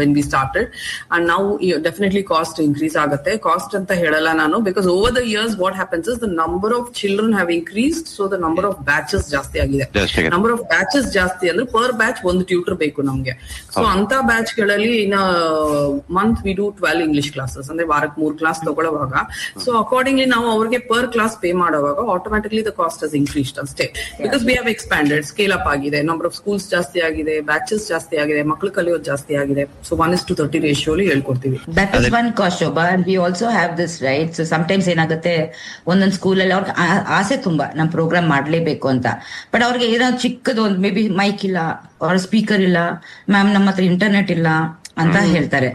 when we started, and now definitely cost increase ಆಗುತ್ತೆ. Cost ಅಂತ ಹೇಳಲ್ಲ ನಾನು, because over the years what happens is the number of children have increased, so the number of batches ಜಾಸ್ತಿ ಆಗಿದೆ. Number of batches ಜಾಸ್ತಿ ಅಂದ್ರೆ per batch ಒಂದು tutor ಬೇಕು ನಮ್ಗೆ. ಸೊ ಅಂತ ಬ್ಯಾಚ್ ಗಳಲ್ಲಿ ಇನ್ month we do 12 English classes, ಅಂದ್ರೆ ವಾರಕ್ಕೆ 3 ಕ್ಲಾಸ್ ತಗೊಳ್ಳುವಾಗ, ಸೊ ಅಕಾರ್ಡಿಂಗ್ಲಿ ನಾವು ಅವ್ರಿಗೆ ಪರ್ ಕ್ಲಾಸ್ ಪೇ ಮಾಡುವಾಗ ಆಟೋಮ್ಯಾಟಿಕ್ಲಿ ದ ಕಾಸ್ಟ್ ಹಸ್ ಇನ್ಕ್ರೀಸ್ಡ್ ಅಷ್ಟೇ. Because we have expanded, scale up ಆಗಿದೆ, ನಂಬರ್ ಆಫ್ ಸ್ಕೂಲ್ಸ್ ಜಾಸ್ತಿ ಆಗಿದೆ, ಬ್ಯಾಚಸ್ ಜಾಸ್ತಿ ಆಗಿದೆ, ಮಕ್ಕಳು ಕಲಿಯೋದು ಜಾಸ್ತಿ ಆಗಿದೆ. ಸೊ 1:30 ರೇಷಿಯೋಲಿ ಹೇಳ್ಕೊಡ್ತೀವಿ.
That is one cost, Shobha. And we also have this right. So sometimes ಏನಾಗುತ್ತೆ, ಒಂದೊಂದು ಸ್ಕೂಲಲ್ಲಿ ಅವ್ರಿಗೆ ಆಸೆ ತುಂಬಾ ನಮ್ ಪ್ರೋಗ್ರಾಮ್ ಮಾಡ್ಲೇಬೇಕು ಅಂತ, ಬಟ್ ಅವ್ರಿಗೆ ಏನೋ ಚಿಕ್ಕದು ಒಂದು ಮೇ ಬಿ ಮೈಕ್ ಇಲ್ಲ, ಅವ್ರ ಸ್ಪೀಕರ್ ಇಲ್ಲ, ಮ್ಯಾಮ್ ನಮ್ಮ ಹತ್ರ ಇಂಟರ್ನೆಟ್ ಇಲ್ಲ ಅಂತ ಹೇಳ್ತಾರೆ.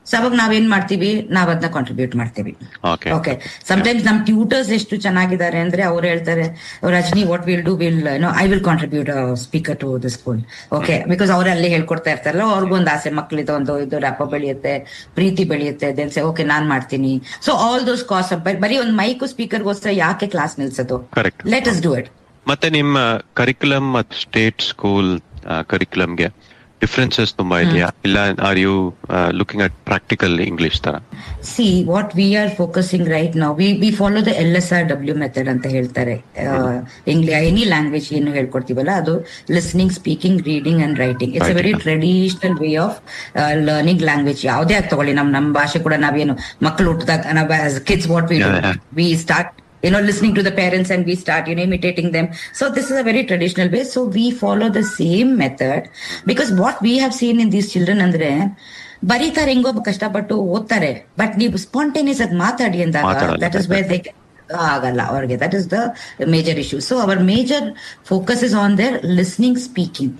ಸೊ ಅವಾಗ ನಾವೇನ್ ಮಾಡ್ತೀವಿ, ನಾವ್ ಅದನ್ನ ಕಾಂಟ್ರಿಬ್ಯೂಟ್ ಮಾಡ್ತೀವಿ. ಓಕೆ, ಸಮ್ಟೈಮ್ಸ್ ನಮ್ ಟ್ಯೂಟರ್ಸ್ ಎಷ್ಟು ಚೆನ್ನಾಗಿದ್ದಾರೆ ಅಂದ್ರೆ ಅವ್ರು ಹೇಳ್ತಾರೆ, Rajani what will do, I will contribute speaker to the school. Okay, because ಅವ್ರೆ ಅಲ್ಲೇ ಹೇಳ್ಕೊಡ್ತಾ ಇರ್ತಾರಲ್ಲ, ಅವ್ರಿಗೊಂದು ಆಸೆ, ಮಕ್ಳಿದ ಇದು ರ್ಯಾಪ ಬೆಳೆಯುತ್ತೆ, ಪ್ರೀತಿ ಬೆಳೆಯುತ್ತೆ. ದೆನ್ ಸೇ ಓಕೆ ನಾನ್ ಮಾಡ್ತೀನಿ. ಸೊ ಆಲ್ ದೋಸ್ ಕಾಸ್ಟ್, ಬರೀ ಒಂದು ಮೈಕ್ ಸ್ಪೀಕರ್ಗೋಸ್ಕರ ಯಾಕೆ ಕ್ಲಾಸ್ ನಿಲ್ಸೋದು? Let us do it.
ಮತ್ತೆ ನಿಮ್ಮ ಕರಿಕ್ಯುಲಮ್ ಮತ್ತು ಸ್ಟೇಟ್ ಸ್ಕೂಲ್ ಕರಿಕ್ಯುಲಮ್ಗೆ ಡಿಫರೆನ್ಸಸ್ ತುಂಬಾ ಇದೆಯಾ, ಇಲ್ಲ are you looking at practical English ತರ?
See what we are focusing right now, we follow the LSRW method ಅಂತ ಹೇಳ್ತಾರೆ. ಎನಿ ಲ್ಯಾಂಗ್ವೇಜ್ ಏನು ಹೇಳ್ಕೊಡ್ತೀವಲ್ಲ, ಅದು listening, speaking, reading and writing. It's a very traditional way of learning language. ಯಾವುದೇ ಆಗಿ ತಗೊಳ್ಳಿ, ನಮ್ಮ ಭಾಷೆ ಕೂಡ ನಾವೇನು ಮಕ್ಕಳು ಹುಟ್ಟಿದಾಗ ನಾವು kids what we start listening to the parents and we start imitating them. So this is a very traditional way. So we follow the same method, because what we have seen in these children ಅಂದ್ರೆ ಬರೀತಾರೆ, ಹೆಂಗೋ ಕಷ್ಟಪಟ್ಟು ಓದ್ತಾರೆ, but ನೀವು spontaneous ಆಗಿ ಮಾತಾಡಿ ಅಂದಾಗ that is where they ಆಗಲ್ಲ ಅವ್ರಿಗೆ. That is the major issue. So our major focus is on there listening, speaking.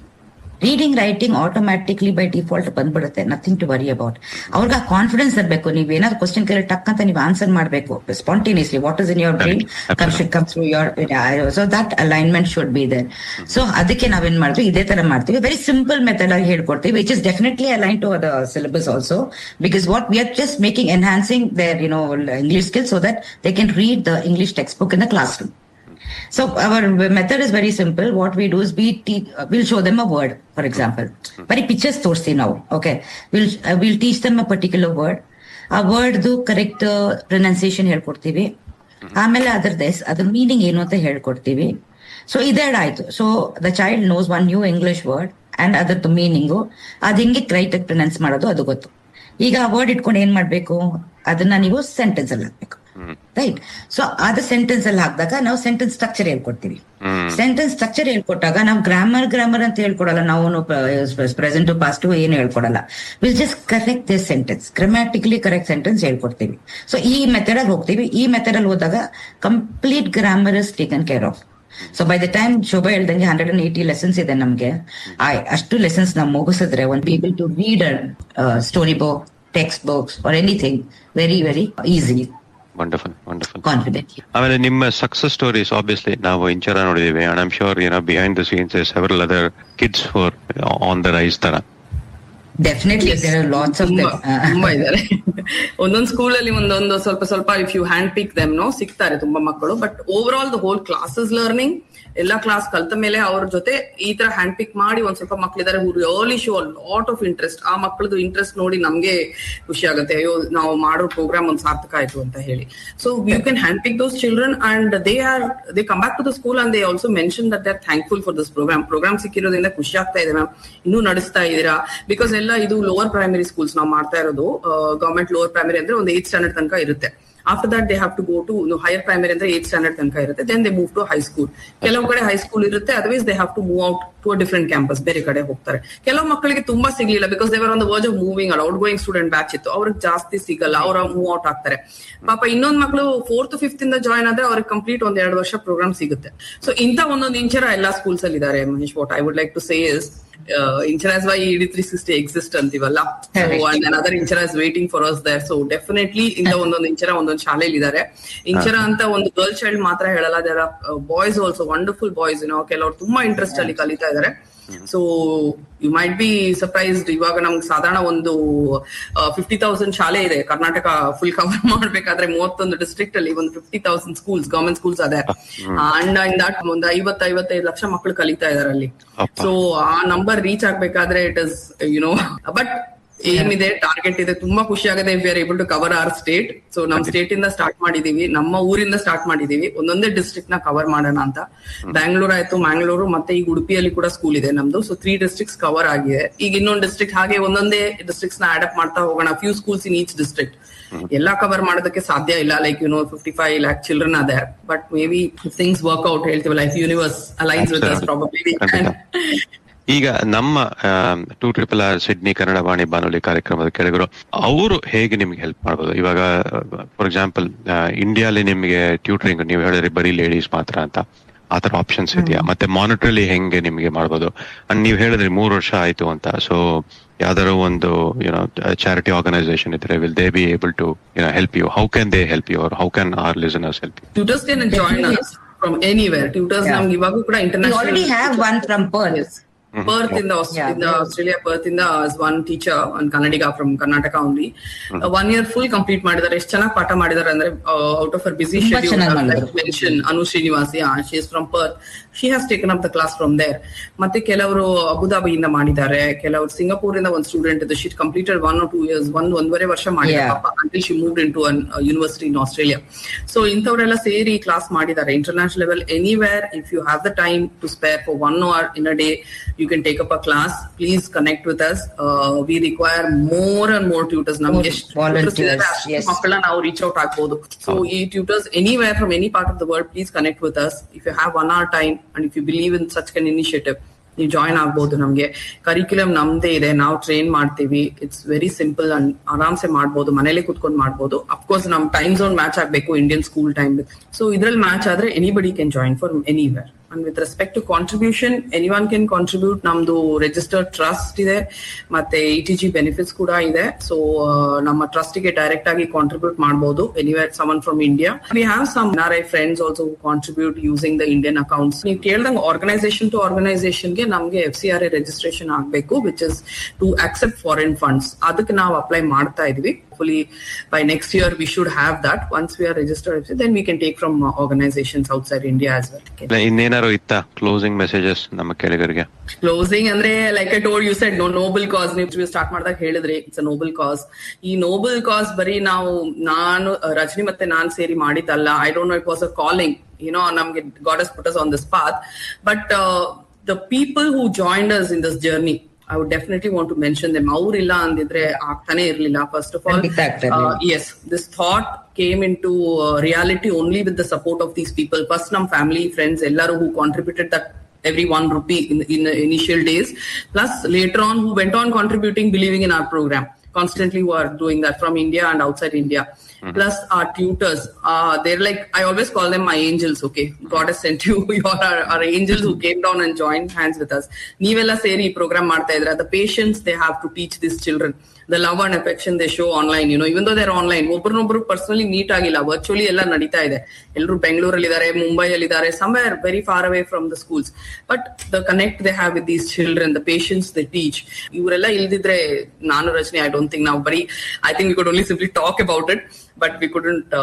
Reading, writing automatically by default ಬಂದ್ಬಿಡುತ್ತೆ, ನಥಿಂಗ್ ಟು ವರಿ ಅಬೌಟ್. ಅವ್ರಿಗೆ ಆ ಕಾನ್ಫಿಡೆನ್ಸ್ ಇರಬೇಕು. ನೀವ್ ಏನಾದ್ರು ಕ್ವಶನ್ ಕೇಳಿ ಟಕ್ ಅಂತ ನೀವು ಆನ್ಸರ್ ಮಾಡಬೇಕು spontaneously. What is in your brain should come through your, so that alignment should be there. So ಅದಕ್ಕೆ ನಾವೇನ್ ಮಾಡ್ತೀವಿ, ಇದೇ ತರ ಮಾಡ್ತೀವಿ. ವೆರಿ ಸಿಂಪಲ್ ಮೆಥಡ್ ಆಗಿ ಹೇಳ್ಕೊಡ್ತೀವಿ, which is definitely align to the syllabus also, because what we are just making enhancing their English skills so that they can read the English textbook in the classroom. So our method is very simple. What we do is we'll show them a word, for example. Very pictures ತೋರಿಸ್ತೀವಿ ನಾವು. Okay, we'll teach them a particular word. ಆ ವರ್ಡ್ದು correct pronunciation ಹೇಳ್ಕೊಡ್ತೀವಿ. ಆಮೇಲೆ ಅದ್ರ meaning ಏನು ಅಂತ ಹೇಳ್ಕೊಡ್ತೀವಿ. So ಇದೆರಡಾಯ್ತು. So the child knows one new English word and ಅದರದ್ದು ಮೀನಿಂಗು, ಅದು ಹೆಂಗೆ ಕರೆಕ್ಟ್ ಆಗಿ ಪ್ರೊನೌನ್ಸ್ ಮಾಡೋದು ಅದು ಗೊತ್ತು. ಈಗ ಆ ವರ್ಡ್ ಇಟ್ಕೊಂಡು ಏನ್ ಮಾಡ್ಬೇಕು, ಅದನ್ನ ನೀವು ಸೆಂಟೆನ್ಸ್ ಅಲ್ಲಿ ಹಾಕ್ಬೇಕು. ರೈಟ್. ಸೊ ಅದ ಸೆಂಟೆನ್ಸ್ ಅಲ್ಲಿ ಹಾಕಿದಾಗ ನಾವು ಸೆಂಟೆನ್ಸ್ ಸ್ಟ್ರಕ್ಚರ್ ಹೇಳ್ಕೊಡ್ತೀವಿ. ಸೆಂಟೆನ್ಸ್ ಸ್ಟ್ರಕ್ಚರ್ ಹೇಳ್ಕೊಟ್ಟಾಗ ನಾವು ಗ್ರಾಮರ್ ಅಂತ ಹೇಳ್ಕೊಡಲ್ಲ, ನಾವು ಪ್ರೆಸೆಂಟ್ ಪಾಸ್ಟ್ ಏನು ಹೇಳ್ಕೊಡಲ್ಲ. Will just correct this sentence, grammatically correct sentence ಹೇಳ್ಕೊಡ್ತೀವಿ. ಸೊ ಈ ಮೆಥಡ್ ಅಲ್ಲಿ ಹೋಗ್ತೀವಿ. ಈ ಮೆಥಡ್ ಅಲ್ಲಿ ಹೋದಾಗ complete grammar is taken care of. So by the time Shobha ಹೇಳ್ದಂಗೆ 180 ಲೆಸನ್ಸ್ ಇದೆ ನಮ್ಗೆ. ಅಷ್ಟು ಲೆಸನ್ಸ್ ನಾವು ಮುಗಿಸಿದ್ರೆ one people to read story book, textbooks or anything very very easy.
Wonderful. ಆಮೇಲೆ ನಿಮ್ಮ ಸಕ್ಸಸ್ ಸ್ಟೋರೀಸ್ ಆಬ್ವಿಯಸ್ಲಿ ನಾವು ಇಂಚರ ನೋಡಿದೀವಿ, and I am sure behind the scenes several other kids for on the rise ತರ.
Definitely lots of them
ತುಂಬಾ ಇದಾರೆ. ಒಂದೊಂದು ಸ್ಕೂಲಲ್ಲಿ ಒಂದೊಂದು ಸ್ವಲ್ಪ if you hand pick them ಸಿಗ್ತಾರೆ ತುಂಬಾ ಮಕ್ಕಳು. But over all the whole class is learning. ಎಲ್ಲಾ ಕ್ಲಾಸ್ ಕಲ್ತ ಮೇಲೆ ಅವ್ರ ಜೊತೆ ಈ ತರ ಹ್ಯಾಂಡ್ ಪಿಕ್ ಮಾಡಿ ಒಂದ್ ಸ್ವಲ್ಪ ಮಕ್ಳಿದಾರೆ who really show lot of interest. ಆ ಮಕ್ಕಳದು ಇಂಟ್ರೆಸ್ಟ್ ನೋಡಿ ನಮ್ಗೆ ಖುಷಿ ಆಗುತ್ತೆ, ಅಯ್ಯೋ ನಾವು ಮಾಡೋ ಪ್ರೋಗ್ರಾಮ್ ಒಂದ್ ಸಾರ್ಥಕ ಆಯ್ತು ಅಂತ ಹೇಳಿ. So you can hand pick those children and they come back to the school and they also mention that they are thankful for this program ಸಿಕ್ಕಿರೋದ್ರಿಂದ ಖುಷಿ ಆಗ್ತಾ ಇದೆ ಮ್ಯಾಮ್, ಇನ್ನೂ ನಡೆಸ್ತಾ ಇದೀರಾ. ಬಿಕಾಸ್ ಎಲ್ಲ ಇದು ಲೋವರ್ ಪ್ರೈಮರಿ ಸ್ಕೂಲ್ಸ್ ನಾವು ಮಾಡ್ತಾ ಇರೋದು. ಗವರ್ಮೆಂಟ್ ಲೋವರ್ ಪ್ರೈಮರಿ ಅಂದ್ರೆ ಒಂದು 8th ಸ್ಟ್ಯಾಂಡರ್ಡ್ ತನಕ ಇರುತ್ತೆ. After that they have to go to higher primary ಅಂದ್ರೆ 8th ಸ್ಟ್ಯಾಂಡರ್ಡ್ ತನಕ ಇರುತ್ತೆ. Then they move to high school. ಕೆಲವು ಕಡೆ ಹೈ ಸ್ಕೂಲ್ ಇರುತ್ತೆ, otherwise they have to move out to a different campus, ಬೇರೆ ಕಡೆ ಹೋಗ್ತಾರೆ. ಕೆಲವು ಮಕ್ಕಳಿಗೆ ತುಂಬಾ ಸಿಗ್ಲಿಲ್ಲ because they were on the verge of moving, out going student batch ಇತ್ತು, ಅವ್ರಿಗೆ ಜಾಸ್ತಿ ಸಿಗಲ್ಲ, ಅವ್ರ ಮೂವ್ ಔಟ್ ಆಗ್ತಾರೆ. ಪಾಪ ಇನ್ನೊಂದ್ ಮಕ್ಕಳು 4th 5th ಇಂದ ಜಾಯ್ನ್ ಆದ್ರೆ ಅವ್ರಿಗೆ ಕಂಪ್ಲೀಟ್ 1-2 ವರ್ಷ ಪ್ರೋಗ್ರಾಮ್ ಸಿಗುತ್ತೆ. ಸೊ ಇಂತ ಒಂದೊಂದು ಇಂಚರ ಎಲ್ಲಾ ಸ್ಕೂಲ್ಸ್ ಅಲ್ಲಿ ಇದಾರೆ. Mahesh, what I would like to say is Inchara is why ED360 exists ಅಂತೀವಲ್ಲ. And another Inchara is waiting for us there. So definitely ಇಂದ ಒಂದೊಂದು ಇಂಚರ ಒಂದೊಂದು ಶಾಲೆಯಲ್ಲಿ ಇದಾರೆ. ಇಂಚರ ಅಂತ ಒಂದು ಗರ್ಲ್ ಚೈಲ್ಡ್ ಮಾತ್ರ ಹೇಳಲ್ಲ, there are boys also, wonderful boys, ಕೆಲವರು ತುಂಬಾ ಇಂಟ್ರೆಸ್ಟ್ ಅಲ್ಲಿ ಕಲಿತಾ ಇದಾರೆ. So you might be surprised. ಇವಾಗ ನಮ್ಗೆ ಸಾಧಾರಣ ಒಂದು 50,000 ಶಾಲೆ ಇದೆ ಕರ್ನಾಟಕ ಫುಲ್ ಕವರ್ ಮಾಡ್ಬೇಕಾದ್ರೆ. 31 ಡಿಸ್ಟ್ರಿಕ್ಟ್ ಅಲ್ಲಿ ಒಂದು 50,000 ಸ್ಕೂಲ್ಸ್, ಗವರ್ಮೆಂಟ್ ಸ್ಕೂಲ್ಸ್ ಅದೇ. ಅಂಡ್ ಇನ್ ದಟ್ ಒಂದು 50-55 ಲಕ್ಷ ಮಕ್ಕಳು ಕಲಿತಾ ಇದಾರೆ ಅಲ್ಲಿ. ಸೊ ಆ ನಂಬರ್ ರೀಚ್ ಆಗ್ಬೇಕಾದ್ರೆ ಇಟ್ ಇಸ್ ಬಟ್ ಏಮ್ ಇದೆ, ಟಾರ್ಗೆಟ್ ಇದೆ. ತುಂಬಾ ಖುಷಿ ಆಗುತ್ತೆ if we are able to cover our state. So ನಮ್ ಸ್ಟೇಟ್ ಇಂದ ಸ್ಟಾರ್ಟ್ ಮಾಡಿದೀವಿ, ನಮ್ಮ ಊರಿಂದ ಸ್ಟಾರ್ಟ್ ಮಾಡಿದೀವಿ, ಒಂದೊಂದೇ ಡಿಸ್ಟ್ರಿಕ್ಟ್ ನ ಕವರ್ ಮಾಡೋಣ ಅಂತ. ಬ್ಯಾಂಗ್ಳೂರ್ ಆಯ್ತು, ಮ್ಯಾಂಗ್ಳೂರು, ಮತ್ತೆ ಈಗ ಉಡುಪಿಯಲ್ಲಿ ಕೂಡ ಸ್ಕೂಲ್ ಇದೆ ನಮ್ದು. ಸೊ 3 ಡಿಸ್ಟ್ರಿಕ್ಟ್ಸ್ ಕವರ್ ಆಗಿದೆ. ಈಗ ಇನ್ನೊಂದು ಡಿಸ್ಟ್ರಿಕ್ಟ್, ಹಾಗೆ ಒಂದೊಂದೇ ಡಿಸ್ಟ್ರಿಕ್ಟ್ಸ್ ನ ಅಡಾಪ್ಟ್ ಮಾಡ್ತಾ ಹೋಗೋಣ. Few schools in each district. ಎಲ್ಲಾ ಕವರ್ ಮಾಡೋದಕ್ಕೆ ಸಾಧ್ಯ ಇಲ್ಲ, like 55 lakh children are there, but maybe if things work out, ಹೇಳ್ತೀವಲ್ಲ, if universe aligns with us, probably we can.
ಈಗ ನಮ್ಮ 2RRR ಸಿಡ್ನಿ ಕನ್ನಡ ವಾಣಿ ಬಾನುಲಿ ಕಾರ್ಯಕ್ರಮದ ಕೆಳಗರು ಅವರು ಹೇಗೆ ನಿಮ್ಗೆ ಹೆಲ್ಪ್ ಮಾಡ್ಬೋದು? ಇವಾಗ ಫಾರ್ ಎಕ್ಸಾಂಪಲ್ ಇಂಡಿಯಾಲಿ ನಿಮ್ಗೆ ಟ್ಯೂಟರಿಂಗ್ ನೀವು ಹೇಳಿದ್ರಿ ಬರೀ ಲೇಡೀಸ್ ಮಾತ್ರ ಅಂತ, ಆತರ ಆಪ್ಷನ್ಸ್ ಇದೆಯಾ? ಮತ್ತೆ ಮಾನಿಟರಿಲಿ ಹೆಂಗೆ ನಿಮ್ಗೆ ಮಾಡ್ಬೋದು? ಅಂಡ್ ನೀವು ಹೇಳಿದ್ರಿ 3 ವರ್ಷ ಆಯ್ತು ಅಂತ. ಸೊ ಯಾವ್ದಾರ ಒಂದು ಚಾರಿಟಿ ಆರ್ಗನೈಸೇಷನ್ ಇದ್ರೆ will they be able to help you? How can they help you, or how can our listeners help you?
Tutors can join us from anywhere. Tutors ನಮ್ಗೆ ಇವಾಗ ಕೂಡ international.
We already have one from Perth.
Perth in the Australia, Perth in the as one teacher, one Kannadiga from Karnataka only. 1 year full complete ಮಾಡಿದ್ದಾರೆ. ಎಷ್ಟು ಚೆನ್ನಾಗಿ ಪಾಠ ಮಾಡಿದ್ದಾರೆ ಅಂದ್ರೆ out of her busy schedule, like mention Anu Srinivasi, she is from Perth. She has taken up the class from there. ಮತ್ತೆ ಕೆಲವರು ಅಬುದಾಬಿಯಿಂದ ಮಾಡಿದ್ದಾರೆ, ಕೆಲವರು ಸಿಂಗಾಪುರ್ ಇಂದ ಒಂದು ಸ್ಟೂಡೆಂಟ್ ಇದೆ. she completed 1 or 2 years, 1.5 ವರ್ಷ ಮಾಡಿದ್ದಾರೆ until she moved into a university in Australia. So ಇಂಥವರೆಲ್ಲ ಸೇರಿ ಕ್ಲಾಸ್ ಮಾಡಿದ್ದಾರೆ international level. Anywhere, if you have the time to spare for 1 hour in a day, you can take up a class. Please connect with us. We require more and more tutors. Namge makkala now reach out agbodu. So ee tutors anywhere from any part of the world, please connect with us. If you have 1 hour time and if you believe in such an initiative, ನೀವು join ಆಗ್ಬಹುದು. ನಮ್ಗೆ curriculum ನಮ್ದೇ ಇದೆ, ನಾವು train ಮಾಡ್ತೀವಿ. It's very simple and ಆರಾಮ್ಸೆ ಮಾಡ್ಬೋದು, ಮನೇಲಿ ಕುತ್ಕೊಂಡು ಮಾಡ್ಬೋದು. ಅಫ್ಕೋರ್ಸ್ ನಮ್ ಟೈಮ್ ಝೋನ್ ಮ್ಯಾಚ್ ಆಗ್ಬೇಕು ಇಂಡಿಯನ್ ಸ್ಕೂಲ್ ಟೈಮ್. ಸೊ ಇದ್ರಲ್ಲಿ ಮ್ಯಾಚ್ ಆದ್ರೆ anybody can join from anywhere. And with respect to contribution, anyone can contribute. ನಮ್ದು ರಿಜಿಸ್ಟರ್ಡ್ ಟ್ರಸ್ಟ್ ಇದೆ, ಮತ್ತೆ ETG ಬೆನಿಫಿಟ್ಸ್ ಕೂಡ ಇದೆ. ಸೊ ನಮ್ಮ ಟ್ರಸ್ಟ್ ಗೆ ಡೈರೆಕ್ಟ್ ಆಗಿ ಕಾಂಟ್ರಿಬ್ಯೂಟ್ ಮಾಡಬಹುದು. Anywhere someone from India. We have some NRI friends also who contribute using the Indian accounts. ನೀವು ಕೇಳ್ದಂಗೆ ಆರ್ಗನೈಸೇಷನ್ ಟು ಆರ್ಗನೈಸೇಷನ್ ಗೆ ನಮ್ಗೆ FCRA ರಿಜಿಸ್ಟ್ರೇಷನ್ ಆಗ್ಬೇಕು, which is to accept foreign funds. ಅದಕ್ಕೆ ನಾವು ಅಪ್ಲೈ ಮಾಡ್ತಾ ಇದೀವಿ. Hopefully by next year we should have that. Once we are registered, then we can take from organizations outside India as well.
ಇನ್ನೇನಾರು ಇತ್ತಾ closing messages ನಮ್ಮ ಕೆಳಗರಿಗೆ?
Closing ಅಂದ್ರೆ like I told, you said noble cause. ನೀವು start ಮಾಡಿದಾಗ ಹೇಳಿದ್ರಿ it's a noble ಕಾಸ್. ಈ Nobel ಕಾಸ್ ಬರೀ ನಾನು ರಜನಿ ಮತ್ತೆ ನಾನ್ ಸೇರಿ ಮಾಡಿದ್ದಲ್ಲ. I don't know, it was a calling. ನಮ್ಗೆ God has put us on this path. But the people who joined us in this journey, I would definitely want to mention them. ಅವ್ರಿಲ್ಲ ಅಂದಿದ್ರೆ ಆಗ್ತಾನೆ ಇರ್ಲಿಲ್ಲ. First of all, yes, this thought came into reality only with the support of these people. First, ನಮ್ಮ family, friends, ಎಲ್ಲರೂ who contributed that every 1 rupee in the initial days, plus later on who went on contributing, believing in our program. constantly who are doing that from India and outside India. Plus our tutors, they're like, I always call them my angels. Okay, God has sent you. You are our angels who came down and joined hands with us. Neevella seri program ಮಾಡ್ತಾ ಇದ್ರೆ, the patience they have to teach these children, the love and affection they show online, even though they're online, ಒಬ್ಬರನ್ನೊಬ್ರು personally meet ಆಗಿಲ್ಲ, virtually ಎಲ್ಲ ನಡೀತಾ ಇದೆ. ಎಲ್ಲರೂ ಬೆಂಗಳೂರಲ್ಲಿ ಇದ್ದಾರೆ, ಮುಂಬೈಯಲ್ಲಿ ಇದ್ದಾರೆ, somewhere very far away from the schools, but the connect they have with these children, the patience they teach, ಇವರೆಲ್ಲ ಇಲ್ದಿದ್ರೆ ನಾನು ರಚನೆ, I don't think now, but I think we could only simply talk about it, but we couldn't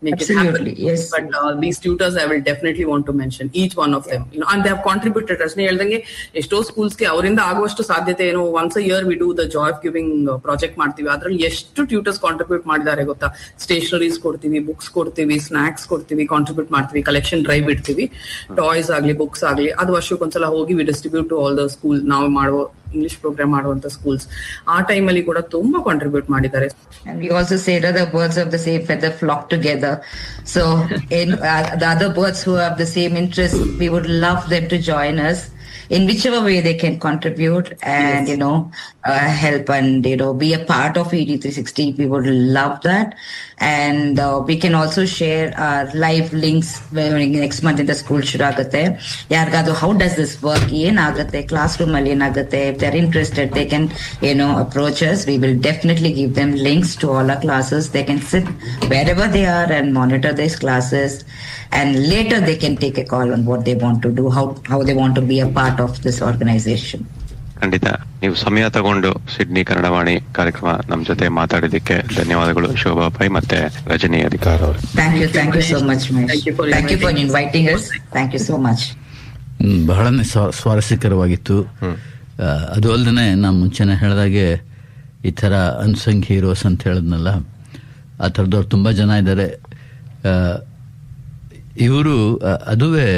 make
Absolutely,
it happen.
yes.
But these tutors I will definitely want to mention, each one of them, and they have contributed. ರಚನೆ ಹೇಳ್ದಂಗೆ ಎಷ್ಟೋ ಸ್ಕೂಲ್ಸ್ಗೆ ಅವರಿಂದ ಆಗುವಷ್ಟು ಸಾಧ್ಯತೆ ಏನೋ, once a year we do the joy of giving project ಮಾಡ್ತೀವಿ, ಅದ್ರಲ್ಲಿ ಎಷ್ಟು ಟ್ಯೂಟರ್ಸ್ ಕಾಂಟ್ರಿಬ್ಯೂಟ್ ಮಾಡಿದ್ದಾರೆ ಗೊತ್ತಾ. ಸ್ಟೇಷನರೀಸ್ ಕೊಡ್ತೀವಿ, ಬುಕ್ಸ್ ಕೊಡ್ತೀವಿ, ಸ್ನಾಕ್ಸ್ ಕೊಡ್ತೀವಿ, ಕಾಂಟ್ರಿಬ್ಯೂಟ್ ಮಾಡ್ತೀವಿ, ಕಲೆಕ್ಷನ್ ಡ್ರೈವ್ ಇಡ್ತೀವಿ, ಟಾಯ್ಸ್ ಆಗ್ಲಿ ಬುಕ್ಸ್ ಆಗ್ಲಿ, ಅದು ವರ್ಷಕ್ಕೊಂದ್ಸಲ ಹೋಗಿ we distribute to all the school, ನಾವು ಮಾಡುವ ಇಂಗ್ಲಿಷ್ ಪ್ರೋಗ್ರಾಮ್ ಮಾಡುವಂತ ಸ್ಕೂಲ್ಸ್. ಆ ಟೈಮಲ್ಲಿ ಕೂಡ ತುಂಬಾ ಕಾಂಟ್ರಿಬ್ಯೂಟ್ ಮಾಡಿದ್ದಾರೆ.
And we also say that the birds of the same feather flock together. So in the other birds who have the same interest, we would love them to join us in whichever way they can contribute and, help and, be a part of ED 360. We would love that. And we can also share our live links next month in the school shuragate. Yargadu, how does this work? Yenagate, classroom alli yenagate. If they're interested, they can, approach us. We will definitely give them links to all our classes. They can sit wherever they are and monitor these classes. And later they can take a call on what they want to do, how they want to be a part of this organization.
ಖಂಡಿತ. ನೀವು ಸಮಯ ತಗೊಂಡು Sydney Kannadavani ಕಾರ್ಯಕ್ರಮ ನಮ್ಮ ಜೊತೆ ಮಾತಾಡಿದ್ದಕ್ಕೆ ಧನ್ಯವಾದಗಳು Shobha pi ಮತ್ತೆ ರಜನಿ ಅಧಿಕಾರ ಅವರು.
Thank you so much, Mesh. Thank you for inviting us. Thank you so much.
ಬಹಳನೇ ಸ್ವಾರಸ್ಯಕರವಾಗಿತ್ತು. ಅದು ಅಲ್ಲದೆ ನಾನು ಮುಂಚೆನೆ ಹೇಳಿದಾಗೆ ಈ ಥರ ಅನ್ಸಂಗ್ ಹೀರೋಸ್ ಅಂತ ಹೇಳಿದ್ನಲ್ಲ, ಆ ಥರದವ್ರು ತುಂಬ ಜನ ಇದ್ದಾರೆ. ಇವರು ಅದುವೇ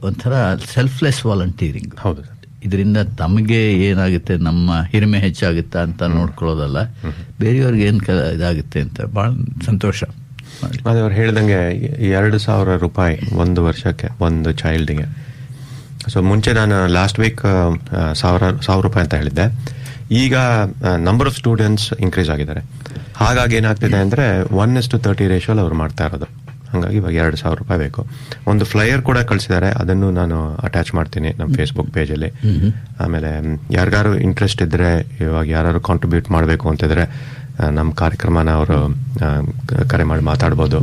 ಒಂಥರ ಸೆಲ್ಫ್ಲೆಸ್ ವಾಲಂಟಿಯರಿಂಗ್. ಹೌದು. ಇದರಿಂದ ತಮಗೆ ಏನಾಗುತ್ತೆ, ನಮ್ಮ ಹಿರಿಮೆ ಹೆಚ್ಚಾಗುತ್ತಾ ಅಂತ ನೋಡ್ಕೊಳ್ಳೋದಲ್ಲ, ಬೇರೆಯವ್ರಿಗೆ ಏನು ಇದಾಗುತ್ತೆ ಅಂತ ಭಾಳ ಸಂತೋಷ.
ಅದೇ ಅವ್ರು ಹೇಳ್ದಂಗೆ 2,000 ರೂಪಾಯಿ ಒಂದು ವರ್ಷಕ್ಕೆ ಒಂದು ಚೈಲ್ಡ್ಗೆ. ಸೊ ಮುಂಚೆ ನಾನು ಲಾಸ್ಟ್ ವೀಕ್ 1,000 ರೂಪಾಯಿ ಅಂತ ಹೇಳಿದ್ದೆ. ಈಗ ನಂಬರ್ ಆಫ್ ಸ್ಟೂಡೆಂಟ್ಸ್ ಇನ್ಕ್ರೀಸ್ ಆಗಿದ್ದಾರೆ. ಹಾಗಾಗಿ ಏನಾಗ್ತಿದೆ ಅಂದರೆ 1:30 ರೇಷಿಯೋಲ್ಲಿ ಅವ್ರು ಮಾಡ್ತಾ ಇರೋದು. ಹಾಗಾಗಿ ಇವಾಗ 2,000 ರೂಪಾಯಿ ಬೇಕು. ಒಂದು ಫ್ಲೈಯರ್ ಕೂಡ ಕಳಿಸಿದ್ದಾರೆ, ಅದನ್ನು ನಾನು ಅಟ್ಯಾಚ್ ಮಾಡ್ತೀನಿ ನಮ್ಮ ಫೇಸ್ಬುಕ್ ಪೇಜಲ್ಲಿ. ಆಮೇಲೆ ಯಾರಿಗಾರು ಇಂಟ್ರೆಸ್ಟ್ ಇದ್ದರೆ, ಇವಾಗ ಯಾರು ಕಾಂಟ್ರಿಬ್ಯೂಟ್ ಮಾಡಬೇಕು ಅಂತಿದ್ರೆ ನಮ್ಮ ಕಾರ್ಯಕ್ರಮನ ಅವರು ಕರೆ ಮಾಡಿ ಮಾತಾಡ್ಬೋದು.